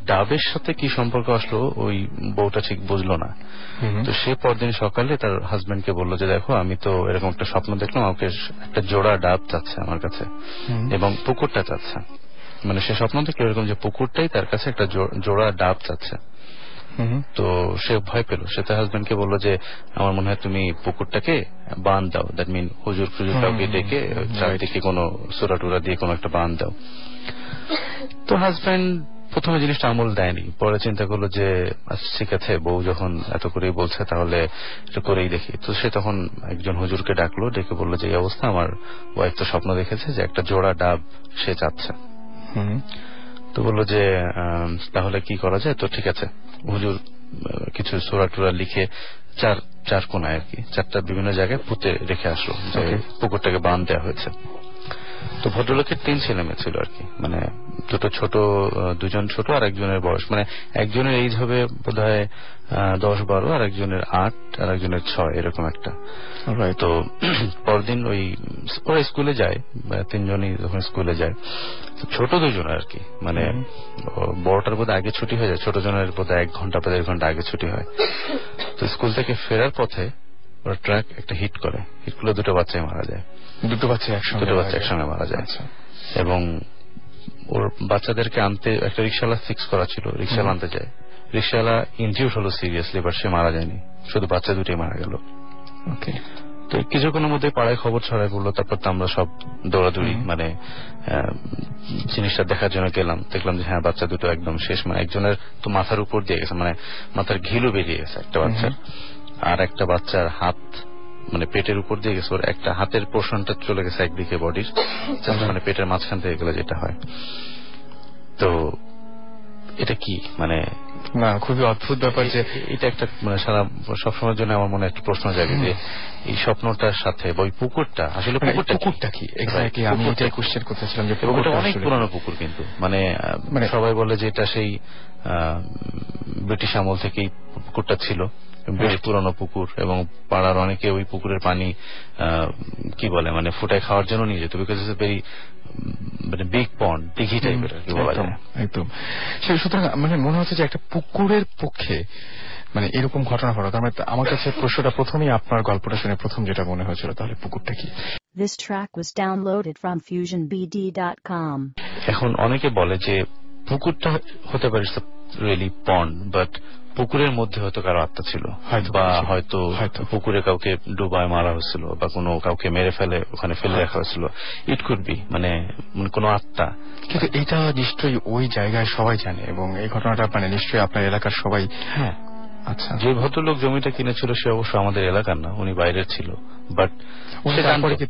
ডাবের সাথে কি সম্পর্ক আসলো ওই বউটা ঠিক বুঝলো না। তো সে পরদিন সকালে তার হাজবেন্ডকে বললো যে দেখো আমি তো এরকম একটা স্বপ্ন দেখলাম, আমাকে একটা জোড়া ডাব চাচ্ছে আমার কাছে এবং পুকুরটা চাচ্ছে। মানে সে স্বপ্ন দেখলো এরকম যে পুকুরটাই তার কাছে একটা জোড়া ডাব চাচ্ছে। তো সে ভয় পেল, সে তার হাজবেন্ডকে বললো যে আমার মনে হয় তুমি পুকুরটাকে বাঁধ দাও, দ্যাট মিন হুজুর ফুজুর কাউকে ডেকে চারিদিকে কোনো সুরা টুরা দিয়ে কোনো একটা বাঁধ দাও। তো হাজবেন্ড প্রথমে জিনিসটা আমল দেয়নি, পরে চিন্তা করলো যে ঠিক আছে বউ যখন এত করেই বলছে তাহলে এটা করেই দেখি। তো সে তখন একজন হুজুরকে ডাকলো, ডেকে বললো যে এই অবস্থা, আমার ওয়াইফ তো স্বপ্ন দেখেছে যে একটা জোড়া ডাব সে চাচ্ছে। তো বললো যে তাহলে কি করা যায়? তো ঠিক আছে, হুজুর কিছু সূরা টুরা লিখে চার কোনায় আর কি 4টা বিভিন্ন জায়গায় পুঁতে রেখে আসলো যে পুকুরটাকে বাঁধ দেওয়া হয়েছে। তো ভদ্রলোকের 3 ছেলে মেয়ে ছিল আর কি, মানে দুটো ছোট, 2জন ছোট আর একজনের বয়স, মানে একজনের এইজ হবে বোধহয় 10-12, আর একজনের 8 আর একজনের 6, এরকম একটা। তো পরদিন ওরা স্কুলে যায়, 3জনই যখন স্কুলে যায়, ছোট 2জন আর কি, মানে বড়টার বোধহয় আগে ছুটি হয়ে যায়, ছোট জনের বোধহয় 1 ঘন্টা বা 1.5 ঘন্টা আগে ছুটি হয়। তো স্কুল থেকে ফেরার পথে ওরা ট্রাক একটা হিট করে, হিট করলে 2টো বাচ্চাই মারা যায়। 2টো বাচ্চা একসঙ্গে মারা যায়। এবং ওর বাচ্চাদেরকে আনতে একটা রিক্সাওয়ালা ফিক্স করা ছিল, রিক্সাওয়ালা আনতে যায়, রিক্সাওয়ালা ইনজিউর্ড হলো সিরিয়াসলি, বাট সে মারা যায়নি, শুধু বাচ্চা 2টোই মারা গেল। ওকে। তো কিছুক্ষণের মধ্যে পাড়ায় খবর ছড়ায় পড়লো, তারপর তো আমরা সব দৌড়াদৌড়ি মানে জিনিসটা দেখার জন্য গেলাম, দেখলাম যে হ্যাঁ বাচ্চা 2টো একদম শেষ, মানে একজনের তো মাথার উপর দিয়ে গেছে, মানে মাথার ঘিলু বেরিয়ে গেছে একটা বাচ্চার, আর একটা বাচ্চার হাত মানে পেটের উপর দিয়ে গেছে, ওর একটা হাতের পোর্শনটা চলে গেছে একদিকে বডির, মানে পেটের মাঝখান থেকে গেলে যেটা হয়। তো এটা কি মানে না, খুবই অদ্ভুত ব্যাপার যে এটা একটা মানে সারা সবসময়ের জন্য আমার মনে একটা প্রশ্ন জাগে যে এই স্বপ্নটার সাথে বা ওই পুকুরটা আসলে পুকুরটা কি এক্স্যাক্টলি, আমি এটাই কোশ্চেন করতেছিলাম যে পুকুরটা অনেক পুরানো পুকুর, কিন্তু মানে সবাই বলে যে এটা সেই ব্রিটিশ আমল থেকেই পুকুরটা ছিল, বেশ পুরানো পুকুর, এবং পাড়ার অনেকে ওই পুকুরের পানি কি বলে মানে ফুটায় খাওয়ার জন্য নিয়ে যেত, বিকজ ইটস ভেরি মানে বিগ পন্ড, দিঘি টাইপের কি বলা যায়। একদম। সুতরাং মানে মনে হচ্ছে যে একটা পুকুরের পক্ষে মানে এরকম ঘটনা ঘটা, তার মানে আমার কাছে প্রশ্নটা প্রথমেই আপনার গল্পটা শুনে প্রথম যেটা মনে হয়েছিল, তাহলে পুকুরটা কি? This track was downloaded from FusionBD.com. এখন অনেকে বলে যে পুকুরটা হতে পারে রিয়েলি পন্ড, বাট পুকুরের মধ্যে হয়তো কারো আত্মা ছিল, বা হয়তো পুকুরে কাউকে ডুবায় মারা হয়েছিল, বা কোনো কাউকে মেরে ফেলে ওখানে ফেলে রাখা হয়েছিল। ইট কুড বি মানে কোনো আত্মা। কিন্তু এটা নিশ্চয়ই ওই জায়গায় সবাই জানে, এবং এই ঘটনাটা মানে নিশ্চয়ই আপনার এলাকার সবাই। হ্যাঁ, আচ্ছা, যে ভদ্রলোক জমিটা কিনেছিল সে অবশ্য আমাদের এলাকার না, উনি বাইরের ছিল, বাট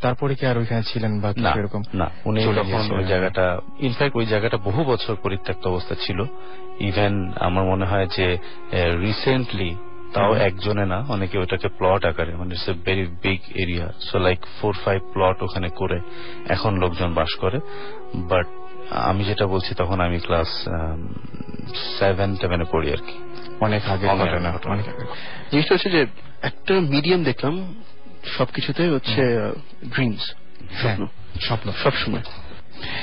তারপরে কি আর ওইখানে ছিলেন বা এরকম? না, উনি তখন ওই জায়গাটা, ইনফ্যাক্ট ওই জায়গাটা বহু বছর পরিত্যক্ত অবস্থা ছিল। ইভেন আমার মনে হয় যে রিসেন্টলি তাও একজনে না, অনেকে ওটাকে প্লট আকারে, মানে it's a very big area, so like 4-5 plot ওখানে করে এখন লোকজন বাস করে। বাট আমি যেটা বলছি তখন আমি ক্লাস 7-7 পড়ি আর কি, অনেক আগে ঘটনা। জিনিসটা হচ্ছে যে একটা মিডিয়াম দেখলাম সবকিছুতে হচ্ছে ড্রিমস, স্বপ্ন সবসময়।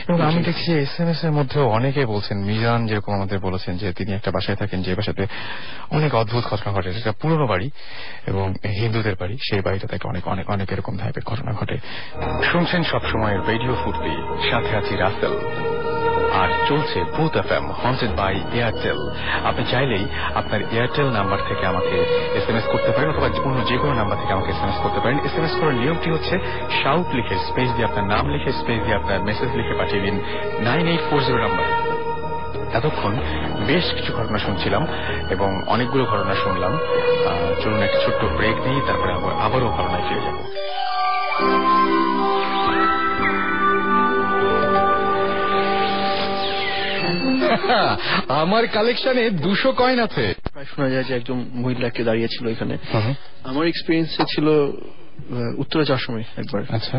এবং আমি দেখছি যে SMS এর মধ্যেও অনেকে বলছেন, মিজান যেরকম আমাদের বলেছেন যে তিনি একটা বাসায় থাকেন, যে বাসাতে অনেক অদ্ভুত ঘটনা ঘটে, সেটা পুরনো বাড়ি এবং হিন্দুদের বাড়ি, সেই বাড়িটা থেকে অনেক অনেক অনেক এরকম টাইপের ঘটনা ঘটে। শুনছেন সবসময় রেডিও ফুর্তি, সাথে আছি রাসেল, আর চলছে ভূত FM হন্টেড বাই এয়ারটেল। আপনি চাইলেই আপনার এয়ারটেল নাম্বার থেকে আমাকে SMS করতে পারেন, অথবা অন্য যে কোনো নাম্বার থেকে আমাকে SMS করতে পারেন। SMS করার নিয়মটি হচ্ছে শাউট লিখে স্পেস দিয়ে আপনার নাম লিখে স্পেস দিয়ে আপনার মেসেজ লিখে পাঠিয়ে দিন 9840 নাম্বারে। এতক্ষণ বেশ কিছু ঘটনা শুনছিলাম এবং অনেকগুলো ঘটনা শুনলাম। চলুন একটা ছোট্ট ব্রেক দিই, তারপরে আবারও ঘটনায় ফিরে যাব। আমার কালেকশনে 200 কয়েন আছে। শোনা যায় যে একজন মহিলাকে দাঁড়িয়েছিল এখানে। আমার এক্সপিরিয়েন্সে ছিল উত্তরে যাওয়ার সময় একবার। আচ্ছা,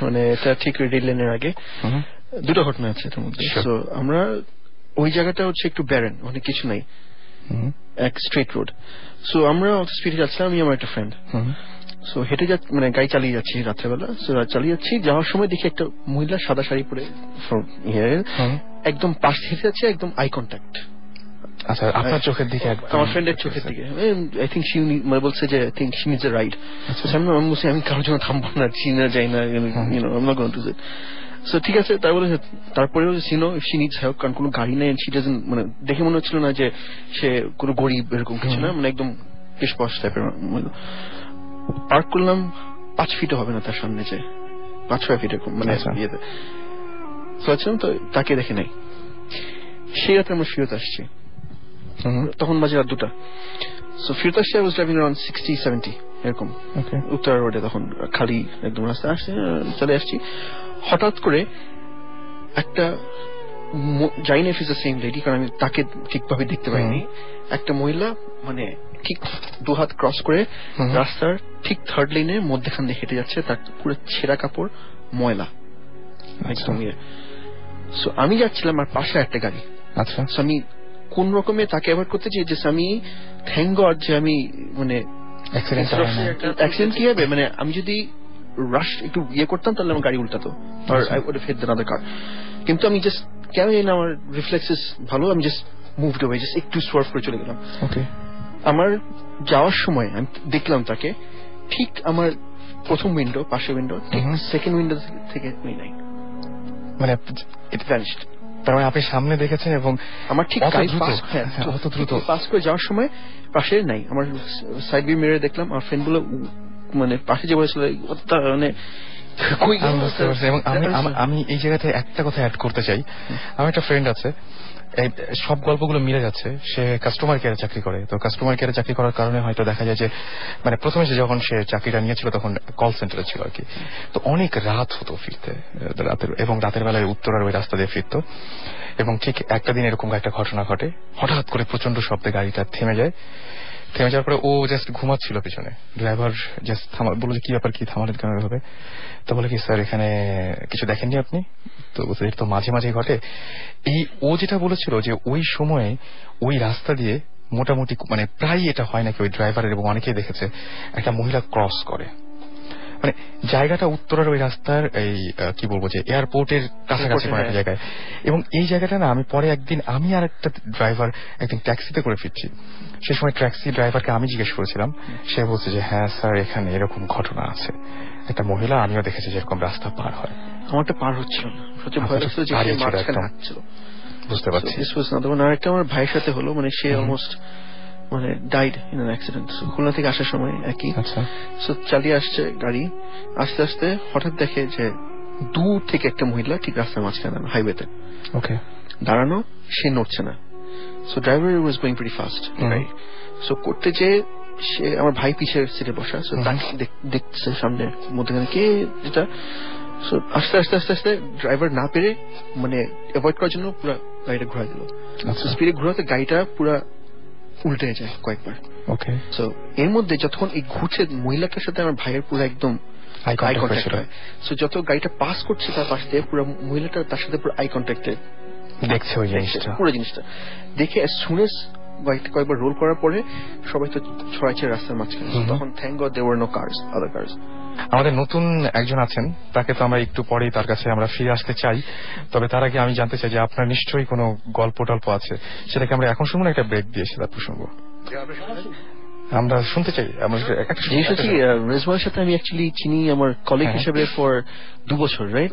মানে এটা ঠিক রেড লেনের আগে। দুটো ঘটনা আছে এটার মধ্যে। তো আমরা ওই জায়গাটা হচ্ছে একটু ব্যারেন, অনেক কিছু নাই, এক স্ট্রেট রোড। সো আমরা স্পিডে যাচ্ছিলাম, আমি আমার একটা ফ্রেন্ড। সো হেঁটে যাচ্ছি, মানে গাড়ি চালিয়ে যাচ্ছি রাত্রেবেলা। সো চালিয়ে যাচ্ছি, যাওয়ার সময় দেখি একটা মহিলা সাদা শাড়ি পরে একদম পাশ হেঁটে যাচ্ছে, একদম আই কন্ট্যাক্ট। আচ্ছা, আপনার চোখের দিকে? আমার ফ্রেন্ডের চোখের দিকে। আই থিঙ্ক শি বলছে যে I think she needs a ride. আমি বলছি আমি কারোর জন্য থামবো না, চিনা যাই না, সো ঠিক আছে। তারপরেও চিনো ইফ শি নিডস হেল্প, কারণ কোনো গাড়ি নেই, শি ডাজন্ট, মানে দেখে মনে হচ্ছিল না যে সে কোনো গরিব এরকম কিছু না, মানে একদম বেশ পশ টাইপের। পার্ক করলাম, 5 ফিটও হবে না তার সামনে, যে 5-6 ফিট এরকম, মানে ইয়েতে। তো তাকে দেখে নাই। সেই রাতে আমরা ফিরত আসছি, তখন বাজে রাত 2টা। সো ফিরত আসছি, আই ওয়াজ ড্রাইভিং অ্যারাউন্ড 60-70 এরকম, উত্তরা রোডে, তখন খালি একদম রাস্তা। আসছে, চলে আসছি, হঠাৎ করে একটা, জানি না if is the same lady, কারণ আমি তাকে ঠিকভাবে দেখতে পাইনি। একটা মহিলা মানে ঠিক 2 হাত ক্রস করে রাস্তার ঠিক 3rd লেনের মধ্যখান দিয়ে হেঁটে যাচ্ছে, তার পুরো ছেঁড়া কাপড়, ময়লা একদম। সো আমি যাচ্ছিলাম, আর পাশে একটা গাড়ি। আচ্ছা, আমি কোন রকমে তাকে অ্যাভয়েড করতে চাই, যে আমি থ্যাংক গড যে আমি মানে অ্যাক্সিডেন্ট কি হবে, মানে আমি যদি রাশ একটু ইয়ে করতাম তাহলে আমার গাড়ি উল্টাতো, আর I would have hit the car. কিন্তু আমি জাস্ট কেন জানি না, আমার রিফ্লেক্সেস ভালো, আমি জাস্ট মুভড অ্যাওয়ে, জাস্ট একটু সোয়ার্ভ করে চলে গেলাম। আমার যাওয়ার সময় আমি দেখলাম তাকে ঠিক আমার প্রথম উইন্ডো, পাশের উইন্ডো, ঠিক সেকেন্ড উইন্ডো থেকে নাই, মানে ইট ভ্যানিশড। তার মানে আপনি সামনে দেখেছেন এবং আমার ঠিক অত দ্রুত পাস করে যাওয়ার সময় পাশে নাই। আমার সাইড ভিউ মিররে দেখলাম, আমার ফ্রেন্ড গুলো মানে পাশে যে বলেছিল, মানে এবং আমি এই জায়গাতে একটা কথা অ্যাড করতে চাই। আমার একটা ফ্রেন্ড আছে, এই সব গল্পগুলো মিলে যাচ্ছে। সে কাস্টমার কেয়ারে চাকরি করে, তো কাস্টমার কেয়ারে চাকরি করার কারণে হয়তো দেখা যায় যে মানে প্রথমে যখন সে চাকরিটা নিয়েছিল তখন কল সেন্টারে ছিল আর কি। তো অনেক রাত হতো ফিরতে, এবং রাতের বেলায় উত্তরার ওই রাস্তা দিয়ে ফিরতো। এবং ঠিক একটা দিন এরকম একটা ঘটনা ঘটে, হঠাৎ করে প্রচন্ড শব্দে গাড়িটা থেমে যায়। থেমে যাওয়ার পরে ও জাস্ট ঘুমাচ্ছিল পিছনে, ড্রাইভার জাস্ট বলল যে কি ব্যাপার, কি থামালেন কেন এভাবে? তো বলে কি স্যার এখানে কিছু দেখেননি আপনি? তো এটা তো মাঝে মাঝে ঘটে। ও যেটা বলেছিল যে ওই সময়ে ওই রাস্তা দিয়ে মোটামুটি মানে প্রায় এটা হয় নাকি ওই ড্রাইভারের, এবং অনেকেই দেখেছে একটা মহিলা ক্রস করে। মানে জায়গাটা উত্তরার ওই রাস্তার এই কি বলবো যে এয়ারপোর্টের কাছাকাছি একটা জায়গায়। এবং এই জায়গাটা না আমি পরে একদিন আমি আর একটা ড্রাইভার একদিন ট্যাক্সিতে করে ফিরছি, সে সময় ট্যাক্সি ড্রাইভারকে আমি জিজ্ঞেস করেছিলাম, সে বলছে যে হ্যাঁ স্যার এখানে এরকম ঘটনা আছে, একটা মহিলা আমিও দেখেছি যেরকম রাস্তা পার হয়। আমারটা পার হচ্ছিল না, সবচেয়ে ভয় লাগছিল যে মাঝখানে হাঁটছিল। বুঝতে পারছি। আরেকটা আমার ভাইয়ের সাথে হলো, মানে সে অলমোস্ট মানে died in an accident. Khulna থেকে আসার সময় একই চালিয়ে আসছে গাড়ি, আস্তে আস্তে হঠাৎ দেখে যে দূর থেকে একটা মহিলা ঠিক রাস্তার মাঝখানে হাইওয়েতে দাঁড়ানো, সে নড়ছে না। So driver was going pretty fast, so করতে যে সে আমার ভাই পিছের সিটে বসা, সো তাকে দেখছে সামনে মধ্যখানে কে যেটা। সো আস্তে আস্তে আস্তে আস্তে ড্রাইভার না পেরে মানে অ্যাভয়েড করার জন্য পুরো গাড়িটা ঘুরাই দিল। স্পিডে ঘুরাতে গাড়িটা পুরো উল্টে যায় কয়েকবার। সো এর মধ্যে যতক্ষণ এই ঘুরছে মহিলাটার সাথে আমার ভাইয়ের পুরো একদম আই কন্ট্যাক্ট হয়। সো যত গাড়িটা পাস করছে তার পাশ দিয়ে পুরো মহিলাটা তার সাথে পুরো আই কন্ট্যাক্টে দেখছে ওই জিনিসটা, পুরো জিনিসটা দেখে as soon as কয়েকবার রোল করার পরে সবাই তো ছড়াইছে রাস্তার মাঝখানে। তখন thank God there were no cars, other cars. আমাদের নতুন একজন আছেন, তাকে তো আমরা একটু পরেই তার কাছে আমরা ফিরে আসতে চাই। তবে তার আগে আমি জানতে চাই যে আপনার নিশ্চয়ই কোনো গল্প টল্প আছে, সেটাকে আমরা এখন শুনবো না একটা ব্রেক দিয়ে তারপর শুনবো? আমরা শুনতে চাই। রেজওয়ানের সাথে আমি অ্যাকচুয়ালি চিনি আমার কলিগ হিসেবে ফর 2 বছর, রাইট?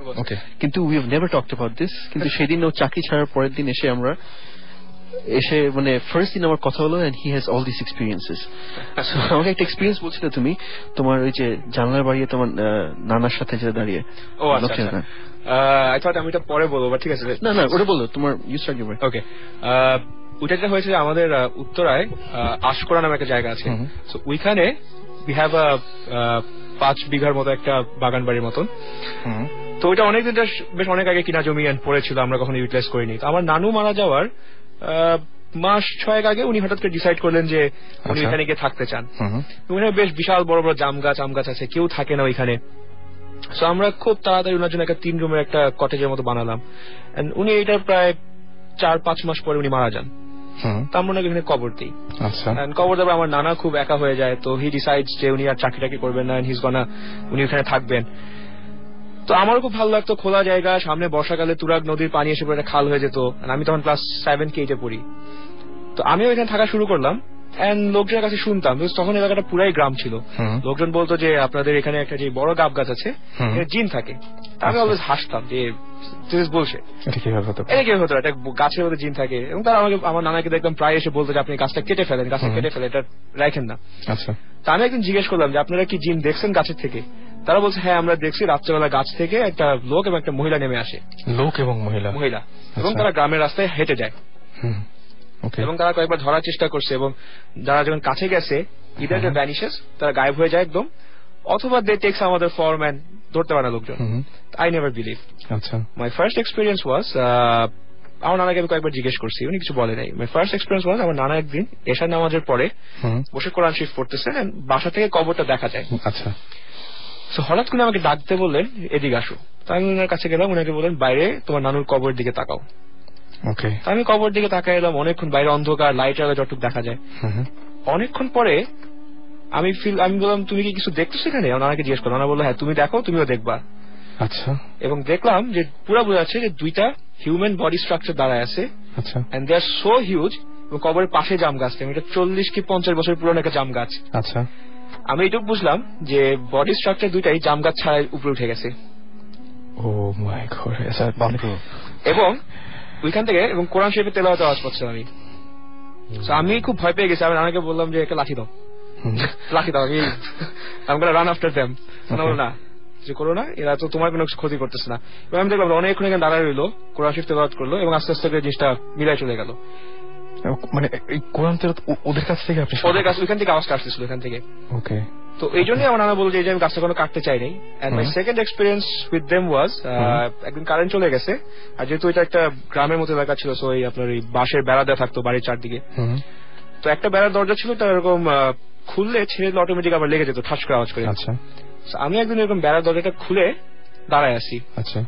কিন্তু we have never talked about this. কিন্তু সেদিন ও চাকরি ছাড়ার পরের দিন এসে মানে ফার্স্ট দিন আমার কথা হলো, and he has all this experiences. আমাকে একটা এক্সপিরিয়েন্স বলছিল তুমি, তোমার ওই যে জানলার বাড়িয়ে তোমার নানার সাথে যে দাঁড়িয়ে। ও আচ্ছা, আই থট আমি এটা পরে বলবো, ঠিক আছে। না ওটা বলো, তোমার ইউ স্টার্ট ইউর। ওকে, ওইটা যেটা হয়েছে আমাদের উত্তরায় আশকোড়া নামে একটা জায়গা আছে। সো ওইখানে উই হ্যাভ 5 বিঘার মতো একটা বাগান বাড়ির মতন। তো ওইটা অনেকদিন বেশ অনেক আগে কিনা জমি পড়েছিল, আমরা কখনো ইউটিলাইজ করিনি। তো আমার নানু মারা যাওয়ার মাস 6 আগে উনি হঠাৎ করে ডিসাইড করলেন যে উনি এখানে গিয়ে থাকতে চান। ওখানে বেশ বিশাল বড় বড় জাম গাছ আছে, কেউ থাকে না ওইখানে। সো আমরা খুব তাড়াতাড়ি ওনার জন্য একটা 3 রুমের একটা কটেজের মতো বানালাম। উনি এইটার প্রায় 4-5 মাস পরে উনি মারা যান। তো আমরা ওনাকে এখানে কবর দিই। কবর দেওয়ার আমার নানা খুব একা হয়ে যায়, তো হি ডিসাইডস যে উনি আর চাকরি করবেন না, উনি ওখানে থাকবেন। তো আমারও খুব ভালো লাগতো, খোলা জায়গা, সামনে বর্ষাকালে তুরাগ নদীর পানি এসে পড়ে খাল হয়ে যেত। আমি তখন ক্লাস 7-8 পড়ি। তো আমিও এখানে থাকা শুরু করলাম, এন্ড লোকজনের কাছে শুনতাম, তখন এলাকাটা পুরাই গ্রাম ছিল। লোকজন বলতো যে আপনাদের এখানে একটা যে বড় গাব গাছ আছে, জিন থাকে। আমি অলওয়েজ হাসতাম যে বলছে এটা কিভাবে হতো, একটা গাছের মধ্যে জিন থাকে। এবং তারা আমার নানাকে দেখতাম প্রায় এসে বলতো যে আপনি গাছটা কেটে ফেলেন, এটা রাখেন না। তা আমি একদিন জিজ্ঞেস করলাম যে আপনারা কি জিন দেখছেন গাছের থেকে? তারা বলছে হ্যাঁ আমরা দেখছি, রাত্রেবেলা গাছ থেকে একটা লোক এবং একটা মহিলা নেমে আসে। লোক এবং মহিলা, এবং তারা গ্রামের রাস্তায় হেঁটে যায়। এবং তারা কয়েকবার ধরার চেষ্টা করছে, এবং যারা যখন কাছে গেছে ইদার দে ভ্যানিশেস, তারা গায়েব হয়ে যায় একদম, অথবা দে টেকস আমাদের ফর্ম এন্ড ধরতে পারে না লোকজন। I never believe. My first experience ওয়াজ, আমার নানাকে আমি কয়েকবার জিজ্ঞেস করছি, উনি কিছু বলে নাই। মাই ফার্স্ট এক্সপিরিয়েন্স ওয়াজ, আমার নানা একদিন এশার নামাজের পরে বসে কোরআন শরীফ পড়তেছেন, বাসা থেকে কবরটা দেখা যায়। তো হঠাৎ করে আমাকে ডাকতে বললেন এদিকে আসো। তা আমি ওনার কাছে গেলাম, উনাকে বললেন বাইরে তোমার নানুর কবরের দিকে তাকাও। আমি কবর দিকে তাকাই এলাম, অনেকক্ষণ বাইরে অন্ধকার, লাইট আলো যতটুকু দেখা যায়। অনেকক্ষণ পরে আমি বললাম তুমি কি কিছু দেখছো সেখানে? ওনাকে জিজ্ঞেস করলাম, ওনা বললো হ্যাঁ তুমি দেখো, তুমিও দেখবা। আচ্ছা। এবং দেখলাম যে পুরো বোঝা যাচ্ছে যে 2টা হিউম্যান বডি স্ট্রাকচার দাঁড়ায় আছে, and they are so huge. এবং কবরের পাশে জাম গাছটা, এটা 40 কি 50 বছর পুরনো একটা জাম গাছ। আচ্ছা। আমি এইটুকু বুঝলাম যে বডি স্ট্রাকচার 2টাই জাম গাছ ছাড়াই উপরে উঠে গেছে। ও মাই গড। এবং ওইখান থেকে এবং কোরআন শরীফের তেলাওয়াতের আওয়াজ পাচ্ছিলাম আমি খুব ভয় পেয়ে গেছি। আমি নানাকে বললাম যে একটা লাঠি দাও, লাঠি দাও, আমি রান আফটার দেম। না যে করো না, এরা তো তোমার কোনো ক্ষতি করতেছে না। এবং আমি দেখলাম অনেকক্ষণ এখানে দাঁড়ায় রইলো, কোরআন শরীফ তেলাওয়াত করলো এবং আস্তে আস্তে করে জিনিসটা মিলাই চলে গেল। মানে এই কোরআন তেলাওয়াত ওদের কাছ থেকে আপনি? ওদের কাছে, ওইখান থেকে আওয়াজটা আসতেছিল এখান থেকে। ওকে। তো এই জন্যই আমার নানা বলছে যে আমি গাছটা কোনো কাটতে চাই নাই। And my second experience with them was, একদিন কারেন্ট চলে গেছে, আর যেহেতু এটা একটা গ্রামের মতো এলাকা ছিল, সো এই আপনার এই বাঁশের বেড়া দেওয়া থাকতো বাড়ির চারদিকে, তো একটা বেড়ার দরজা ছিল, তো এরকম খুললে ছেড়ে অটোমেটিক আবার লেগে যেত ঠাস করে আওয়াজ করে। আচ্ছা। আমি একদিন এরকম বেড়ার দরজাটা খুলে দাঁড়ায় আছি। আচ্ছা।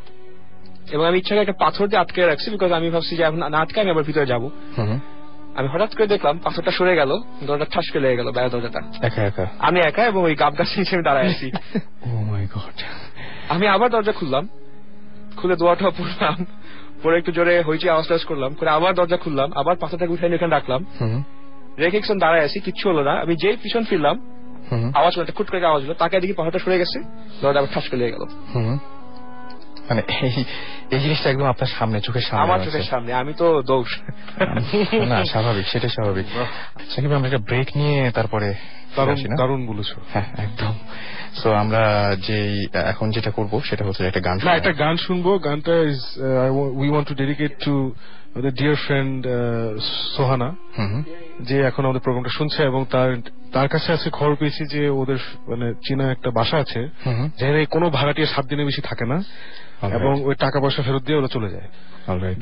এবং আমি ইচ্ছাকে একটা পাথর দিয়ে আটকে রাখছি, বিকজ আমি ভাবছি যে এখন না আটকে আমি আবার ভিতরে যাবো। আমি হঠাৎ করে দেখলাম পাথরটা সরে গেল, দরজা ঠাস করে লেগে গেল বেড়া দরজাটা। আমি একা, এবং ওই গাব গাছের নিচে আমি দাঁড়ায় আছি। আমি আবার দরজা খুললাম, খুলে দোয়াটা পড়লাম, পরে একটু জোরে হইচি আওয়াজ টাওয়াজ করলাম, করে আবার দরজা খুললাম, আবার পাথরটাকে উঠাই এখানে রাখলাম, রেখে একজন দাঁড়ায় আছি, কিচ্ছু হলো না। আমি যেই পিছন ফিরলাম, আওয়াজ হলো, একটা খুট করে আওয়াজ হলো, তাকে দেখি পাথরটা সরে গেছে, দরজা আবার ঠাস করে লেগে গেল। মানে এই জিনিসটা একদম আপনার সামনে, চোখের সামনে, আমার চোখের সামনে। আমি তো দোষ না, স্বাভাবিক, সেটাই স্বাভাবিক। সাকিব, আমরা একটা ব্রেক নিয়ে তারপরে দারুণ বলেছো। হ্যাঁ, একদম। সো আমরা এখন যেটা করব সেটা হচ্ছে একটা গান, একটা গান শুনবো। গানটা is we want to dedicate to আমাদের ডিয়ার ফ্রেন্ড সোহানা, যে এখন আমাদের প্রোগ্রামটা শুনছে, এবং তার কাছে আজকে খবর পেয়েছি যে ওদের মানে চীনা একটা বাসা আছে, যেখানে কোনো ভাড়াটিয়া 7 দিনের বেশি থাকে না, এবং ওই টাকা পয়সা ফেরত দিয়ে ওরা চলে যায়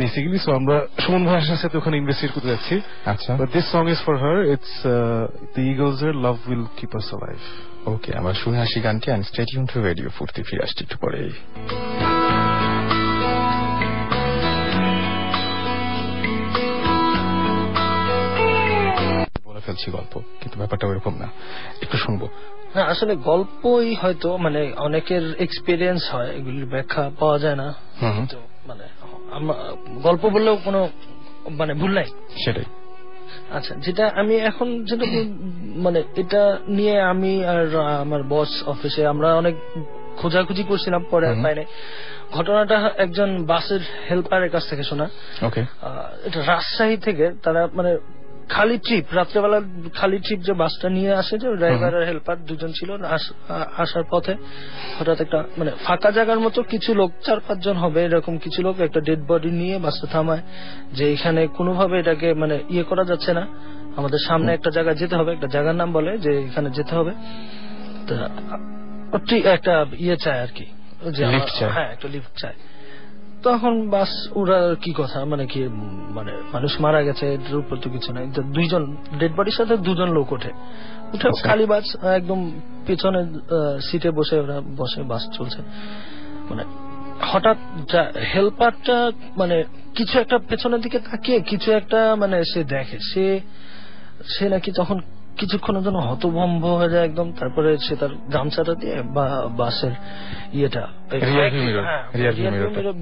বেসিক্যালি। সো আমরা সুমন ভাইয়ের সাথে ওখানে ইনভেস্টিগেট করতে যাচ্ছি। আচ্ছা। But this song is for her, it's the Eagles এর love will keep us alive. Okay, আমরা শুনে আসি গানটি, and stay tune to radio Foorti. ফিরে আসছি একটু পরে। বলে ফেলছি গল্প, কিন্তু ব্যাপারটা ওরকম না, একটু শুনবো। না, আসলে গল্পই হয়তো মানে অনেকের এক্সপিরিয়েন্স হয়, এগুলির ব্যাখ্যা পাওয়া যায় না। মানে গল্প বললেও কোনো মানে ভুল নাই, সেটাই। আচ্ছা, যেটা আমি এখন যেটা মানে এটা নিয়ে আমি আর আমার বস অফিসে আমরা অনেক খোঁজাখুঁজি করছিলাম, পরে পাই নাই। ঘটনাটা একজন বাসের হেল্পারের কাছ থেকে শোনা। এটা রাজশাহী থেকে, তারা মানে খালি ট্রিপ, রাত্রেবেলা খালি ট্রিপ যে বাসটা নিয়ে আসে, যে ড্রাইভার আর হেল্পার দুজন ছিল, আসার পথে হঠাৎ একটা মানে ফাঁকা জায়গার মতো কিছু লোক, 4-5 জন হবে এরকম কিছু লোক, একটা ডেড বডি নিয়ে বাসটা থামায়, যে এখানে কোনোভাবে এটাকে মানে ইয়ে করা যাচ্ছে না, আমাদের সামনে একটা জায়গা যেতে হবে, একটা জায়গার নাম বলে যে এখানে যেতে হবে, একটা ইয়ে চায় আর কি, হ্যাঁ একটা লিফট চায়। তখন বাস ওরা কি কথা, মানে কি মানে মানুষ মারা গেছে, এটার উপর তো কিছু নাই, 2জন ডেড বডির সাথে 2জন লোক উঠে খালি বাস, একদম পেছনে সিটে বসে ওরা বসে, বাস চলছে। মানে হঠাৎ হেল্পারটা মানে কিছু একটা পেছনের দিকে তাকিয়ে কিছু একটা মানে সে দেখে, সে নাকি তখন কিছুক্ষণের জন্য হতভম্ব হয়ে যায় একদম। তারপরে সে তার গামছাটা দিয়ে বা বাসের ইয়েটা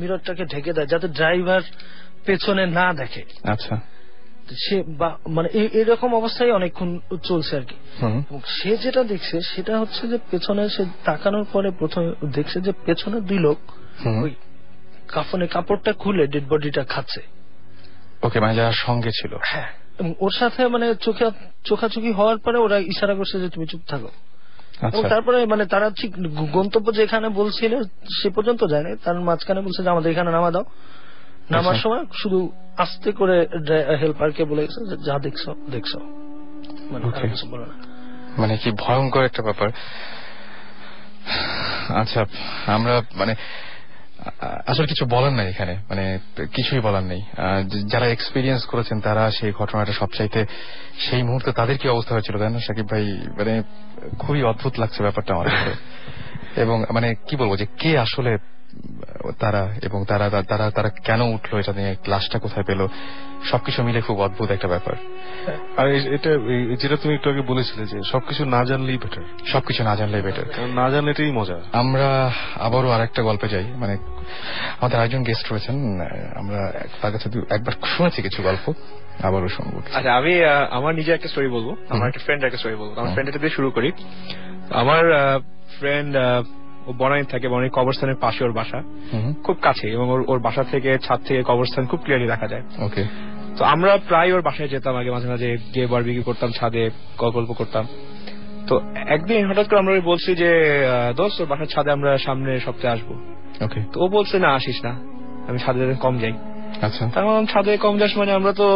মিররটাকে ঢেকে দেয়, যাতে ড্রাইভার পেছনে না দেখে। আচ্ছা। সে মানে এরকম অবস্থায় অনেকক্ষণ চলছে আর কি। এবং সে যেটা দেখছে সেটা হচ্ছে যে পেছনে সে তাকানোর পরে প্রথমে দেখছে যে পেছনে 2 লোক ওই কাপড়টা খুলে ডেড বডিটা খাচ্ছে। ওকে, মানে যারা সঙ্গে ছিল। হ্যাঁ, এবং ওর সাথে মানে চোখাচোখি হওয়ার পরে ওরা ইশারা করছে যে তুমি চুপ থাকো। এবং তারপরে মানে তারা ঠিক গন্তব্য যেখানে বলছিল সে পর্যন্ত যায়নি, তার মাঝখানে বলছে যে আমাদের এখানে নামা দাও। নামার সময় শুধু আস্তে করে হেল্পারকে বলে গেছে যে যা দেখছো দেখছো, মানে কিছু বলে না। মানে কি ভয়ঙ্কর একটা ব্যাপার। আচ্ছা, আমরা মানে আসলে কিছু বলার নাই এখানে, মানে কিছুই বলার নেই। যারা এক্সপিরিয়েন্স করেছেন তারা সেই ঘটনাটা সবচাইতে সেই মুহূর্তে তাদের কি অবস্থা হয়েছিল, তাই না সাকিব ভাই? মানে খুবই অদ্ভুত লাগছে ব্যাপারটা আমার কাছে। এবং মানে কি বলবো যে কে আসলে তারা, এবং তারা কেন উঠলো, এটা নিয়ে লাশটা কোথায় পেলো, সবকিছু মিলে খুব অদ্ভুত একটা ব্যাপার। আর এটা যেটা তুমি একটু আগে বলেছিলে যে সবকিছু না জানলেই বেটার, সবকিছু না জানলেই বেটার, না জানলে এটাই মজা। আমরা আবারও আরেকটা গল্পে যাই। মানে আমাদের আরেকজন গেস্ট রয়েছেন, আমরা তার কাছে একবার শুনেছি কিছু গল্প, আবারও শুনবো। আচ্ছা, আমি আমার নিজে একটা স্টোরি বলবো, আমার একটা ফ্রেন্ড একটা স্টোরি বলবো। আমার ফ্রেন্ড এটা দিয়ে শুরু করি। আমার ফ্রেন্ড ও বনানী থাকে, বনানী কবরস্থানের পাশে ওর বাসা, খুব কাছে, এবং ওর বাসা থেকে ছাদ থেকে কবরস্থান খুব ক্লিয়ারলি দেখা যায়। ওকে। তো আমরা প্রায় ওর বাসায় যেতাম আগে, মাঝে মাঝে গিয়ে বারবিকিউ করতাম, ছাদে গল্প করতাম। তো একদিন হঠাৎ করে আমরা বলছি যে দোস্ত তোর বাসার ছাদে আমরা সামনের সপ্তাহে আসবো। ওকে। তো ও বলছে না আসিস না, আমি ছাদে কম যাই। আচ্ছা। তার মানে ছাদে কম যাস মানে আমরা তো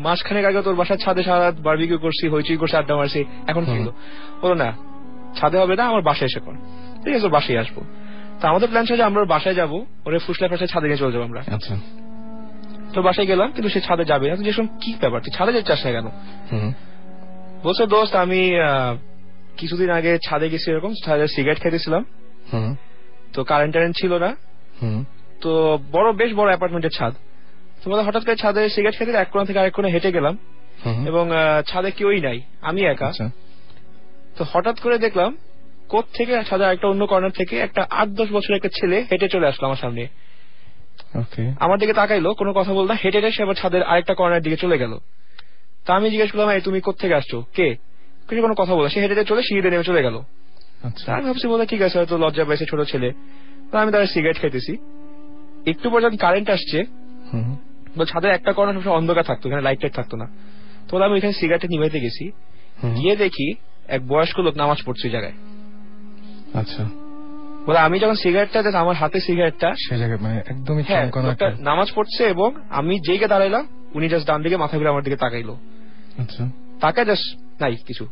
মাসখানেক আগে তোর বাসার ছাদে সারা রাত বারবিকিউ করছি, হইচই করছি, আড্ডা মারছি, এখন কি হলো? বলো না ছাদে হবে না, আমার বাসায় এসে কর। ঠিক আছে, বাসায় আসবো। তো আমাদের প্ল্যান ছিল যে আমরা বাসায় যাবো, ওরে ফুসলা ফাসলা ছাদে গিয়ে চলে যাবো আমরা। আচ্ছা। তো বাসায় গেলাম, কিন্তু সে ছাদে যাবে না। যেসব কি ব্যাপার, তুই ছাদে যাচ্ছিস না কেন? বলছে দোস্ত আমি কিছুদিন আগে ছাদে গেছি, এরকম ছাদে সিগারেট খাইতেছিলাম, তো কারেন্ট টারেন্ট ছিল না, তো বেশ বড় অ্যাপার্টমেন্টের ছাদ। তো হঠাৎ করে ছাদে সিগারেট খেতে এক কোণা থেকে আরেক কোণে হেঁটে গেলাম, এবং ছাদে কেউই নাই, আমি একা। তো হঠাৎ করে দেখলাম কোথ থেকে ছাদে একটা অন্য কর্নার থেকে একটা 8-10 বছরের একটা ছেলে হেঁটে চলে আসলো আমার সামনে। আমার দিকে তাকাইলো, কোনো কথা বললো না, হেঁটে সে আবার ছাদের আরেকটা কর্নার দিকে চলে গেল। তা আমি জিজ্ঞেস করলাম এই তুমি কোথা থেকে আসছো, কে? কোনো কথা বললো, সে হেঁটে চলে সিঁড়িতে নেমে চলে গেল। আমি ভাবছি বলে ঠিক আছে, হয়তো লজ্জা পাইছে ছোট ছেলে। আমি তারা সিগারেট খাইতেছি, একটু পর যখন কারেন্ট আসছে, ছাদের একটা কর্নার সবসময় অন্ধকার থাকতো, এখানে লাইট টাইট থাকতো না। তো আমি এখানে সিগারেটটা নিভাইতে গেছি, গিয়ে দেখি এক বয়স্ক লোক নামাজ পড়ছে জায়গায়। আচ্ছা। বলে আমি যখন সিগারেটটা দেখ আমার হাতে সিগারেটটা সেই জায়গায় মানে একদমই নামাজ পড়ছে, এবং আমি যেইকে দাঁড়াইলাম উনি জাস্ট ডান দিকে মাথা ঘুরে আমার দিকে তাকাইলো। আচ্ছা। তাকায় জাস্ট নাই কিছু।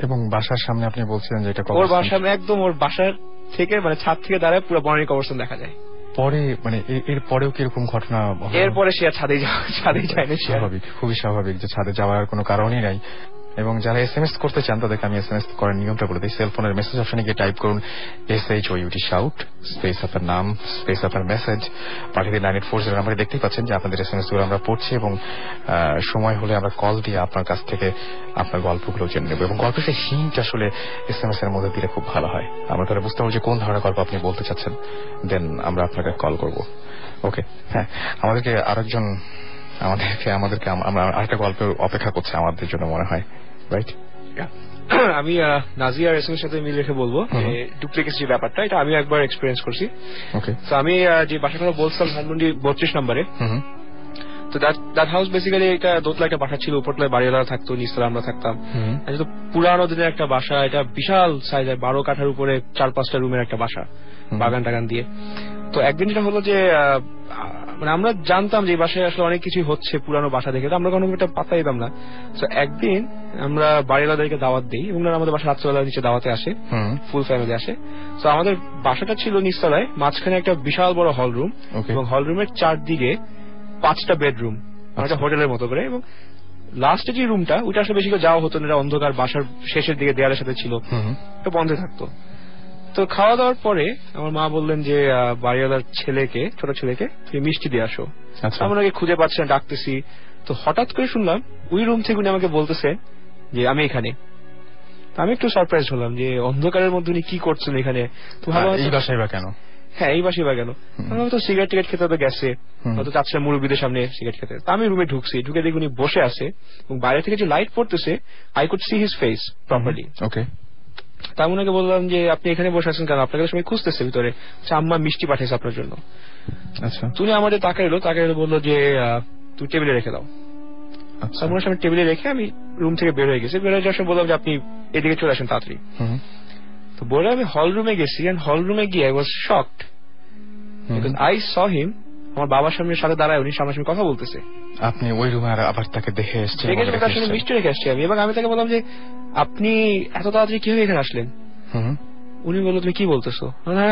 এবং বাসার সামনে আপনি বলছিলেন যে এটা ওর বাসার সামনে একদম ওর বাসার থেকে মানে ছাদ থেকে দাঁড়ায় পুরো বনানী কবরস্থান দেখা যায়। পরে মানে এর পরেও কিরকম ঘটনা? এরপরে সে ছাদে যায় না। স্বাভাবিক, খুবই স্বাভাবিক যে ছাদে যাওয়ার কোনো কারণই নাই। এবং যারা SMS করতে চান তাদেরকে আমি SMS করার নিয়মটা বলে দিই। সেলফোনের মেসেজ অপশনে গিয়ে টাইপ করুন SHOUT শাউট, স্পেস আপনার নাম, স্পেস আপনার মেসেজ, পাঠিয়ে দিন 9840 নাম্বারে। দেখতেই পাচ্ছেন যে আপনাদের SMS গুলো আমরা পড়ছি, এবং সময় হলে আমরা কল দিয়ে আপনার কাছ থেকে আপনার গল্পগুলো জেনে নেব। এবং গল্পের হিন্ট আসলে SMS এর মধ্যে দিলে খুব ভালো হয়, আমরা তাহলে বুঝতে পারবো যে কোন ধরনের গল্প আপনি বলতে চাচ্ছেন, দেন আমরা আপনাকে কল করব। ওকে। হ্যাঁ, আমাদেরকে আমরা আরেকটা গল্পের অপেক্ষা করছে আমাদের জন্য মনে হয়, রাইট? আমি নাজিয়ার এসএমের সাথে মিল রেখে বলবো যে ডুপ্লিকেসি ব্যাপারটা, এটা আমি একবার এক্সপেরিয়েন্স করছি। ওকে। তো আমি যে বাসার কথা বলছিলাম ধানমন্ডি 32 নম্বরে, তো দ্যাট হাউস বেসিক্যালি এটা দোতলা একটা বাসা ছিল, উপরতলায় বাড়িওয়ালা থাকতো, নিচতলা আমরা থাকতাম। তো পুরানো দিনের একটা বাসা, এটা বিশাল সাইজের 12 কাঠার উপরে 4-5টা রুমের একটা বাসা, বাগান টাগান দিয়ে। তো একদিন যেটা হলো যে মানে আমরা জানতাম যে এই বাসায় আসলে অনেক কিছু হচ্ছে পুরানো বাসা দেখে, তো আমরা কোনো একটা পাত্তা দিতাম না। তো একদিন আমরা বাড়িওয়ালাদেরকে দাওয়াত দিই, এবং আমাদের বাসা রাত্রেবেলা নিচে দাওয়াতে আসে, ফুল ফ্যামিলি আসে। তো আমাদের বাসাটা ছিল নিচতলায়, মাঝখানে একটা বিশাল বড় হল রুম, এবং হল রুমের চারদিকে 5টা বেডরুম, একটা হোটেলের মতো করে। এবং লাস্টে যে রুমটা, ওইটা আসলে বেশি করে যাওয়া হতো না, এটা অন্ধকার, বাসার শেষের দিকে দেয়ালের সাথে ছিল, এটা বন্ধ থাকতো। তো খাওয়া দাওয়ার পরে আমার মা বললেন যে বাড়িওয়ালার ছেলেকে, ছোট ছেলেকে তুমি মিষ্টি দিয়ে আসো। আমি ওনাকে খুঁজে পাচ্ছি না, ডাকতেছি। তো হঠাৎ করে শুনলাম ওই রুম থেকে উনি আমাকে বলতেছে যে আমি এখানে। আমি একটু সারপ্রাইজ হলাম যে অন্ধকারের মধ্যে উনি কি করছেন এখানে। তো এই বাসায় বা কেন? হ্যাঁ, এই বাসায় বা কেন? আমি তো সিগারেট টিকেট খেতে তো গেছে, হয়তো চাচ্ছিলাম মুরব্বীদের সামনে সিগারেট খেতে। তা আমি রুমে ঢুকছি, ঢুকে দেখি উনি বসে আছে, এবং বাইরে থেকে যে লাইট পড়তেছে I could see his face properly. Okay. তা আমি ওনাকে বললাম যে আপনি এখানে বসে আছেন কেন? আপনাকে সবাই খুঁজতেছে ভিতরে, আম্মা মিষ্টি পাঠিয়েছে আপনার জন্য। আচ্ছা। তুমি আমাদের তাকাইলো বললো যে তুই টেবিলে রেখে দাও। আপনার সামনে টেবিলে রেখে আমি রুম থেকে বের হয়ে গেছি। বের হয়ে যাওয়ার সময় বললাম যে আপনি এদিকে চলে আসেন তাড়াতাড়ি। তো বলে আমি হল রুমে গেছি, এন্ড হল রুমে গিয়ে I was shocked because I saw him আমার বাবার সাথে দাঁড়ায়, উনি সামনাসামনি কথা বলতেছে। আপনি ওই রুমে আবার তাকে দেখে এসেছেন? তার সামনে মিষ্টি রেখে আসছি আমি, এবং আমি তাকে বললাম যে আপনি এত তাড়াতাড়ি কিভাবে এখানে আসলেন? উনি বললো তুমি কি বলতেছো?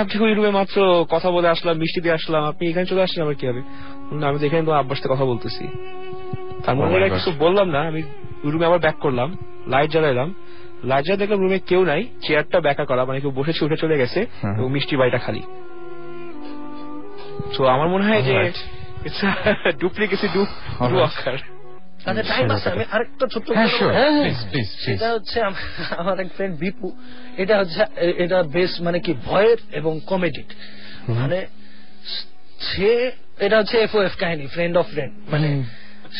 আপনি ওই রুমে মাত্র কথা বলে আসলাম, মিষ্টি দিয়ে আসলাম, আপনি এখানে চলে আসলেন আবার কিভাবে? আমি দেখেন তো আব্বার সাথে কথা বলতেছি। তার মধ্যে কিছু বললাম না, আমি রুমে আবার ব্যাক করলাম, লাইট জ্বালাইলাম, লাইট জ্বালা দেখলাম রুমে কেউ নাই, চেয়ারটা ব্যাকা করা, মানে কেউ বসেছে উঠে চলে গেছে, এবং মিষ্টি বাড়িটা খালি। তো আমার মনে হয় যে ডুপ্লিকেসি ডু অকার। আচ্ছা, টাইম আছে, আমি আরেকটা ছোট্ট, সেটা হচ্ছে আমার এক ফ্রেন্ড বিপু, এটা বেশ মানে কি ভয়ের এবং কমেডির, মানে সে এটা হচ্ছে FOF কাহিনী, ফ্রেন্ড অফ ফ্রেন্ড। মানে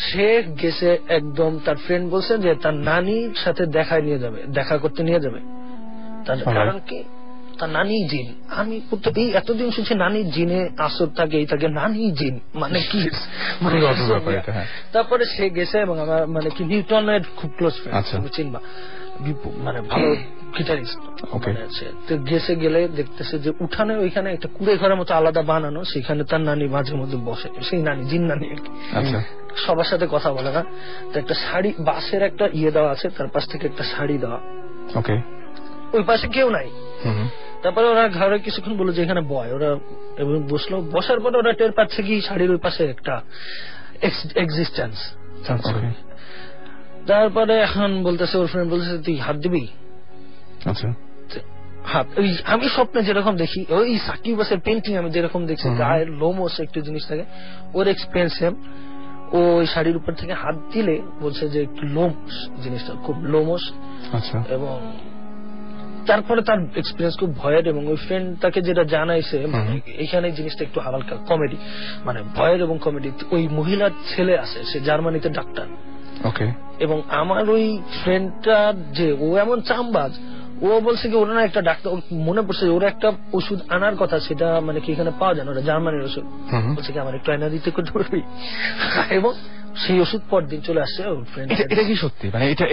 সে গেছে একদম, তার ফ্রেন্ড বলছেন যে তার নানির সাথে দেখা করতে নিয়ে যাবে। তার কারণ কি, তার নানি জিন। আমি এই এতদিন শুনছি নানি জিনে আসর থাকে, এই থাকে, নানি জিন মানে কি? তারপরে সে গেছে এবং আমার মানে কি নিউটনের খুব ক্লোজ ফ্রেন্ড, তুমি চিনবা, মানে ভালো গিটারিস্ট। তো গেছে, গেলে দেখতেছে যে উঠানে ওইখানে একটা কুড়ে ঘরের মতো আলাদা বানানো, সেখানে তার নানি মাঝে মধ্যে বসে, সেই নানি জিন নানি আর কি। সবার সাথে কথা বলে না, তো একটা শাড়ি বাসের একটা ইয়ে দেওয়া আছে, তার পাশ থেকে একটা শাড়ি দেওয়া, ওই পাশে কেউ নাই। তারপরে ওরা ঘরে কিছুক্ষণ বললো যে এখানে বয়, ওরা এবং বসলো, বসার পরে ওরা টের পাচ্ছে কি শাড়ির ওই পাশে একটা এক্সিস্টেন্স। তারপরে এখন বলতেছে, ওর ফ্রেন্ড বলতেছে তুই হাত দিবি? হাত, ওই আমি স্বপ্নে যেরকম দেখি, ওই সাকিব বাসের পেন্টিং আমি যেরকম দেখছি, গায়ের লোমস একটু জিনিস থাকে, ওর এক্সপিরিয়েন্স সেম। ও ওই শাড়ির উপর থেকে হাত দিলে বলছে যে একটু লোমস, জিনিসটা খুব লোমস। এবং তারপরে তার এক্সপিরিয়েন্স খুব ভয়ের, এবং ওই ফ্রেন্ড তাকে যেটা জানাইছে এখানে জিনিসটা একটু হালকা কমেডি, মানে ভয়ের এবং কমেডি। ওই মহিলার ছেলে আছে, সে জার্মানিতে ডাক্তার। এবং আমার ওই ফ্রেন্ডটা যে ও এমন চামবাজ, ও বলছে কি ওরা না একটা ডাক্তার, মনে পড়ছে ওরা একটা ওষুধ আনার কথা, সেটা মানে কি এখানে পাওয়া যায় না, ওরা জার্মানির ওষুধ। বলছে কি আমার একটু আয়না দিতে করবি, এবং সেই ওষুধ পর দিন চলে আসছে ওর ফ্রেন্ড। এটা কি সত্যি? মানে এটা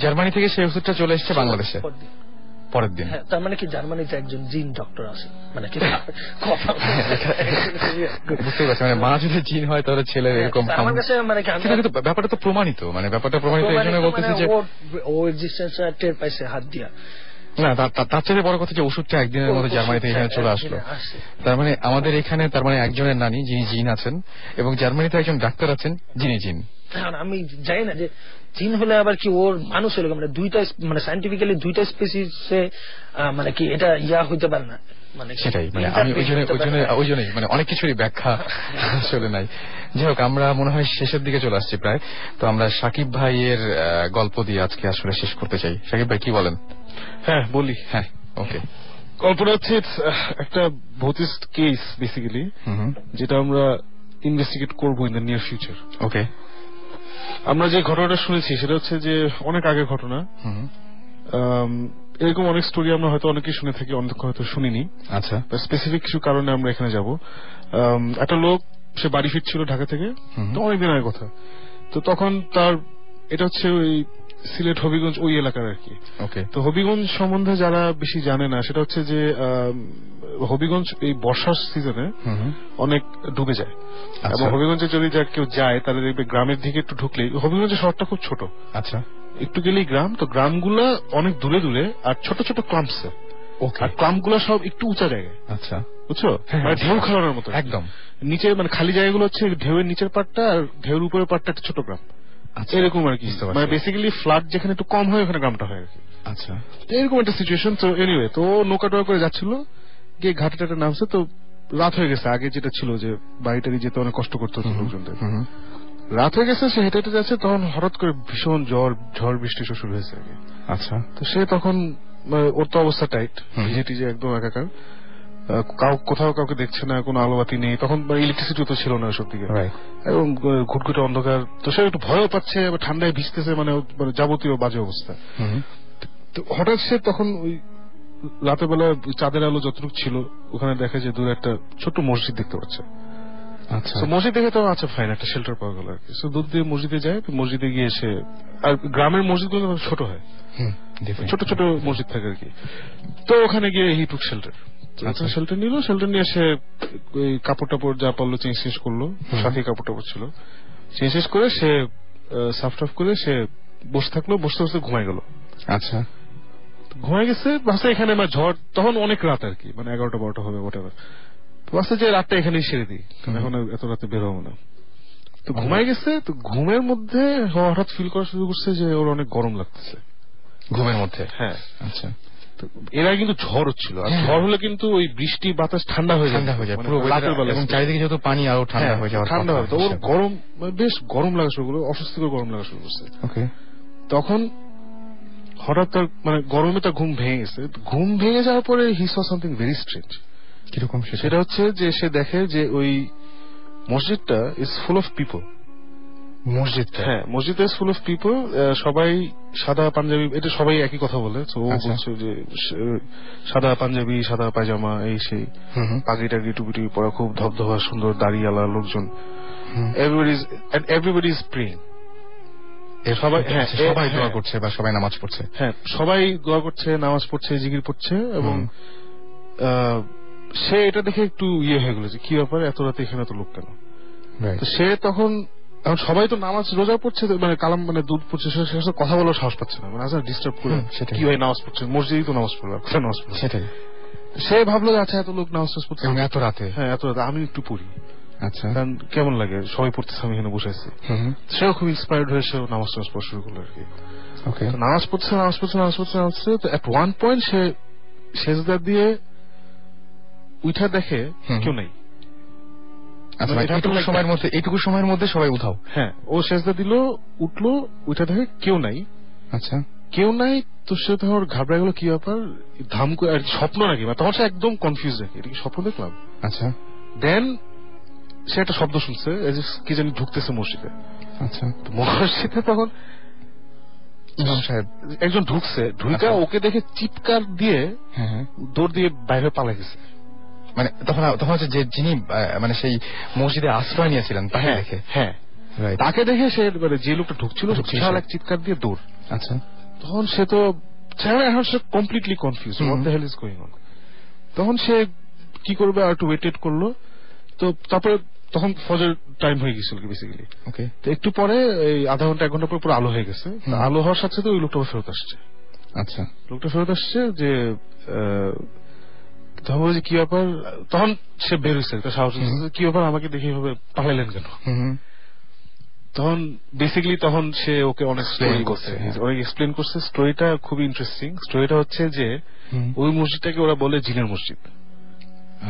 জার্মানি থেকে সেই ওষুধটা চলে এসেছে বাংলাদেশে পরের দিন? হ্যাঁ, তার মানে কি জার্মানিতে একজন জিন ডক্টর আছে, মানে কি বুঝতে পারছি, মানে মা যদি জিন হয় তাহলে ছেলে এরকম। আমার কাছে মানে ব্যাপারটা তো প্রমাণিত, মানে ব্যাপারটা প্রমাণিত এই জন্য বলতেছি যে ও এক্সিস্টেন্স টের পাইছে হাত দিয়া। না, তার চেয়ে বড় কথা যে ওষুধটা একদিনের মধ্যে জার্মানিতে এখানে চলে আসলো। তার মানে আমাদের এখানে তার মানে একজনের নানি যিনি জিন আছেন, এবং জার্মানিতে একজন ডাক্তার আছেন যিনি জিন। আমি জানি না যে জিন হলে আবার কি ওর মানুষ হলে, মানে দুইটা, মানে সাইন্টিফিক্যালি দুইটা স্পেসিসে মানে কি এটা ইয়া হইতে পারে না, মানে সেটাই। মানে আমি ওই জন্যই মানে অনেক কিছুরই ব্যাখ্যা আসলে নাই। যাই হোক, আমরা মনে হয় শেষের দিকে চলে আসছি প্রায়। তো আমরা সাকিব ভাইয়ের গল্প দিয়ে আজকে আসলে শেষ করতে চাই। সাকিব ভাই কি বলেন? হ্যাঁ বলি। হ্যাঁ, ওকে। গল্পটা হচ্ছে একটা ভৌতিক কেস বেসিক্যালি, যেটা আমরা ইনভেস্টিগেট করবো ইন দ্য নিয়ার ফিউচার। ওকে। আমরা যে ঘটনাটা শুনেছি সেটা হচ্ছে যে অনেক আগের ঘটনা। এরকম অনেক স্টোরি আমরা হয়তো অনেকেই শুনে থাকি, অনেক হয়তো শুনিনি। আচ্ছা, স্পেসিফিক কিছু কারণে আমরা এখানে যাব। একটা লোক, সে বাড়ি ফিরছিল ঢাকা থেকে, তো অনেকদিন আগের কথা। তো তখন তার, এটা হচ্ছে ওই সিলেট হবিগঞ্জ ওই এলাকার আর কি। তো হবিগঞ্জ সম্বন্ধে যারা বেশি জানে না, সেটা হচ্ছে যে হবিগঞ্জ এই বর্ষার সিজনে অনেক ডুবে যায়। এবং হবিগঞ্জে যদি কেউ যায় তাহলে দেখবে গ্রামের দিকে একটু ঢুকলেই, হবিগঞ্জের শহরটা খুব ছোট, আচ্ছা একটু গেলেই গ্রাম। তো গ্রামগুলা অনেক দূরে দূরে আর ছোট ছোট ক্লাম্পস, আর ক্লাম্পগুলা সব একটু উঁচা জায়গায়। আচ্ছা, বুঝছো, মানে ঢেউ খেলানোর মতো একদম। নিচে মানে খালি জায়গাগুলো হচ্ছে ঢেউয়ের নিচের পাটটা, আর ঢেউর উপরের পাটটা একটা ছোট গ্রাম, এরকম আর কি। মানে বেসিক্যালি ফ্লাড যেখানে একটু কম হয় ওখানে গ্রামটা হয় আর কি। আচ্ছা, এরকম একটা সিচুয়েশন। তো এনিওয়ে, তো নৌকা টোকা করে যাচ্ছিল, গিয়ে ঘাটে টাটে নামছে। তো রাত হয়ে গেছে। আগে যেটা ছিল যে বাড়িটারি যেতে অনেক কষ্ট করতে হতো লোকজনদের, রাত হয়ে গেছে। সে হেঁটে হেঁটে যাচ্ছে, তখন হঠাৎ করে ভীষণ ঝড় বৃষ্টি শুরু হয়েছে আগে। আচ্ছা, তো সে তখন, ওর তো অবস্থা টাইট, ভিজে টিজে একদম একাকার, কোথাও কাউকে দেখছে না, কোনো আলোবাতি নেই। তখন ইলেকট্রিসিটি তো ছিল না ওসব দিকে, এবং ঘুটঘুটে অন্ধকার। তো সে একটু ভয়ও পাচ্ছে, ঠান্ডায় ভিজতেছে, মানে যাবতীয় বাজে অবস্থা। তো হঠাৎ সে তখন ওই রাতের বেলা চাঁদের আলো যতটুকু ছিল ওখানে দেখে যে দূরে একটা ছোট্ট মসজিদ দেখতে পাচ্ছে। আচ্ছা, মসজিদ দেখে তো আচ্ছা ফাইন, একটা শেল্টার পাওয়া গেল আর কি। দূর দিয়ে মসজিদে যায়। মসজিদে গিয়ে এসে, আর গ্রামের মসজিদগুলো ছোট হয়, ছোট ছোট মসজিদ থাকে আর কি। তো ওখানে গিয়ে হি টুক শেল্টার। শেল্টার নিল, শেল্টার নিয়ে সে ওই কাপড় টাপড় যা পারলো চেঞ্জ শেষ করলো, সাথে কাপড় টাপড় ছিল, চেঞ্জ শেষ করে সে সাফ টাফ করে সে বসে থাকলো, বসতে বসতে ঘুমাই গেল। আচ্ছা, ঘুমাই গেছে, বাসে এখানে ঝড়, তখন অনেক রাত আর কি, মানে 11টা-12টা হবে ওটা। বাসে যে রাতটা এখানেই সেরে দিই, এখন এত রাতে বের হবো না। তো ঘুমাই গেছে। তো ঘুমের মধ্যে হঠাৎ ফিল করা শুরু করছে যে ওর অনেক গরম লাগতেছে ঘুমের মধ্যে। হ্যাঁ, আচ্ছা। এর আগে কিন্তু ঝড় হচ্ছিল, আর ঝড় হলে কিন্তু ওই বৃষ্টি বাতাস ঠান্ডা হয়ে যায় পুরো রাতের বেলা, এবং চারিদিকে যেহেতু পানি আরো ঠান্ডা হয়ে যায়, ঠান্ডা হয়। তো ওর গরম, বেশ গরম লাগা শুরু করলো, অস্বস্তিকর গরম লাগা শুরু করছে। তখন হঠাৎ তার মানে গরমে তার ঘুম ভেঙে গেছে। ঘুম ভেঙে যাওয়ার পরে হি স সামথিং ভেরি স্ট্রেঞ্জ। কিরকম? সেটা হচ্ছে যে সে দেখে যে ওই মসজিদটা ইজ ফুল অফ পিপল, মসজিদ? হ্যাঁ, মসজিদ ইজ ফুল অফ পিপল, সবাই সাদা পাঞ্জাবি, এটা সবাই একই কথা বলে। তো ও বলছে যে সাদা পাঞ্জাবি, সাদা পায়জামা, এই সেই পাগড়ি টাগড়ি টুপি টুপি পরা, খুব ধবধবা সুন্দর দাড়িওয়ালা লোকজন। Everybody is praying. সবাই দোয়া করছে বা সবাই নামাজ পড়ছে। হ্যাঁ, সবাই দোয়া করছে, নামাজ পড়ছে, জিকির পড়ছে। এবং সে এটা দেখে একটু হয়ে গেল যে কি ব্যাপার, এত রাতে এখানে তো লোক কেন। সে তখন সবাই তো নামাজ রোজা পড়ছে, মানে কালাম মানে দুধ পড়ছে, সে কথা বলার সাহস পাচ্ছে না, মানে আচ্ছা ডিস্টার্ব করে কি ভাই নামাজ পড়ছে, মসজিদেই তো নামাজ পড়লো, কোথায় নামাজ পড়লো। সেটাই সে ভাবলো যে আচ্ছা এত লোক নামাজ পড়ছে এত রাতে, হ্যাঁ এত রাতে আমি একটু পড়ি। আচ্ছা, কারণ কেমন লাগে সবাই পড়তেছে, আমি এখানে বসে আছি। সেও খুব ইন্সপায়ার্ড হয়ে সেও নামাজ টামাজ পড়া শুরু করলো আর কি। নামাজ পড়ছে। তো এট ওয়ান পয়েন্ট সে সেজদা দিয়ে উঠা দেখে কেউ নাই। এইটুকু সময়ের মধ্যে সবাই উঠাও। হ্যাঁ, ও সেজদা দিল, উঠলো, উঠা দেখে কেউ নাই। আচ্ছা, কেউ নাই। তো সে তখন ঘাবড়ে গেল, কি ব্যাপার, ধাম করে স্বপ্ন নাকি, তখন সে একদম কনফিউজ রাখে, এটা কি স্বপ্ন দেখলাম। আচ্ছা, দেন সে একটা শব্দ শুনছে, কি জানি ঢুকতেছে মসজিদে। আচ্ছা, মসজিদে তখন ইমাম সাহেব একজন ঢুকছে, ঢুকে ওকে দেখে চিৎকার দিয়ে দৌড় দিয়ে বাইরে পালা গেছে। মানে তখন হচ্ছে যে যিনি মানে সেই মসজিদে আশ্রয় নিয়েছিলেন তাকে দেখে। হ্যাঁ, তাকে দেখে সে মানে যে লোকটা ঢুকছিল এক চিৎকার দিয়ে দৌড়। আচ্ছা, তখন সে তো এখন সে completely confuse, what the hell is going on. তখন সে কি করবে, আর একটু ওয়েটেড করলো। তো তারপরে তখন ফজর টাইম হয়ে গেছিল বেসিক্যালি। ওকে, তো একটু পরে এই আধা ঘন্টা 1 ঘন্টা পর পুরো আলো হয়ে গেছে। আলো হওয়ার সাথে সাথে ওই লোকটা ফেরত আসছে। আচ্ছা, লোকটা ফেরত আসছে যে তখন বলছে কি ব্যাপার, তখন সে বের হয়েছে, সাহস কি ব্যাপার, আমাকে দেখে এইভাবে পালাইলেন কেন। তখন বেসিক্যালি তখন সে ওকে অনেক এক্সপ্লেন করছে। স্টোরিটা খুবই ইন্টারেস্টিং। স্টোরিটা হচ্ছে যে ওই মসজিদটাকে ওরা বলে জিনের মসজিদ।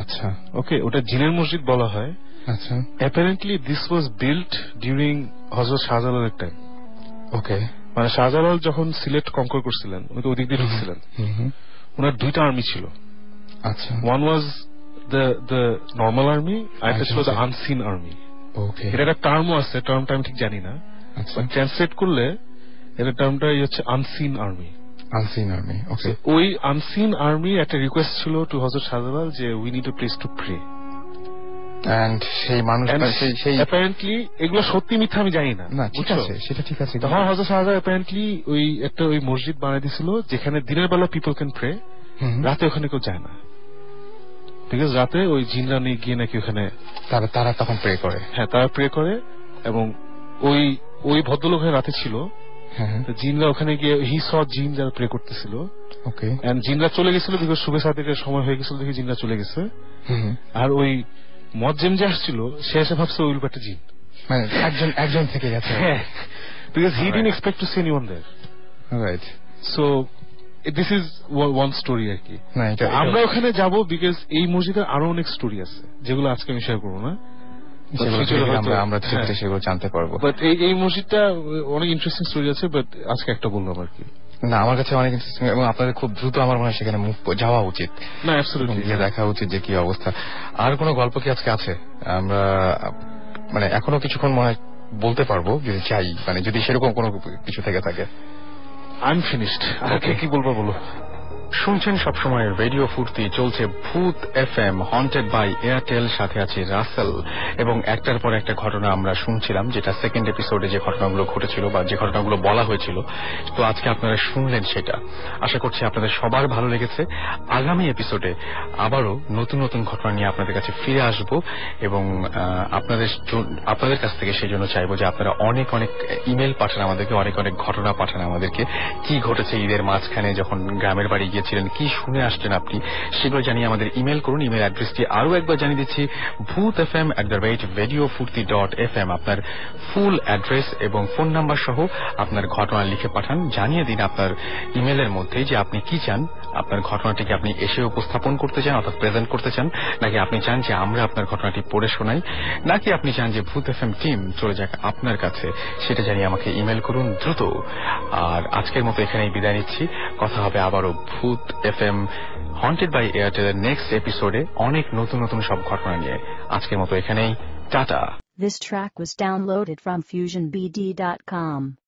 আচ্ছা, ওকে, ওটা জিনের মসজিদ বলা হয়। আচ্ছা, apparently this was built during হযরত শাহজালালের টাইম। ওকে, মানে শাহজালাল যখন সিলেট কনকর করছিলেন, উনি তো ওদিক দিয়ে ঢুকছিলেন, ওনার 2টা আর্মি ছিল। আচ্ছা, one was the normal army, আর একটা ছিল দ্য আনসিন আর্মি। ওকে, এটা একটা টার্মও আছে, টার্মটা আমি ঠিক জানি না। ট্রান্সলেট করলে এটা টার্মটা হচ্ছে unseen army. Unseen army, okay. ওই আনসিন আর্মি একটা রিকোয়েস্ট ছিল টু হযরত শাহজালাল যে we need a place to pray. And সেই মানুষ সেই অ্যাপারেন্টলি এগুলো সত্যি মিথ্যা আমি জানি না, ঠিক আছে, সেটা ঠিক আছে। তখন হযরত শাহজালাল অ্যাপারেন্টলি ওই মসজিদ বানিয়ে দিয়েছিল যেখানে দিনের বেলা পিপল ক্যান প্রে, রাতে ওখানে কেউ যায় না। ঠিক আছে, রাতে ওই জিনরা নিয়ে গিয়ে নাকি ওখানে তারা তখন প্রে করে। হ্যাঁ, তারা প্রে করে। এবং ওই ভদ্রলোক ওখানে রাতে ছিল, জিনরা ওখানে গিয়ে হি স জিন যারা প্রে করতেছিল। ওকে, এন্ড জিনরা চলে গেছিল, বিকজ শুভে সাদিকের সময় হয়ে গেছিল দেখে জিনরা চলে গেছে। আর ওই মজ্জেম যে আসছিল সে এসে ভাবছে ওই একটা জিন, মানে একজন থেকে গেছে। হ্যাঁ, because he didn't expect to see anyone there. Right, so this is one story আর কি। আমরা ওখানে যাব বিকজ এই মসজিদের আরো অনেক স্টোরি আছে যেগুলো আজকে আমি শেয়ার করবো না, আমরা সেগুলো জানতে পারবো। বাট এই মসজিদটা অনেক ইন্টারেস্টিং স্টোরি আছে, বাট আজকে একটা বললাম আর কি। না, আমার কাছে অনেক ইন্টারেস্টিং, এবং আপনাদের খুব দ্রুত আমার মনে হয় সেখানে যাওয়া উচিত। না, অ্যাবসলিউটলি গিয়ে দেখা উচিত যে কি অবস্থা। আর কোনো গল্প কি আজকে আছে? আমরা মানে এখনো কিছুক্ষণ মনে হয় বলতে পারবো যদি চাই, মানে যদি সেরকম কোনো কিছু থেকে থাকে। I am finished. কি বলবো বলো? শুনছেন সবসময় রেডিও ফুর্তি, চলছে ভূত এফএম হন্টেড বাই এয়ারটেল, সাথে আছে রাসেল। এবং একটার পর একটা ঘটনা আমরা শুনছিলাম, যেটা সেকেন্ড এপিসোডে যে ঘটনাগুলো ঘটেছিল বা যে ঘটনাগুলো বলা হয়েছিল, তো আজকে আপনারা শুনলেন সেটা। আশা করছি আপনাদের সবার ভালো লেগেছে। আগামী এপিসোডে আবারও নতুন নতুন ঘটনা নিয়ে আপনাদের কাছে ফিরে আসব, এবং আপনাদের কাছ থেকে সেই জন্য চাইবো যে আপনারা অনেক অনেক ইমেল পাঠান আমাদেরকে, অনেক অনেক ঘটনা পাঠান আমাদেরকে। কি ঘটেছে ঈদের মাঝখানে যখন গ্রামের বাড়ি গিয়েছিলেন, কি শুনে আসছেন আপনি, সেগুলো জানিয়ে আমাদের ইমেল করুন। ইমেল অ্যাড্রেসটি আরো একবার জানিয়ে দিচ্ছি, bhootfm@radiofurti.fm। আপনার ফুল অ্যাড্রেস এবং ফোন নাম্বার সহ আপনার ঘটনা লিখে পাঠান। জানিয়ে দিন আপনার ইমেলের মধ্যে যে আপনি কি চান, আপনার ঘটনাটিকে আপনি এসে উপস্থাপন করতে চান, অর্থাৎ প্রেজেন্ট করতে চান, নাকি আপনি চান যে আমরা আপনার ঘটনাটি পড়ে শোনাই, নাকি আপনি চান যে ভূত এফএম টিম চলে যাক আপনার কাছে, সেটা জানিয়ে আমাকে ইমেল করুন দ্রুত। আর আজকের মতো এখানেই বিদায় নিচ্ছি। কথা হবে আবারও ভূত এফএম হন্টেড বাই এয়ারটেলের নেক্সট এপিসোডে অনেক নতুন নতুন সব ঘটনা নিয়ে। আজকের মতো এখানেই tata. This track was downloaded from FusionBD.com.